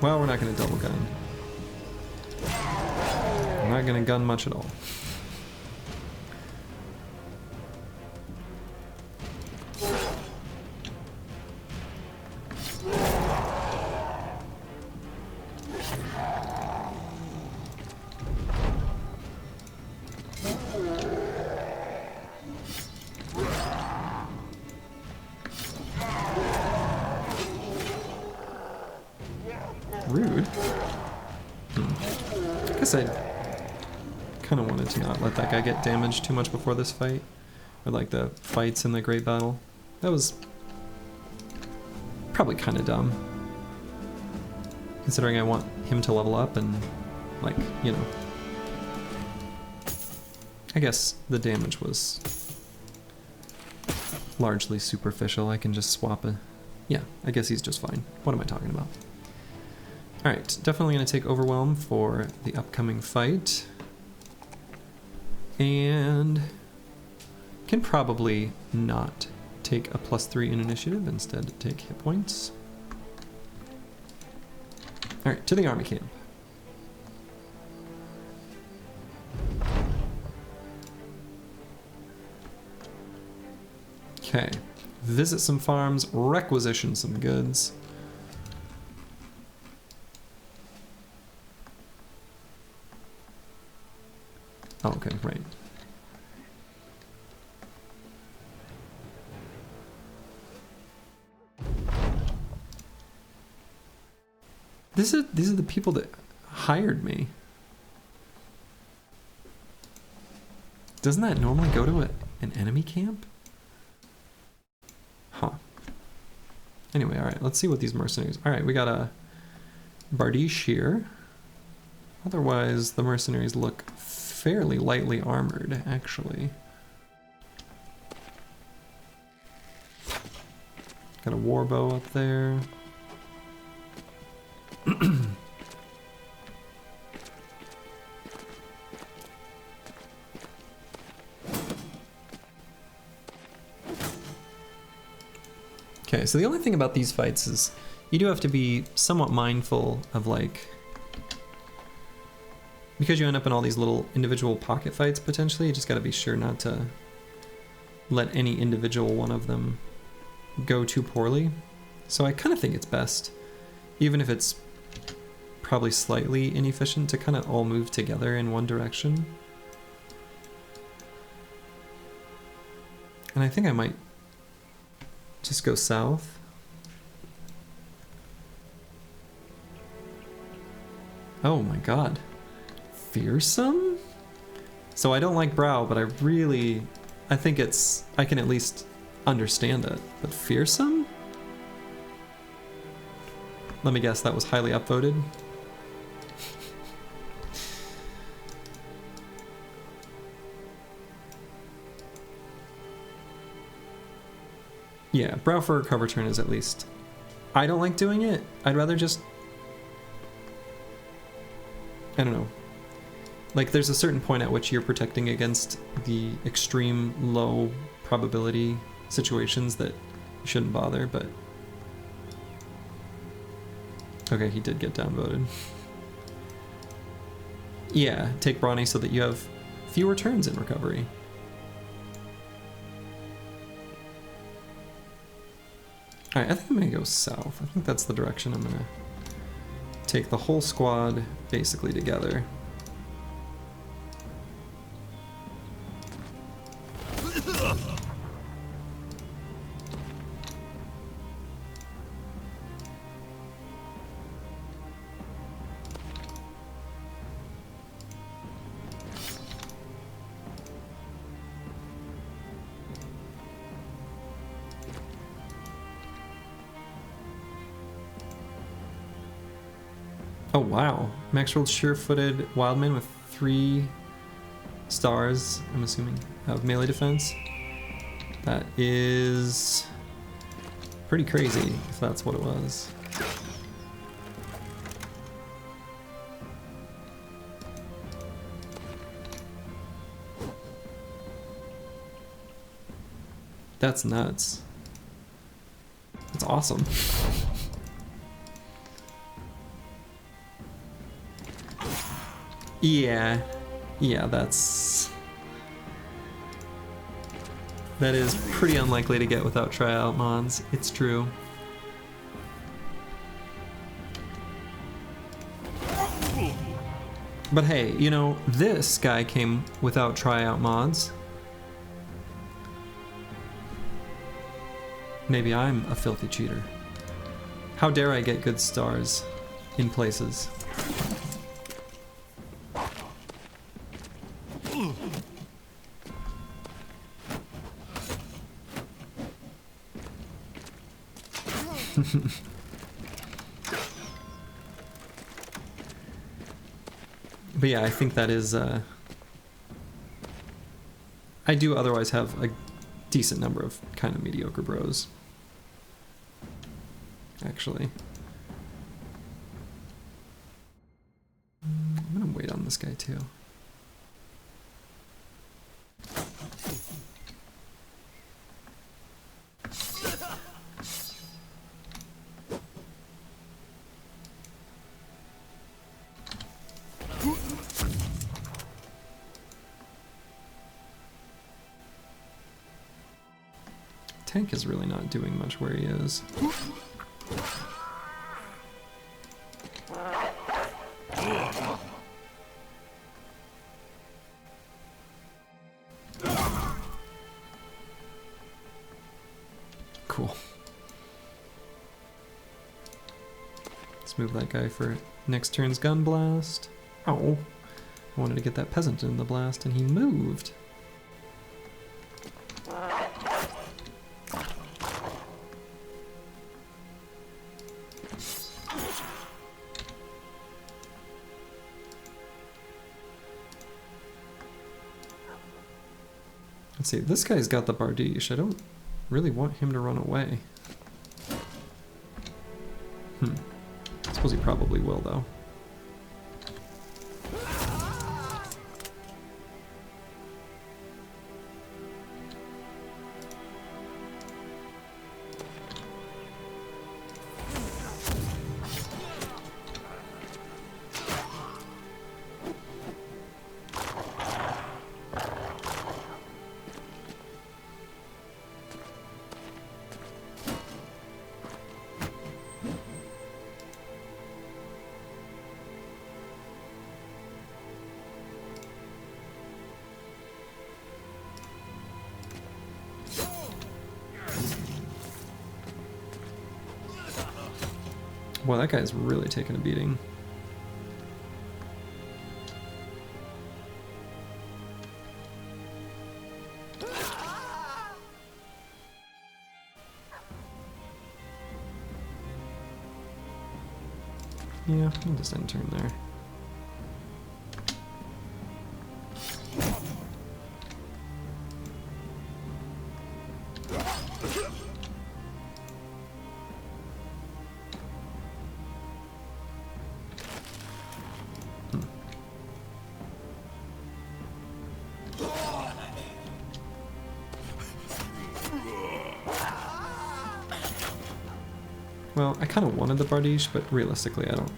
A: Well, we're not going to double gun. We're not going to gun much at all. Rude. I guess I kind of wanted to not let that guy get damaged too much before this fight. Or like the fights in the Great Battle. That was probably kind of dumb. Considering I want him to level up and, like, you know. I guess the damage was largely superficial. I can just swap a... Yeah, I guess he's just fine. What am I talking about? Alright, definitely going to take Overwhelm for the upcoming fight. And can probably not take a +3 in initiative, instead take hit points. Alright, to the army camp. Okay, visit some farms, requisition some goods. Oh, okay, right. These are the people that hired me. Doesn't that normally go to an enemy camp? Huh. Anyway, alright, let's see what these mercenaries... Alright, we got a Bardiche here. Otherwise, the mercenaries look fairly lightly armored, actually. Got a warbow up there. Okay, so the only thing about these fights is you do have to be somewhat mindful of, like, because you end up in all these little individual pocket fights potentially, you just gotta be sure not to let any individual one of them go too poorly. So I kind of think it's best, even if it's probably slightly inefficient, to kind of all move together in one direction. And I think I might just go south. Oh my god. Fearsome? So I don't like Brow, but I think I can at least understand it. But fearsome? Let me guess, that was highly upvoted. Yeah, Brow for a cover turn is at least... I don't like doing it. I'd rather just... I don't know. Like, there's a certain point at which you're protecting against the extreme low probability situations that you shouldn't bother, but... Okay, he did get downvoted. Yeah, take Brawny so that you have fewer turns in recovery. Alright, I think I'm gonna go south. I think that's the direction I'm gonna take the whole squad basically together. Oh wow, Max rolled sure-footed Wildman with 3 stars, I'm assuming, of melee defense. That is pretty crazy, if that's what it was. That's nuts. That's awesome. Yeah, that is pretty unlikely to get without tryout mods, it's true. But hey, you know, this guy came without tryout mods. Maybe I'm a filthy cheater. How dare I get good stars in places? But yeah, I think that is, I do otherwise have a decent number of kind of mediocre bros. Actually. I'm gonna wait on this guy too. Tank is really not doing much where he is. Cool. Let's move that guy for next turn's gun blast. Oh, I wanted to get that peasant in the blast and he moved. Let's see, this guy's got the Bardiche. I don't really want him to run away. I suppose he probably will, though. Boy, that guy's really taking a beating. Yeah, I'll just end turn there. Well, I kind of wanted the Bardiche, but realistically I don't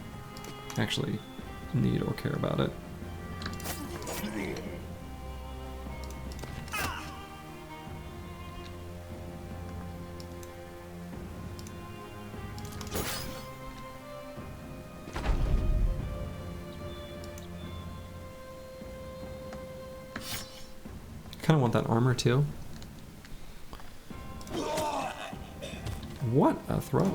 A: actually need or care about it. I kind of want that armor too. What a throw.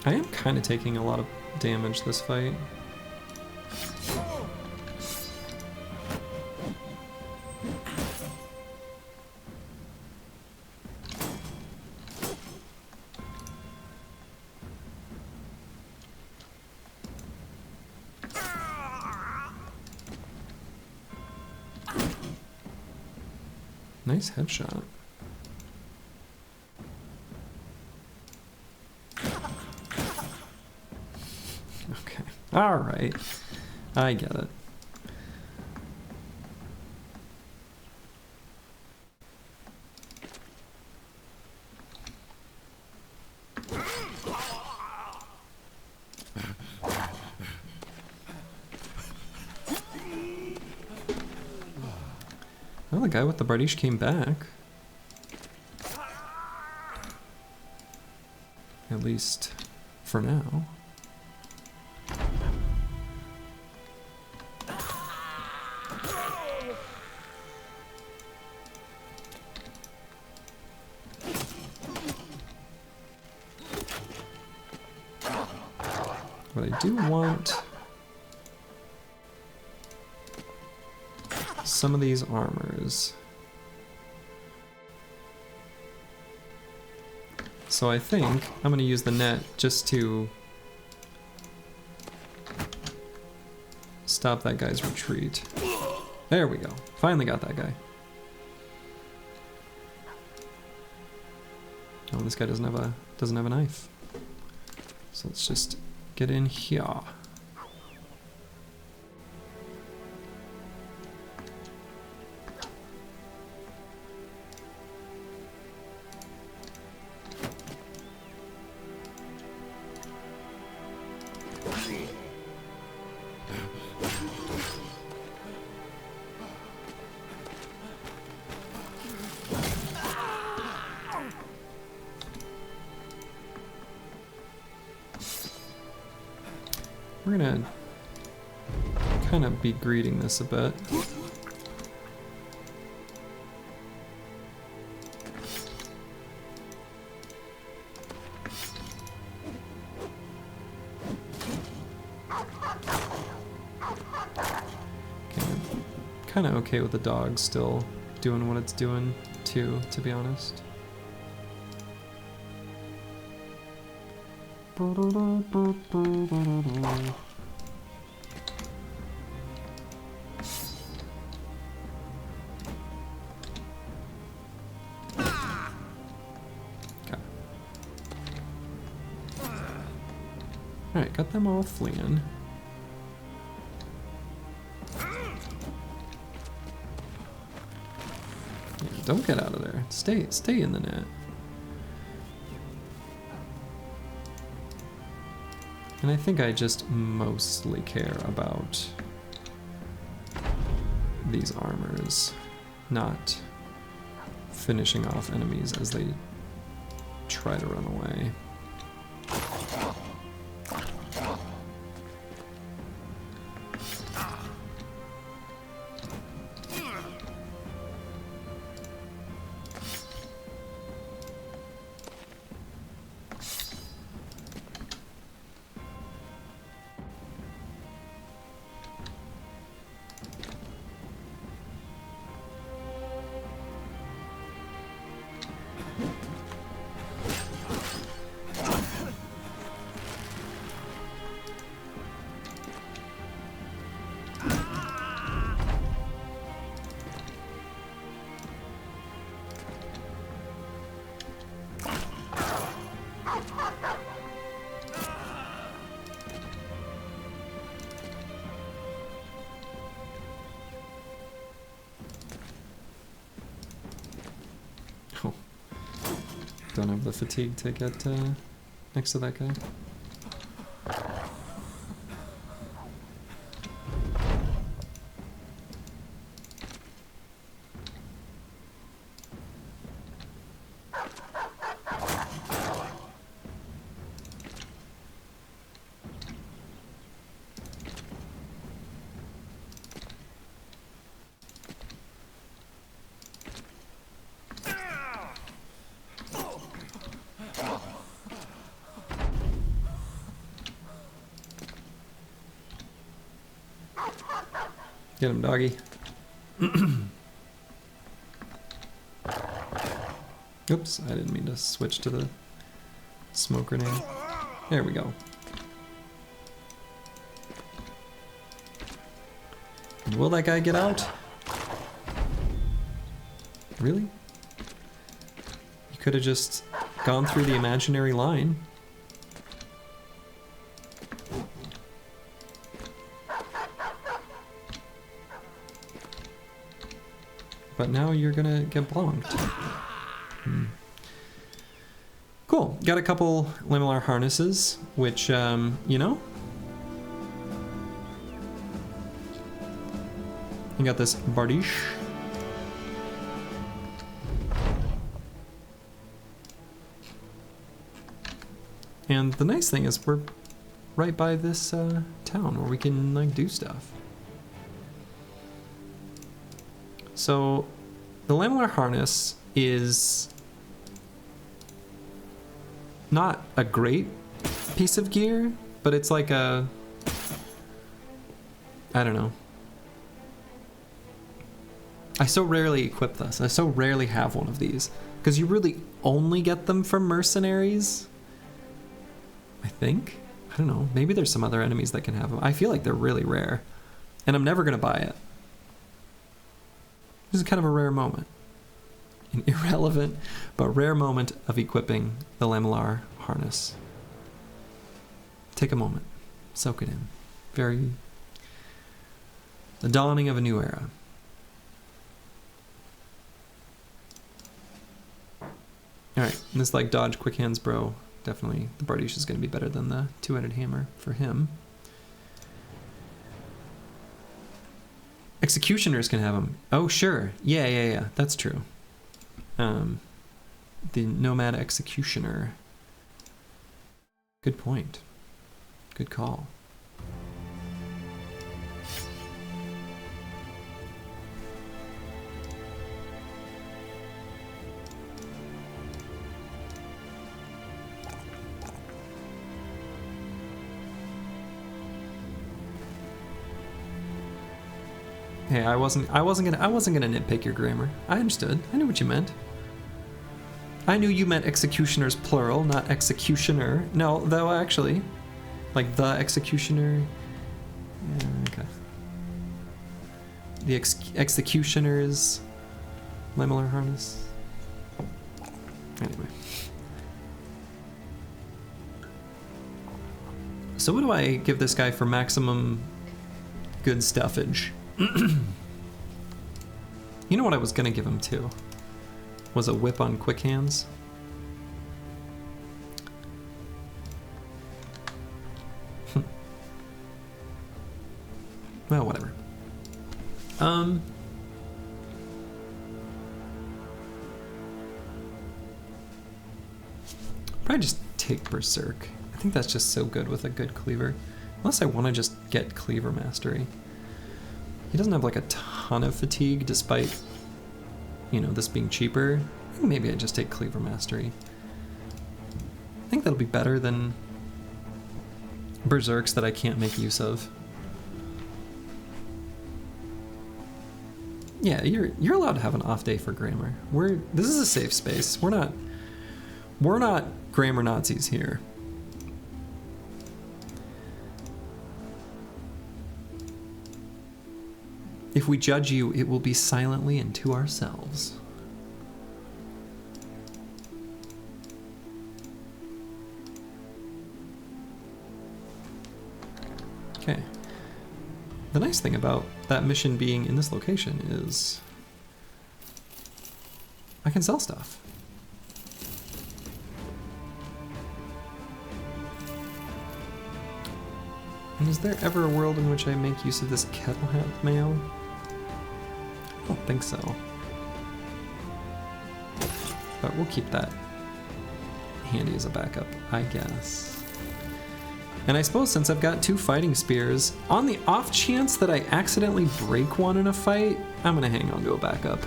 A: I am kind of taking a lot of damage this fight. Nice headshot. Okay. All right. I get it. Well, the guy with the Bardiche came back. At least for now. But I do want some of these armors. So I think I'm going to use the net just to stop that guy's retreat. There we go. Finally got that guy. Oh, this guy doesn't have a knife. So let's just get in here. We're gonna kind of be greeting this a bit. Kind of okay with the dog still doing what it's doing too, to be honest. Okay. Alright, got them all fleeing. Don't get out of there. Stay in the net. And I think I just mostly care about these armors, not finishing off enemies as they try to run away. Don't have the fatigue to get next to that guy. Get him, doggy. Oops, I didn't mean to switch to the smoke grenade. There we go. And will that guy get out? Really? You could have just gone through the imaginary line. But now you're gonna get blonked. Cool. Got a couple lamellar harnesses, which, you know, you got this bardiche. And the nice thing is we're right by this town where we can like do stuff. So the lamellar harness is not a great piece of gear, but it's like a, I don't know. I so rarely equip this. I so rarely have one of these because you really only get them from mercenaries. I think. I don't know. Maybe there's some other enemies that can have them. I feel like they're really rare and I'm never going to buy it. This is kind of a rare moment. An irrelevant but rare moment of equipping the lamellar harness. Take a moment. Soak it in. The dawning of a new era. Alright, this like dodge quick hands bro. Definitely the bardiche is going to be better than the two-headed hammer for him. Executioners can have them. Oh, sure. Yeah. That's true. The nomad executioner. Good point. Good call. Hey, I wasn't gonna nitpick your grammar. I understood. I knew what you meant. I knew you meant executioners plural, not executioner. No, though actually, like the executioner. Yeah, okay. The executioner's lamellar harness. Anyway. So what do I give this guy for maximum good stuffage? You know what I was gonna give him too? Was a whip on quick hands. Well, whatever. Probably just take Berserk. I think that's just so good with a good cleaver. Unless I want to just get cleaver mastery. He doesn't have like a ton of fatigue despite, you know, this being cheaper. I think maybe I just take cleaver mastery. I think that'll be better than Berserks that I can't make use of. Yeah, you're allowed to have an off day for grammar. This is a safe space. We're not grammar Nazis here. If we judge you, it will be silently and to ourselves. Okay. The nice thing about that mission being in this location is I can sell stuff. And is there ever a world in which I make use of this kettle hat mail? I don't think so. But we'll keep that handy as a backup, I guess. And I suppose since I've got 2 fighting spears, on the off chance that I accidentally break one in a fight, I'm gonna hang on to a backup.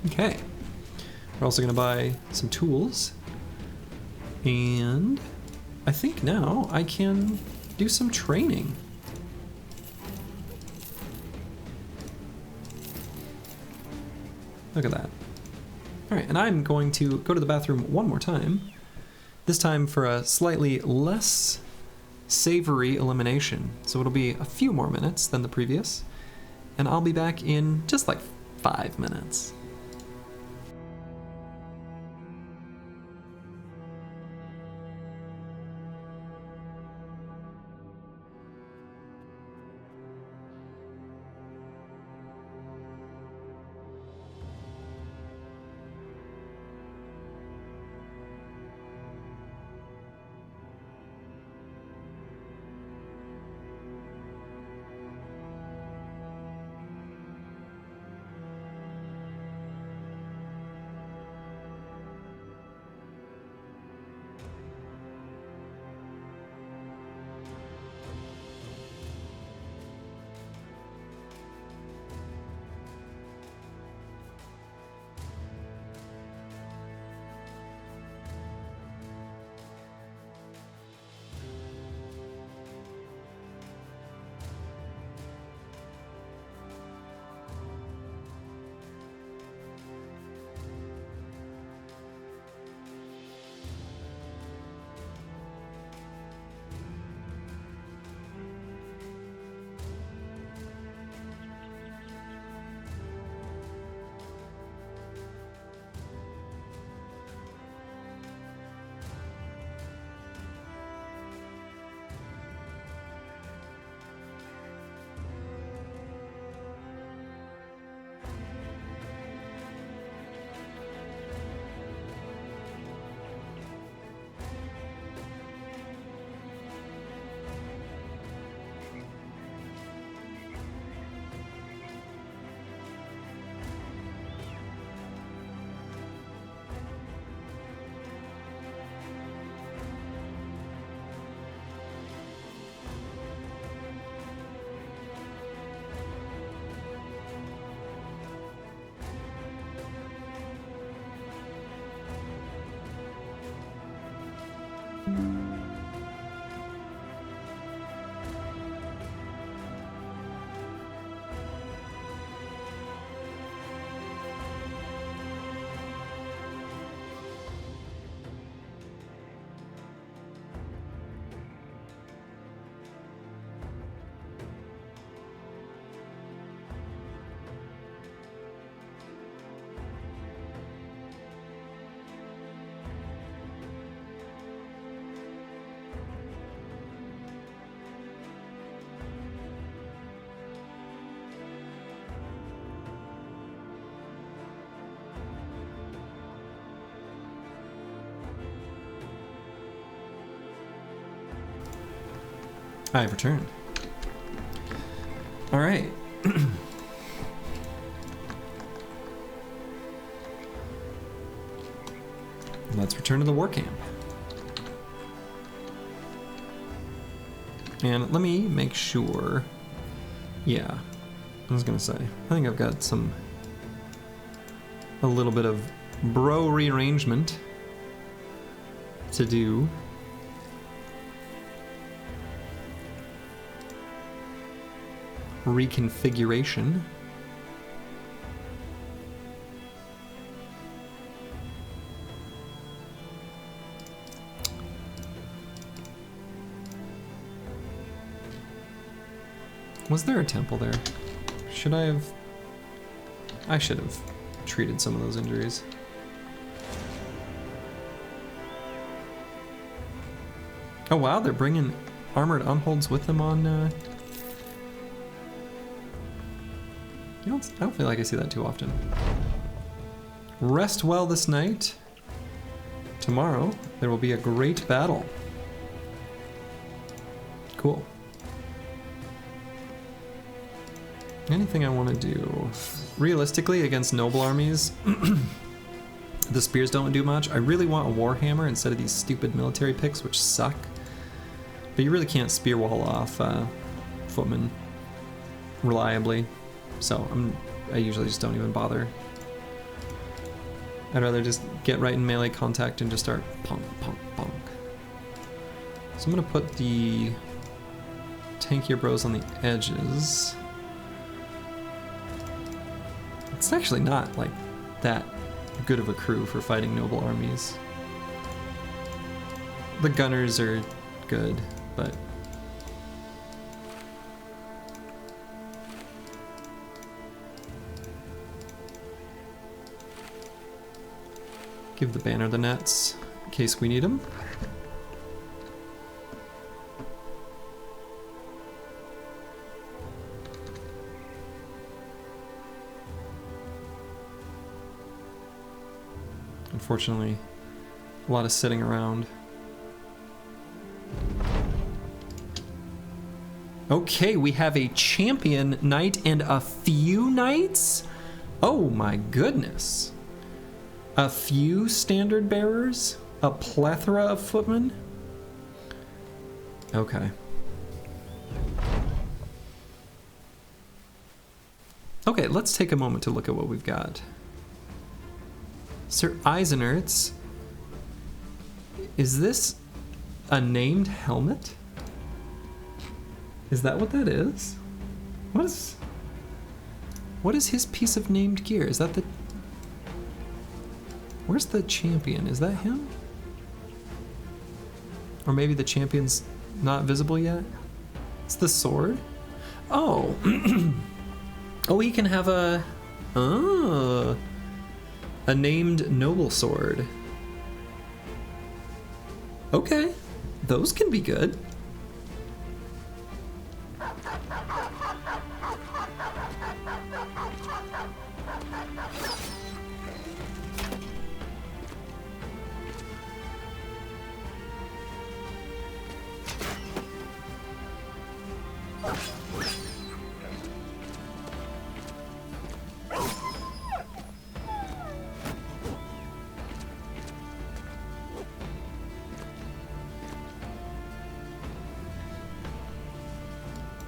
A: Okay. We're also gonna buy some tools. And I think now I can do some training. Look at that. All right, and I'm going to go to the bathroom one more time, this time for a slightly less savory elimination. So it'll be a few more minutes than the previous, and I'll be back in just like 5 minutes. I have returned. All right. Let's return to the war camp. And let me make sure. Yeah, I was gonna say, I think I've got a little bit of bro rearrangement to do. Reconfiguration. Was there a temple there? Should I have? I should have treated some of those injuries. Oh wow, they're bringing armored unholds with them on I don't feel like I see that too often. Rest well this night. Tomorrow, there will be a great battle. Cool. Anything I want to do? Realistically, against noble armies, the spears don't do much. I really want a warhammer instead of these stupid military picks, which suck. But you really can't spear wall off footmen reliably. So I usually just don't even bother. I'd rather just get right in melee contact and just start punk, punk, punk. So I'm gonna put the tankier bros on the edges. It's actually not like that good of a crew for fighting noble armies. The gunners are good, but give the banner the nets in case we need them. Unfortunately, a lot of sitting around. Okay, we have a champion knight and a few knights? Oh my goodness. A few standard bearers? A plethora of footmen? Okay. Okay, let's take a moment to look at what we've got. Sir Eisenertz. Is this a named helmet? Is that what that is? What is his piece of named gear? Is that the... Where's the champion? Is that him? Or maybe the champion's not visible yet? It's the sword? Oh. Oh, he can have a named noble sword. Okay. Those can be good.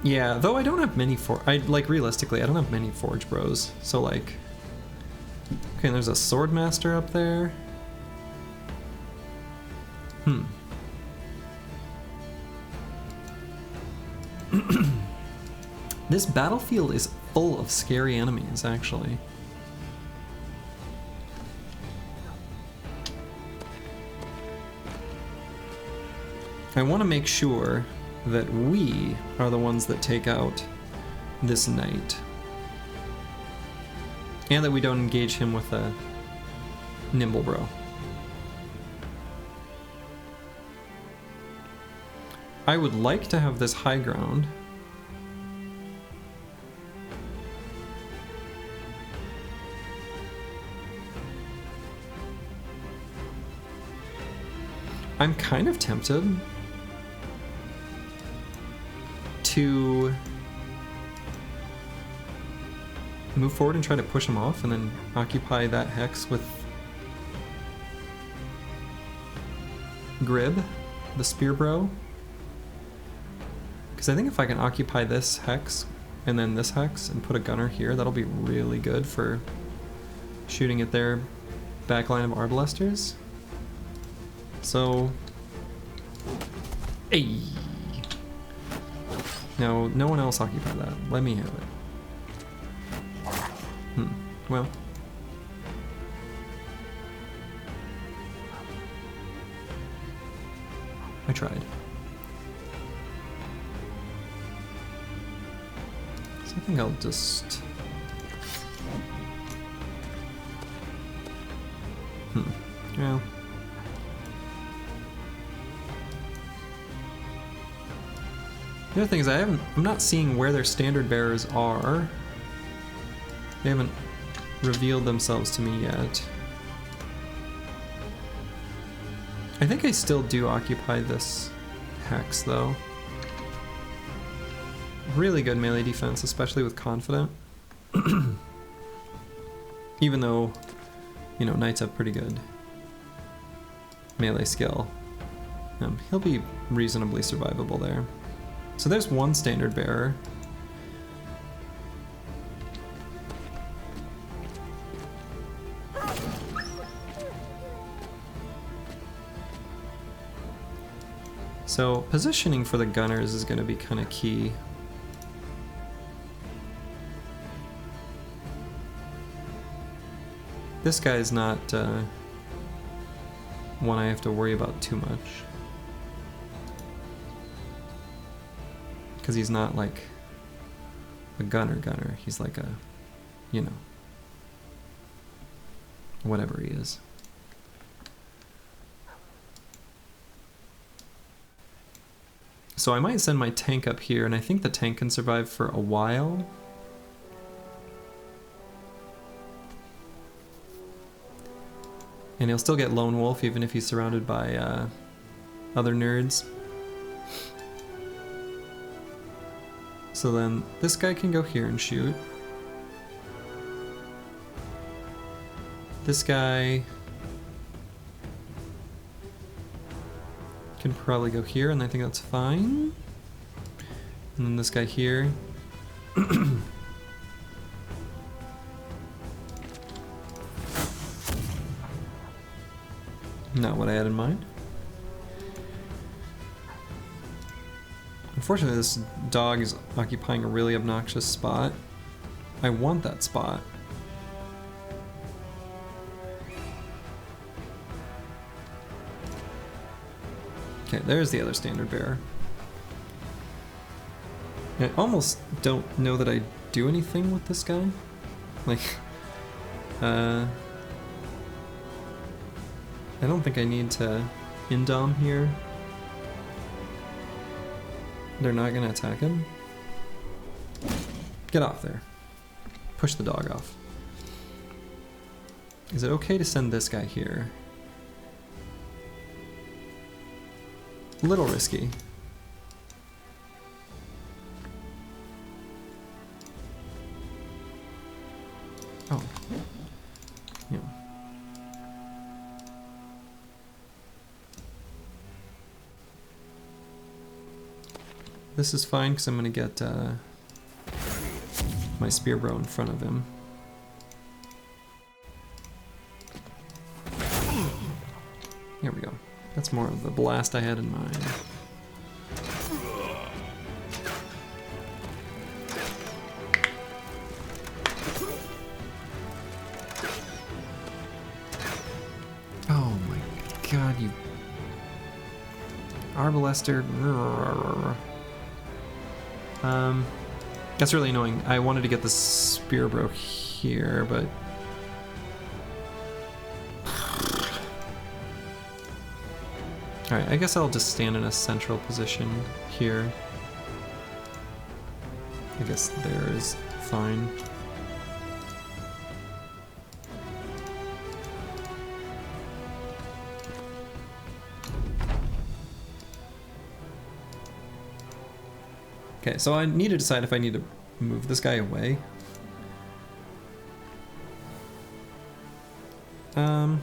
A: Yeah, though I don't have many realistically, I don't have many forge bros. So like, okay, there's a sword master up there. This battlefield is full of scary enemies, actually. I want to make sure that we are the ones that take out this knight. And that we don't engage him with a nimble bro. I would like to have this high ground. I'm kind of tempted to move forward and try to push him off and then occupy that hex with Grib, the spear bro. Because I think if I can occupy this hex and then this hex and put a gunner here, that'll be really good for shooting at their backline of arbalesters. So, hey. No, no one else occupy that. Let me have it. Well. I tried. So I think I'll just... Well... The other thing is I'm not seeing where their standard bearers are. They haven't revealed themselves to me yet. I think I still do occupy this hex though. Really good melee defense, especially with confident. Even though, you know, knights have pretty good melee skill. He'll be reasonably survivable there. So there's one standard bearer. So positioning for the gunners is going to be kind of key. This guy is not one I have to worry about too much. Because he's not like a gunner. He's like a, you know, whatever he is. So I might send my tank up here, and I think the tank can survive for a while. And he'll still get Lone Wolf even if he's surrounded by other nerds. So then this guy can go here and shoot. This guy can probably go here, and I think that's fine. And then this guy here. Not what I had in mind. Unfortunately, this dog is occupying a really obnoxious spot. I want that spot. Okay, there's the other standard bearer. I almost don't know that I do anything with this guy. Like, I don't think I need to indom here. They're not gonna attack him. Get off there. Push the dog off. Is it okay to send this guy here? A little risky. Oh. Yeah. This is fine because I'm going to get my spear bro in front of him. Here we go. That's more of the blast I had in mind. you... Arbalester. That's really annoying. I wanted to get the Spear Bro here, but... Alright, I guess I'll just stand in a central position here. I guess there is fine. Okay, so I need to decide if I need to move this guy away. I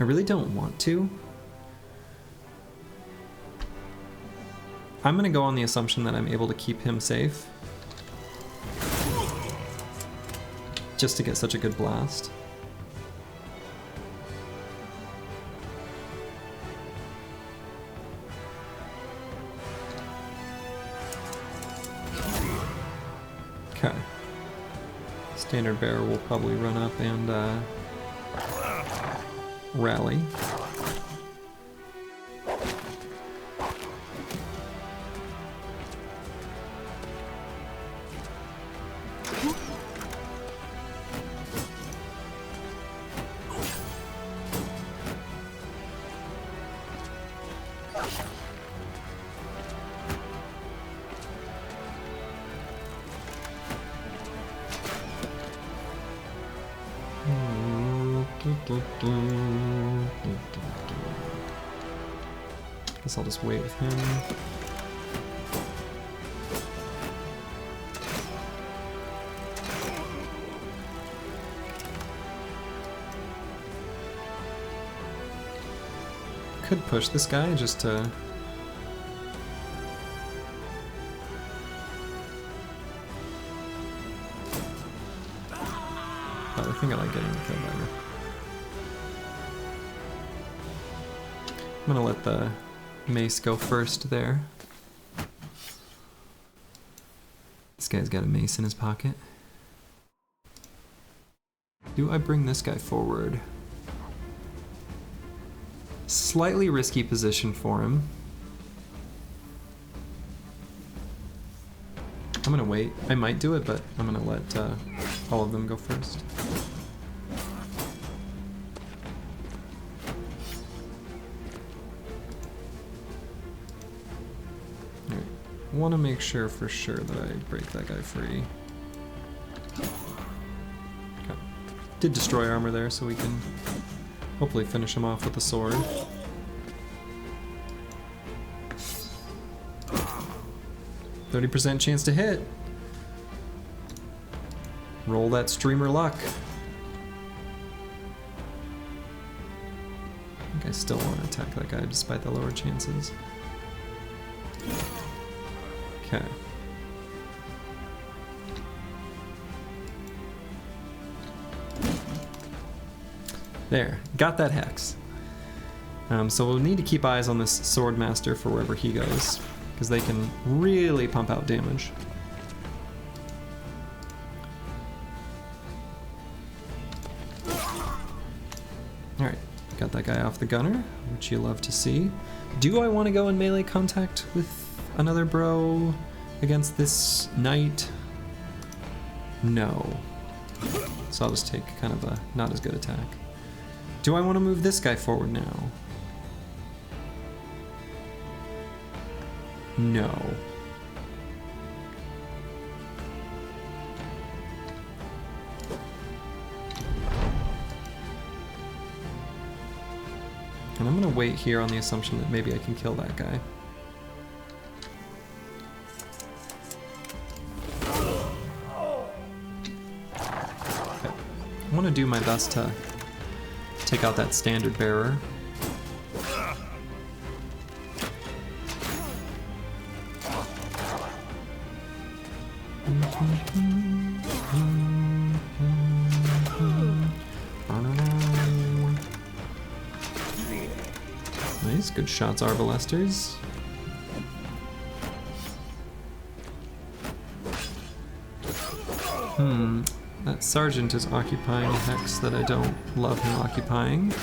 A: really don't want to. I'm gonna go on the assumption that I'm able to keep him safe. Just to get such a good blast. Okay. Standard bearer will probably run up and rally. Guess I'll just wait with him. Could push this guy just to... But I think I like getting the kill better. I'm gonna let the mace go first there. This guy's got a mace in his pocket. Do I bring this guy forward? Slightly risky position for him. I'm gonna wait. I might do it, but I'm gonna let all of them go first. I want to make sure for sure that I break that guy free. Okay. Did destroy armor there, so we can hopefully finish him off with the sword. %30 chance to hit. Roll that streamer luck. I think I still want to attack that guy despite the lower chances. Okay. There, got that hex. So we'll need to keep eyes on this Sword Master for wherever he goes, because they can really pump out damage. Alright, got that guy off the gunner, which you love to see. Do I want to go in melee contact with another bro against this knight? No. So I'll just take kind of a not as good attack. Do I want to move this guy forward now? No. And I'm going to wait here on the assumption that maybe I can kill that guy. Okay. I want to do my best to take out that standard bearer. Nice, good shots, Arbalesters. That sergeant is occupying a hex that I don't love him occupying.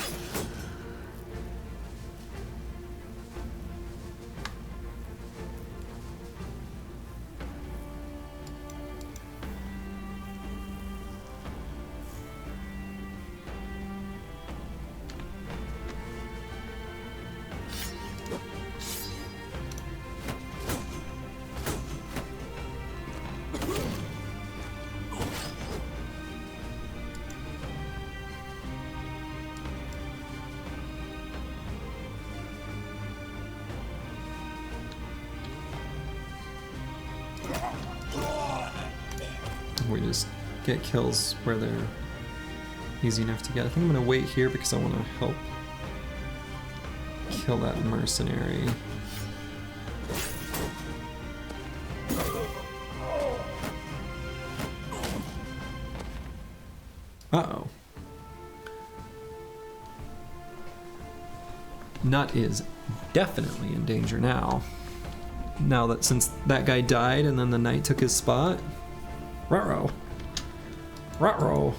A: get kills where they're easy enough to get. I think I'm gonna wait here because I want to help kill that mercenary. Uh-oh. Nut is definitely in danger now. Now that since that guy died and then the knight took his spot. Ruh-roh. Ruh-roh.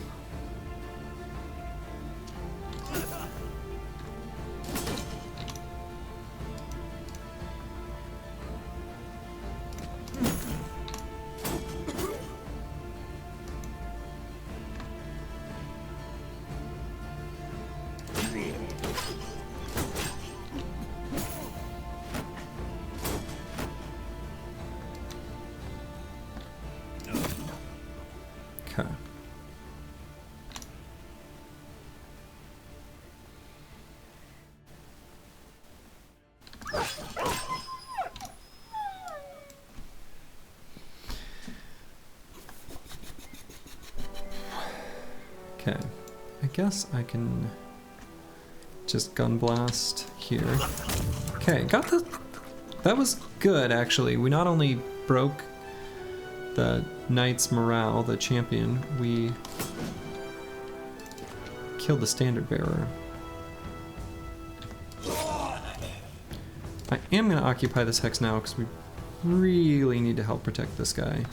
A: Okay, I guess I can just gun blast here. Okay, got the... That was good, actually. We not only broke the knight's morale, the champion, we killed the standard bearer. I am going to occupy this hex now because we really need to help protect this guy.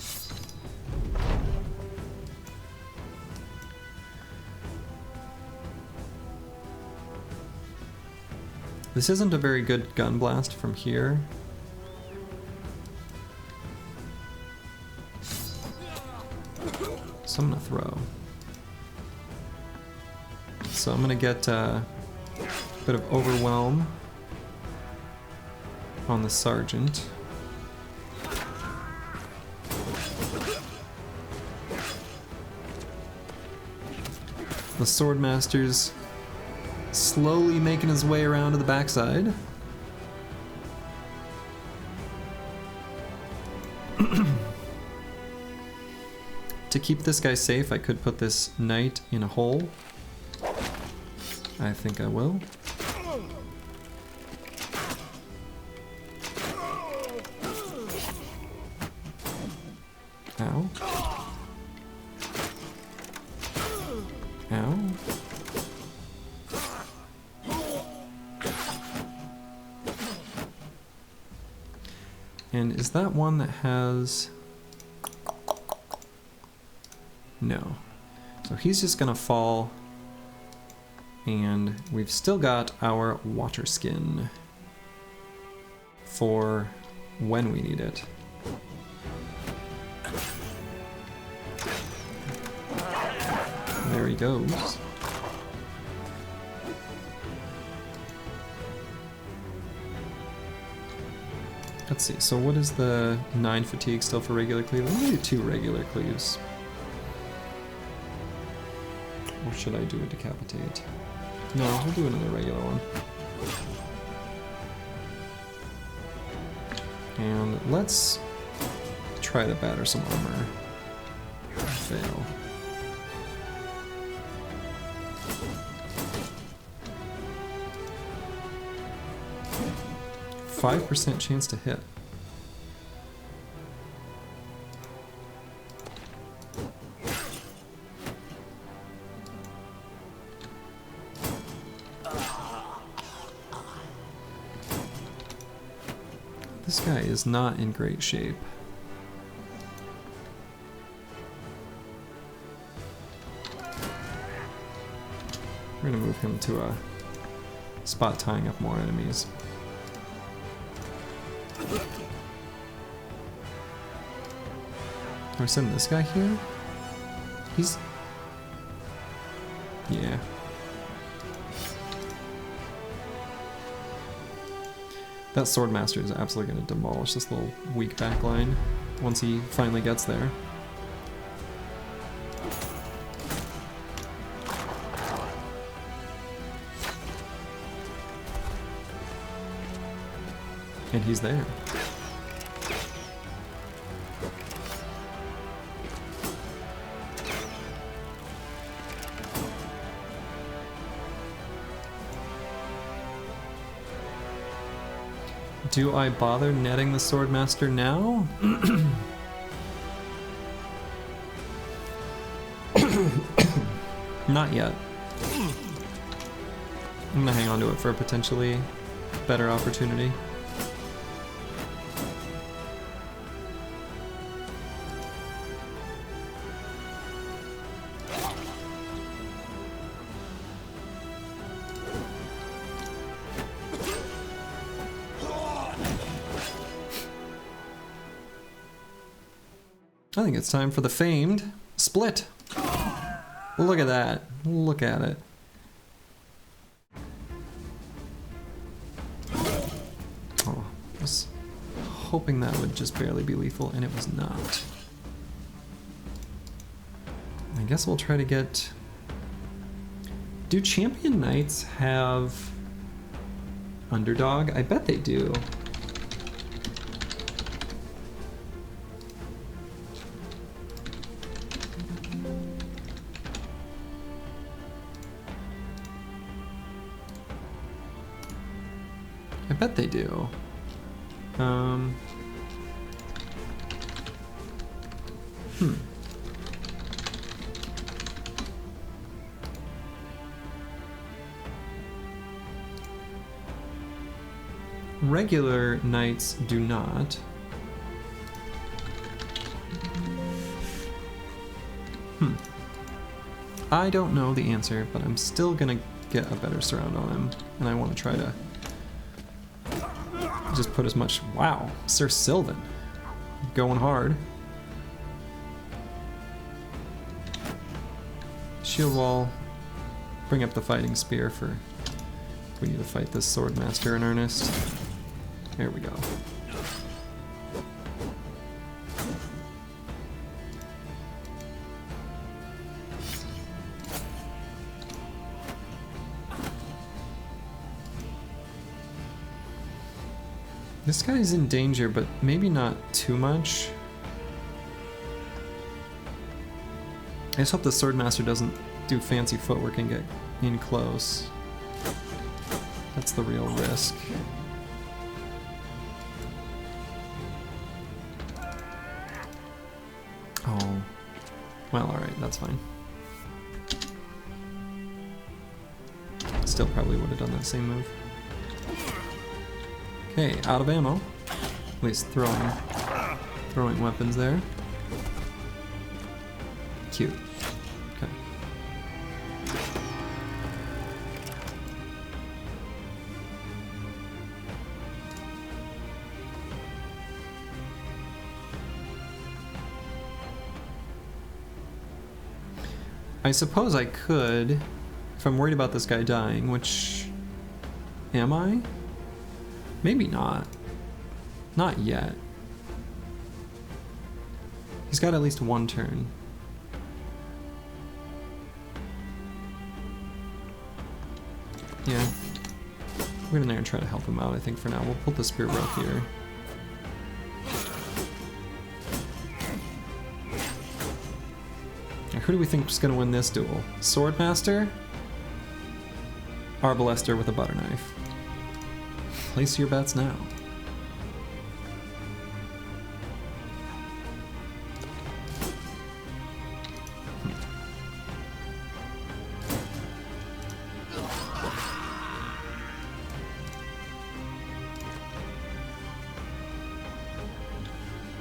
A: This isn't a very good gun blast from here. So I'm gonna throw. So I'm gonna get a bit of overwhelm on the sergeant. The swordmaster's slowly making his way around to the backside. To keep this guy safe, I could put this knight in a hole. I think I will. Ow. Ow. And is that one that has... No. So he's just gonna fall. And we've still got our water skin for when we need it. There he goes. Let's see, so what is the 9 fatigue still for regular cleave? I'm gonna do 2 regular cleaves. Or should I do a decapitate? No, we'll do another regular one. And let's try to batter some armor. Fail. 5% chance to hit. This guy is not in great shape. We're gonna move him to a spot tying up more enemies. Or send this guy here? He's... yeah. That swordmaster is absolutely going to demolish this little weak backline once he finally gets there. And he's there. Do I bother netting the Swordmaster now? Not yet. I'm gonna hang on to it for a potentially better opportunity. I think it's time for the famed split. Look at that. Look at it. Oh, I was hoping that would just barely be lethal, and it was not. I guess we'll try to get... Do champion knights have underdog? I bet they do. I bet they do. Regular knights do not. I don't know the answer, but I'm still gonna get a better surround on him, and I want to try to just put as much... Wow, Sir Sylvan. Going hard. Shield wall. Bring up the fighting spear for... We need to fight this Swordmaster in earnest. There we go. This guy's in danger, but maybe not too much. I just hope the Swordmaster doesn't do fancy footwork and get in close. That's the real risk. Oh. Well, alright, that's fine. Still probably would have done that same move. Okay, out of ammo. At least throwing weapons there. Cute. Okay. I suppose I could, if I'm worried about this guy dying, which... Am I? Maybe not. Not yet. He's got at least one turn. Yeah. We'll get in there and try to help him out, I think, for now. We'll pull the Spear Rope here. Now, who do we think is going to win this duel? Swordmaster? Arbalester with a butter knife. Place your bets now.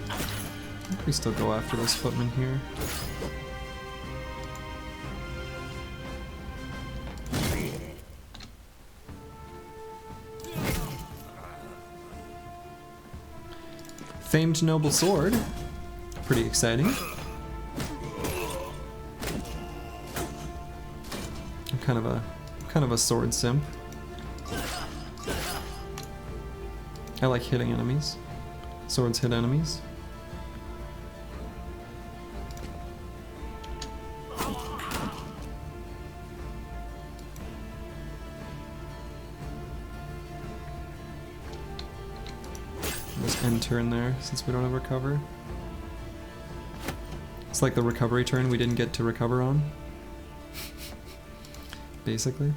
A: I think we still go after this footman here. Famed noble sword. Pretty exciting. I'm kind of a sword simp. I like hitting enemies. Swords hit enemies. End turn there, since we don't have recover. It's like the recovery turn we didn't get to recover on. Basically.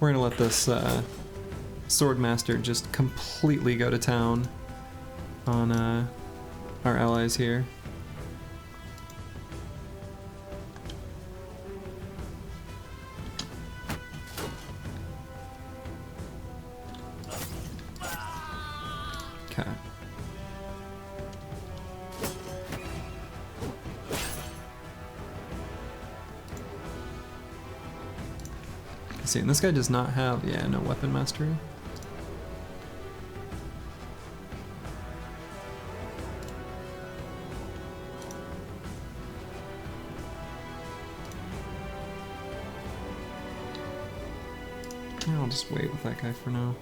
A: We're gonna let this Swordmaster just completely go to town on our allies here. Okay. See, and this guy does not have, yeah, no weapon mastery. Yeah, I'll just wait with that guy for now.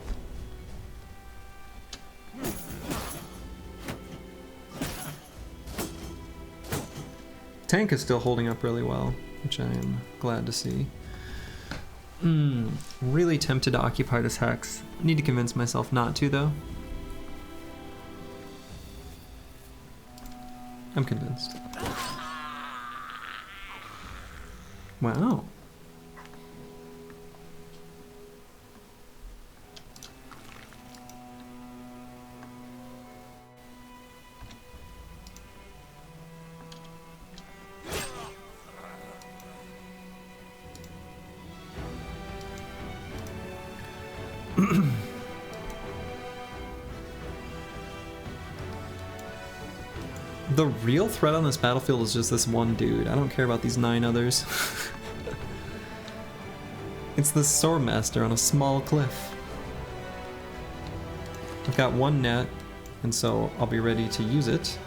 A: Tank is still holding up really well, which I am glad to see. Really tempted to occupy this hex. Need to convince myself not to, though. I'm convinced. Wow. The real threat on this battlefield is just this one dude. I don't care about these 9 others. It's the Swordmaster on a small cliff. I've got 1 net, and so I'll be ready to use it.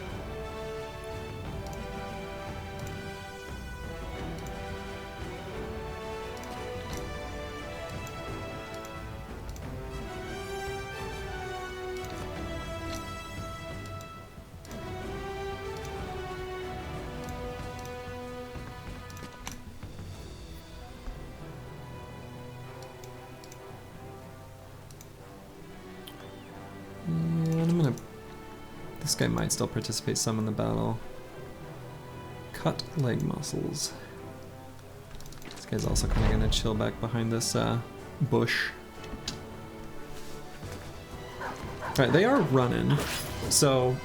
A: This guy might still participate some in the battle. Cut leg muscles. This guy's also kind of gonna chill back behind this bush. Alright, they are running, so...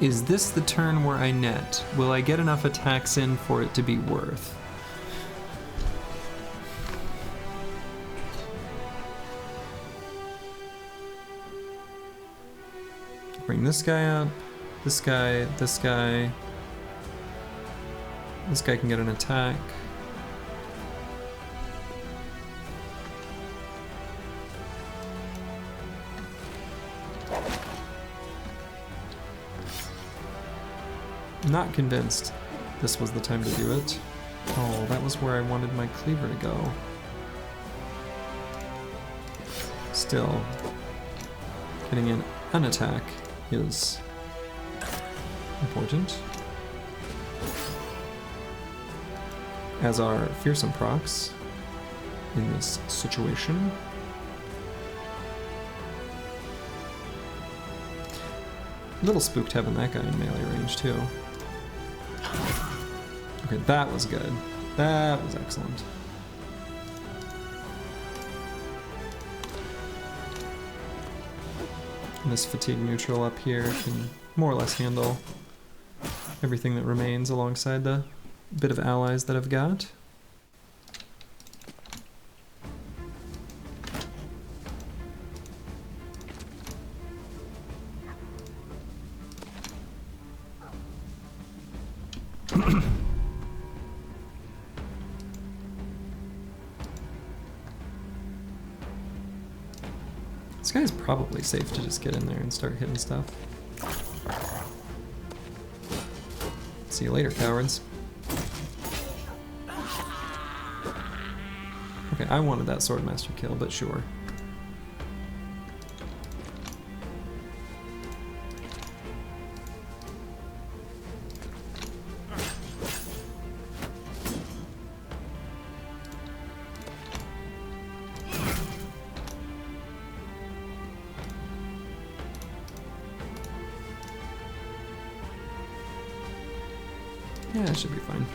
A: Is this the turn where I net? Will I get enough attacks in for it to be worth? Bring this guy up, this guy, this guy. This guy can get an attack. Not convinced this was the time to do it. Oh, that was where I wanted my cleaver to go. Still, getting an attack is important. As are fearsome procs in this situation. A little spooked having that guy in melee range too. Okay, that was good. That was excellent. And this fatigue neutral up here can more or less handle everything that remains alongside the bit of allies that I've got. This guy's probably safe to just get in there and start hitting stuff. See you later, cowards. Okay, I wanted that Swordmaster kill, but sure. Yeah, it should be fine.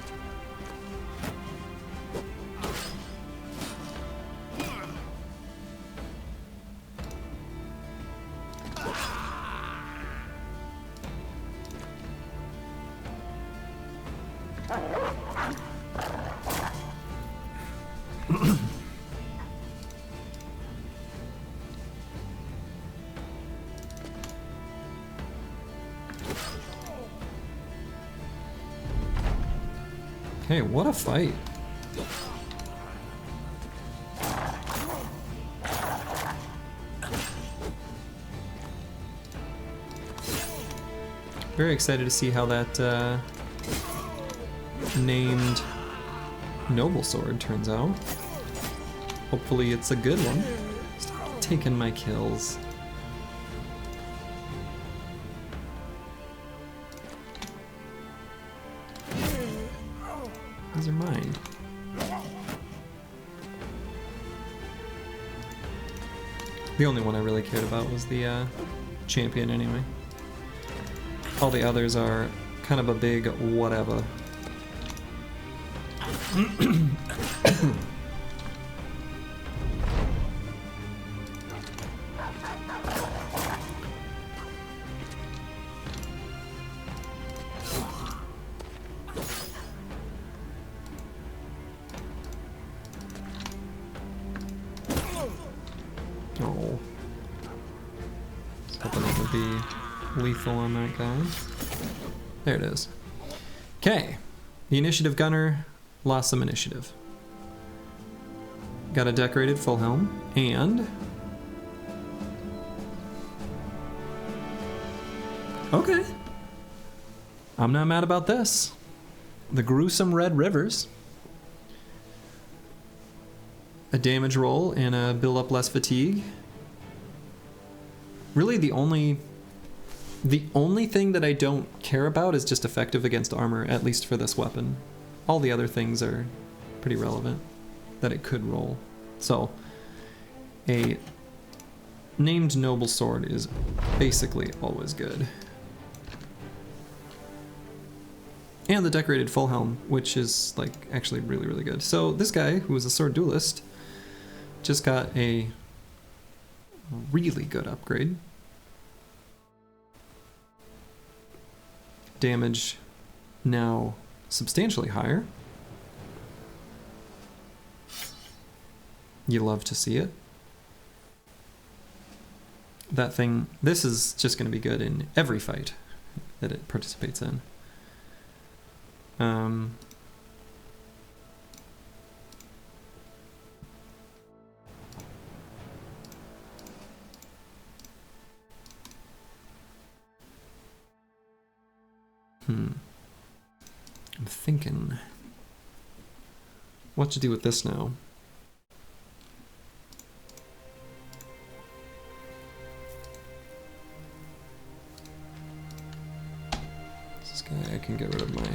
A: Okay, what a fight. Very excited to see how that named Noble Sword turns out. Hopefully it's a good one. Stop taking my kills. These are mine. The only one I really cared about was the champion anyway. All the others are kind of a big whatever. Oh. Just hoping it would be lethal on that guy. There it is. Okay. The initiative gunner lost some initiative. Got a decorated full helm, and... okay. I'm not mad about this. The gruesome red rivers. A damage roll and a build up less fatigue. Really the only thing that I don't care about is just effective against armor, at least for this weapon. All the other things are pretty relevant that it could roll. So, a named Noble Sword is basically always good. And the decorated full helm, which is like actually really, really good. So this guy, who is a sword duelist, just got a really good upgrade. Damage now substantially higher. You love to see it. That thing, this is just going to be good in every fight that it participates in. I'm thinking what to do with this now. This guy, I can get rid of my...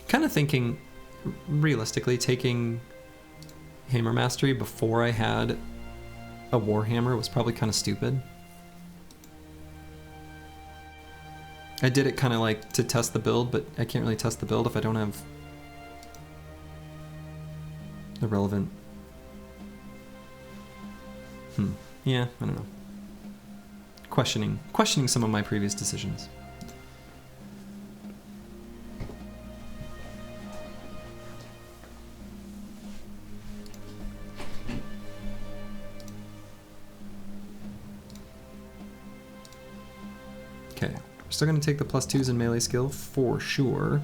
A: kind of thinking, realistically, taking Hammer Mastery before I had a Warhammer was probably kind of stupid. I did it kind of like to test the build, but I can't really test the build if I don't have the relevant... yeah, I don't know. Questioning some of my previous decisions. Okay, we're still going to take the +2s in melee skill for sure.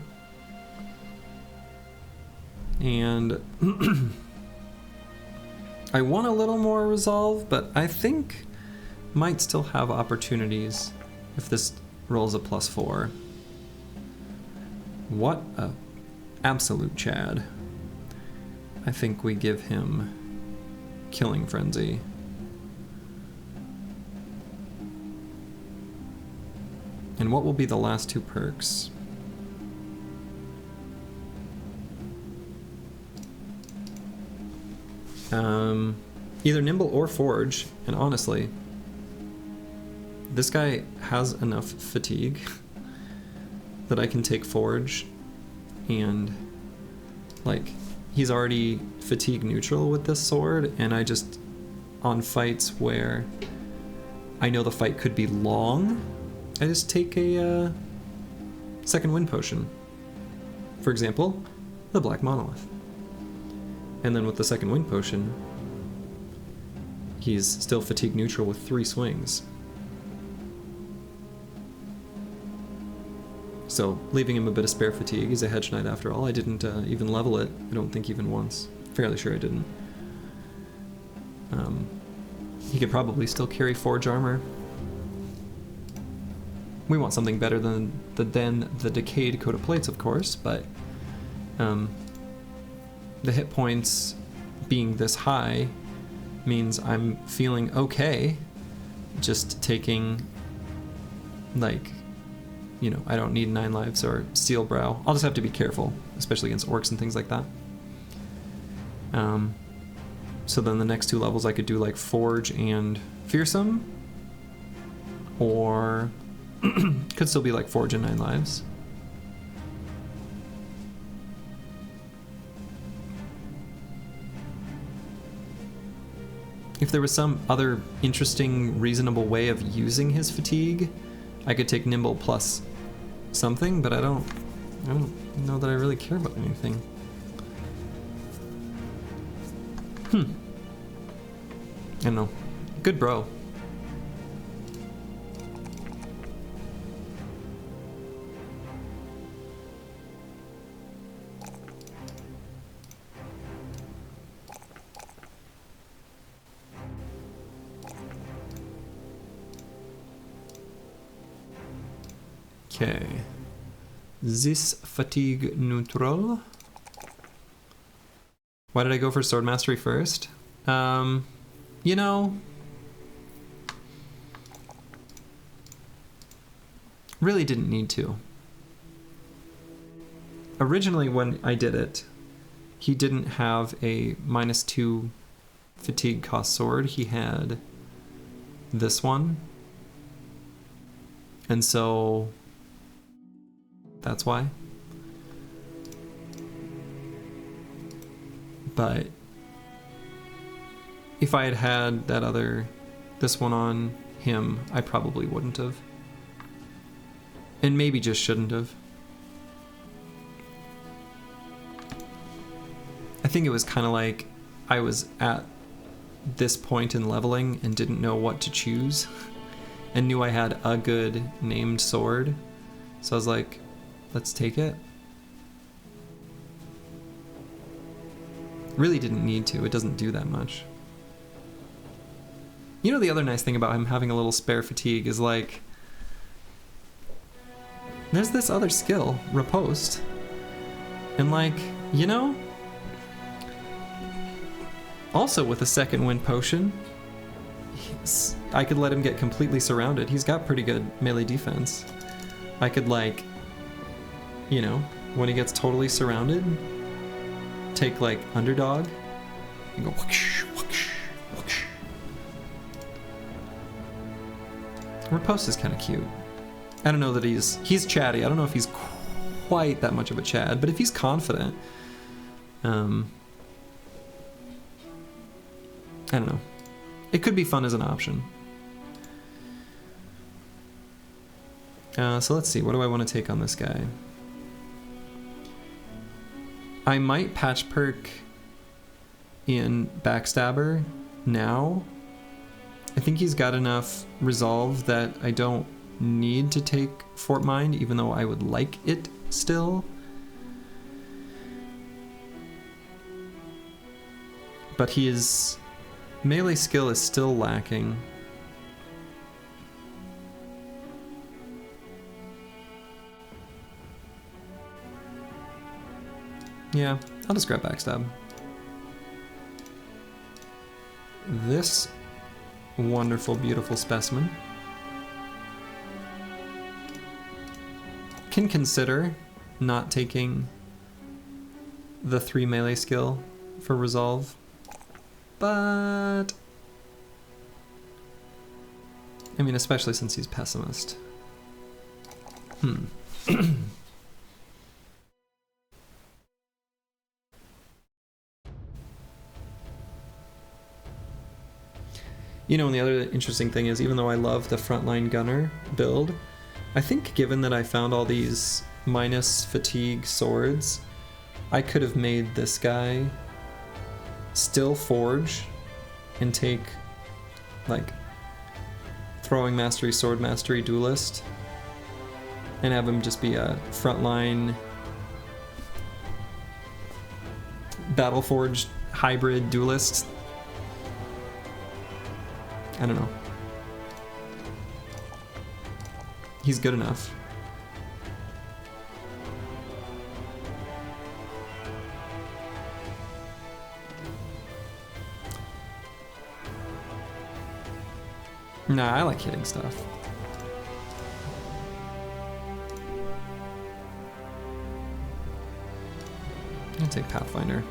A: And I want a little more resolve, but I think might still have opportunities if this rolls a +4. What a absolute Chad. I think we give him Killing Frenzy. And what will be the last two perks? Either nimble or forge, and honestly, this guy has enough fatigue that I can take forge, and like he's already fatigue neutral with this sword, and I just, on fights where I know the fight could be long, I just take a second wind potion. For example, the Black Monolith. And then with the second wind potion, he's still fatigue neutral with 3 swings. So leaving him a bit of spare fatigue. He's a hedge knight after all. I didn't even level it, I don't think even once. Fairly sure I didn't. He could probably still carry forge armor. We want something better than the decayed coat of plates, of course, but the hit points being this high means I'm feeling okay just taking, like, you know, I don't need 9 lives or steel brow. I'll just have to be careful, especially against orcs and things like that. So then the next 2 levels I could do like forge and fearsome, or could still be like forge and 9 lives. If there was some other interesting, reasonable way of using his fatigue, I could take nimble plus something, but I don't know that I really care about anything. I don't know. Good bro. Okay. This fatigue neutral. Why did I go for sword mastery first? You know, really didn't need to. Originally when I did it, he didn't have a -2 fatigue cost sword. He had this one. And so that's why. But if I had had this one on him, I probably wouldn't have. And maybe just shouldn't have. I think it was kind of like I was at this point in leveling and didn't know what to choose and knew I had a good named sword. So I was like, let's take it. Really didn't need to. It doesn't do that much. You know, the other nice thing about him having a little spare fatigue is, like, there's this other skill, riposte. And, like, you know, also with a second wind potion, I could let him get completely surrounded. He's got pretty good melee defense. I could, like, you know, when he gets totally surrounded, take, like, underdog and go whoosh, whoosh, whoosh. Riposte is kind of cute. I don't know that he's chatty. I don't know if he's quite that much of a Chad, but if he's confident, I don't know. It could be fun as an option. So let's see, what do I want to take on this guy? I might patch perk in Backstabber now. I think he's got enough resolve that I don't need to take Fort Mind, even though I would like it still. But his melee skill is still lacking. Yeah, I'll just grab Backstab. This wonderful, beautiful specimen can consider not taking the 3 melee skill for resolve. but I mean, especially since he's pessimist. You know, and the other interesting thing is, even though I love the frontline gunner build, I think given that I found all these minus fatigue swords, I could have made this guy still forge and take like throwing mastery, sword mastery, duelist, and have him just be a frontline battle forged hybrid duelist. I don't know. He's good enough. Nah, I like hitting stuff. I'll take Pathfinder.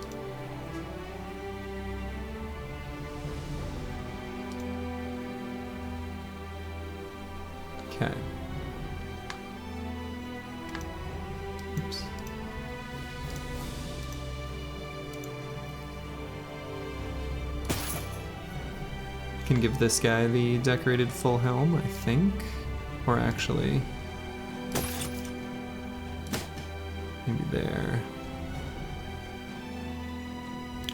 A: Okay. Oops. Can give this guy the decorated full helm, I think. Or actually, maybe there.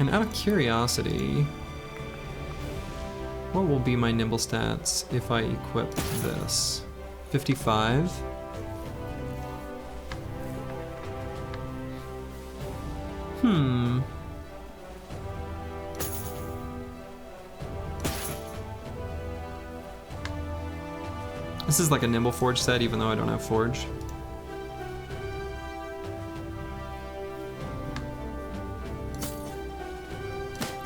A: And out of curiosity, what will be my nimble stats if I equip this? 55. This is like a nimble forge set, even though I don't have forge.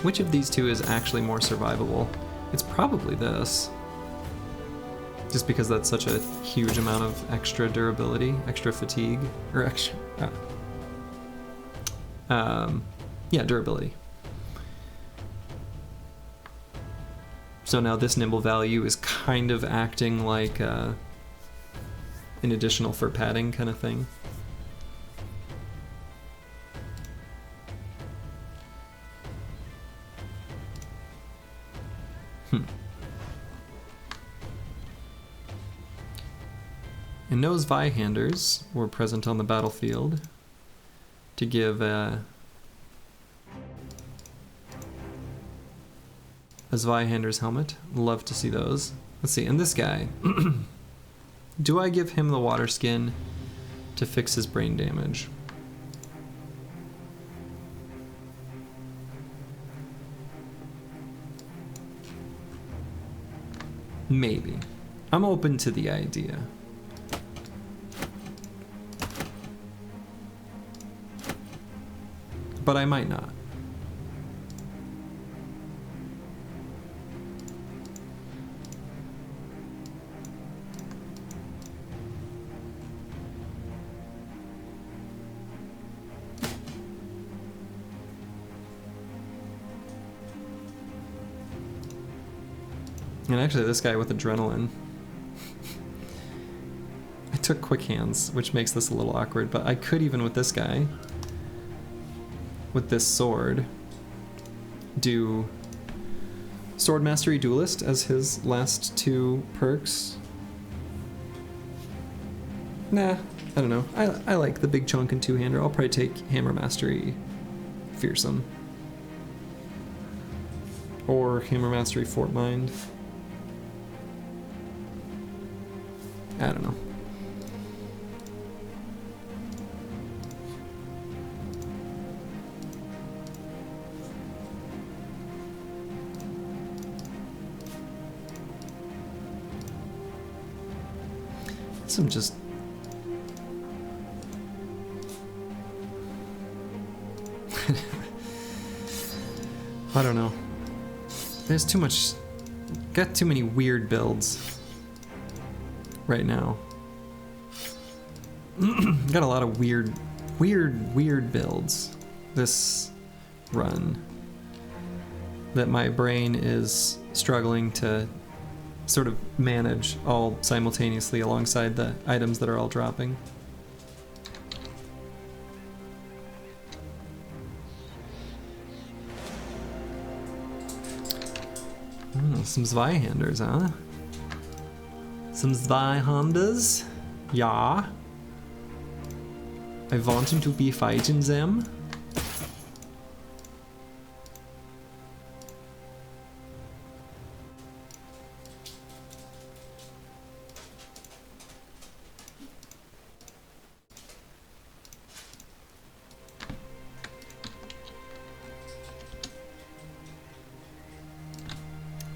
A: Which of these two is actually more survivable? It's probably this. Just because that's such a huge amount of extra durability, extra fatigue, or extra... yeah, durability. So now this nimble value is kind of acting like an additional for padding kind of thing. And those Zweihanders were present on the battlefield to give a Zweihander's helmet. Love to see those. Let's see, and this guy. Do I give him the water skin to fix his brain damage? Maybe. I'm open to the idea. But I might not. And actually this guy with adrenaline. I took quick hands, which makes this a little awkward, but I could even with this guy, with this sword, do Sword Mastery Duelist as his last two perks. Nah, I don't know. I like the big chunk and two-hander. I'll probably take Hammer Mastery Fearsome. Or Hammer Mastery Fort Mind. I don't know. Some just... I don't know. There's too much... Got too many weird builds right now. Got a lot of weird builds this run. that my brain is struggling to sort of manage all simultaneously alongside the items that are all dropping. Some Zweihanders, huh? Some Zweihanders? Ja. I want him to be fighting them.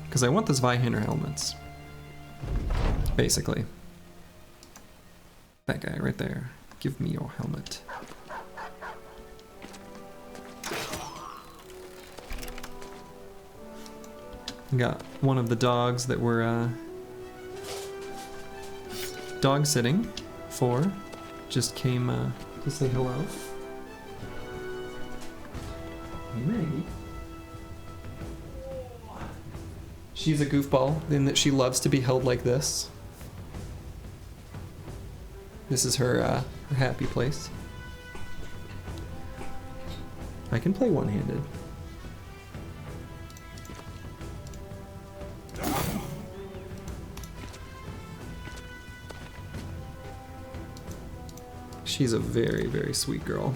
A: Because I want the Zweihander helmets. Basically. That guy right there. Give me your helmet. Got one of the dogs that we're dog sitting for. Just came to say hello. Hey Maggie. She's a goofball in that she loves to be held like this. This is her happy place. I can play one-handed. She's a very, very sweet girl.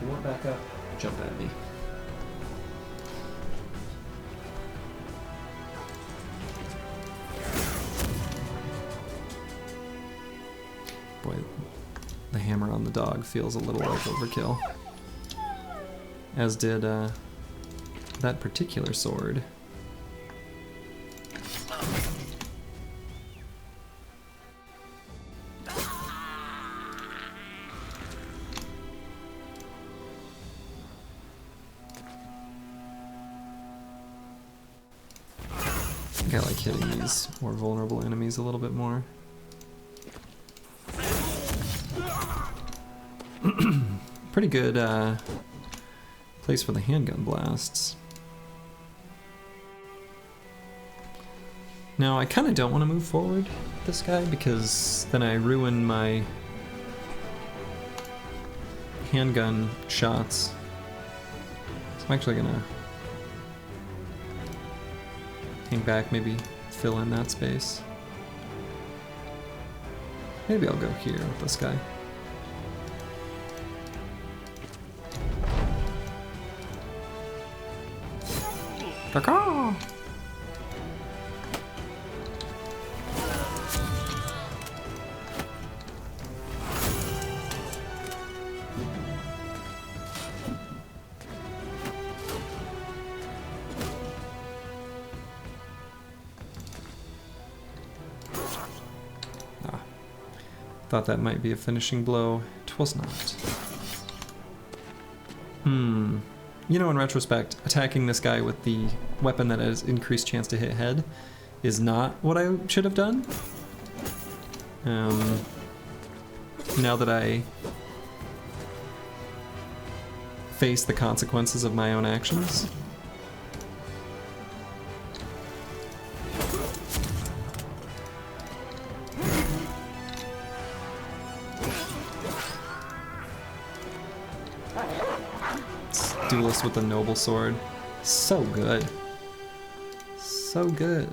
A: You want back up? Jump at me. Boy, the hammer on the dog feels a little like overkill. As did that particular sword. I like hitting these more vulnerable enemies a little bit more. Pretty good place for the handgun blasts. Now I kind of don't want to move forward with this guy because then I ruin my handgun shots. So I'm actually gonna hang back, maybe fill in that space. Maybe I'll go here with this guy. Caw-caw! Thought that might be a finishing blow. 'Twas not. You know, in retrospect, attacking this guy with the weapon that has increased chance to hit head is not what I should have done. Now that I face the consequences of my own actions. Duelist with the noble sword. So good. So good.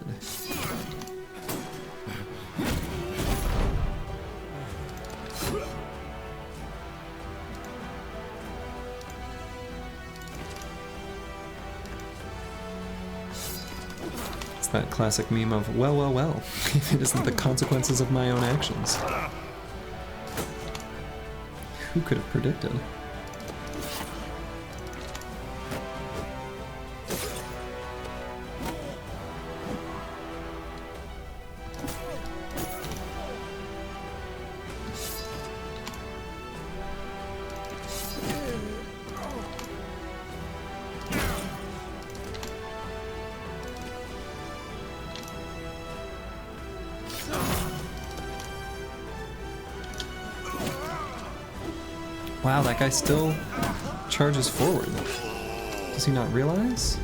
A: It's that classic meme of, well, well, well, if it isn't the consequences of my own actions. Who could have predicted? Wow, that guy still charges forward. Does he not realize?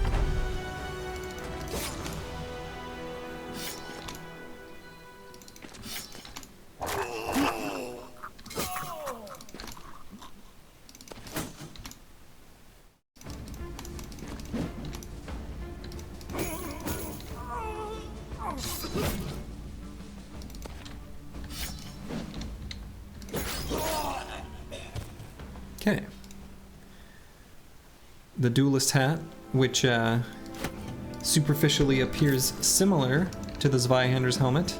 A: Okay. The duelist hat, which superficially appears similar to the Zweihander's helmet.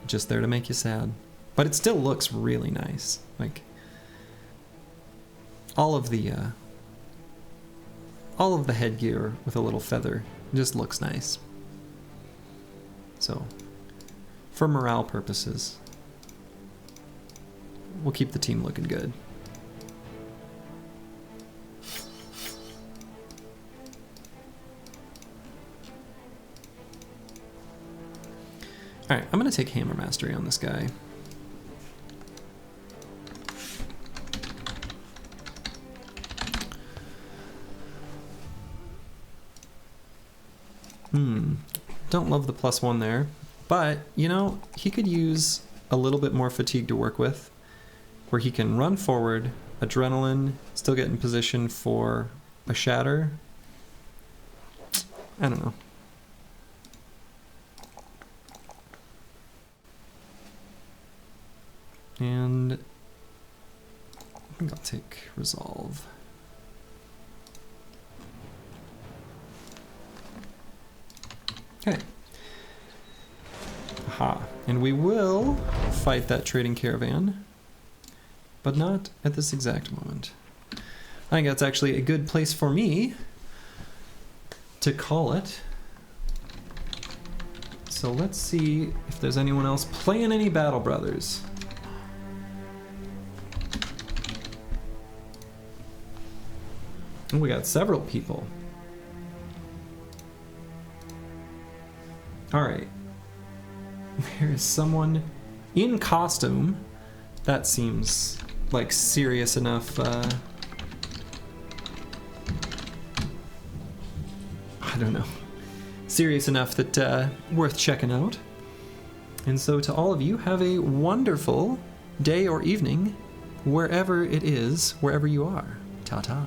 A: Just there to make you sad. But it still looks really nice. Like, all of the headgear with a little feather just looks nice. So, for morale purposes, we'll keep the team looking good. Alright, I'm going to take Hammer Mastery on this guy. Don't love the +1 there. But, you know, he could use a little bit more fatigue to work with, where he can run forward, adrenaline, still get in position for a shatter. I don't know. And I think I'll take Resolve. Okay. Aha. And we will fight that trading caravan, but not at this exact moment. I think that's actually a good place for me to call it. So let's see if there's anyone else playing any Battle Brothers. Oh, we got several people. Alright. There is someone in costume. That seems like serious enough. I don't know. Serious enough that worth checking out. And so to all of you, have a wonderful day or evening wherever it is, wherever you are. Ta-ta.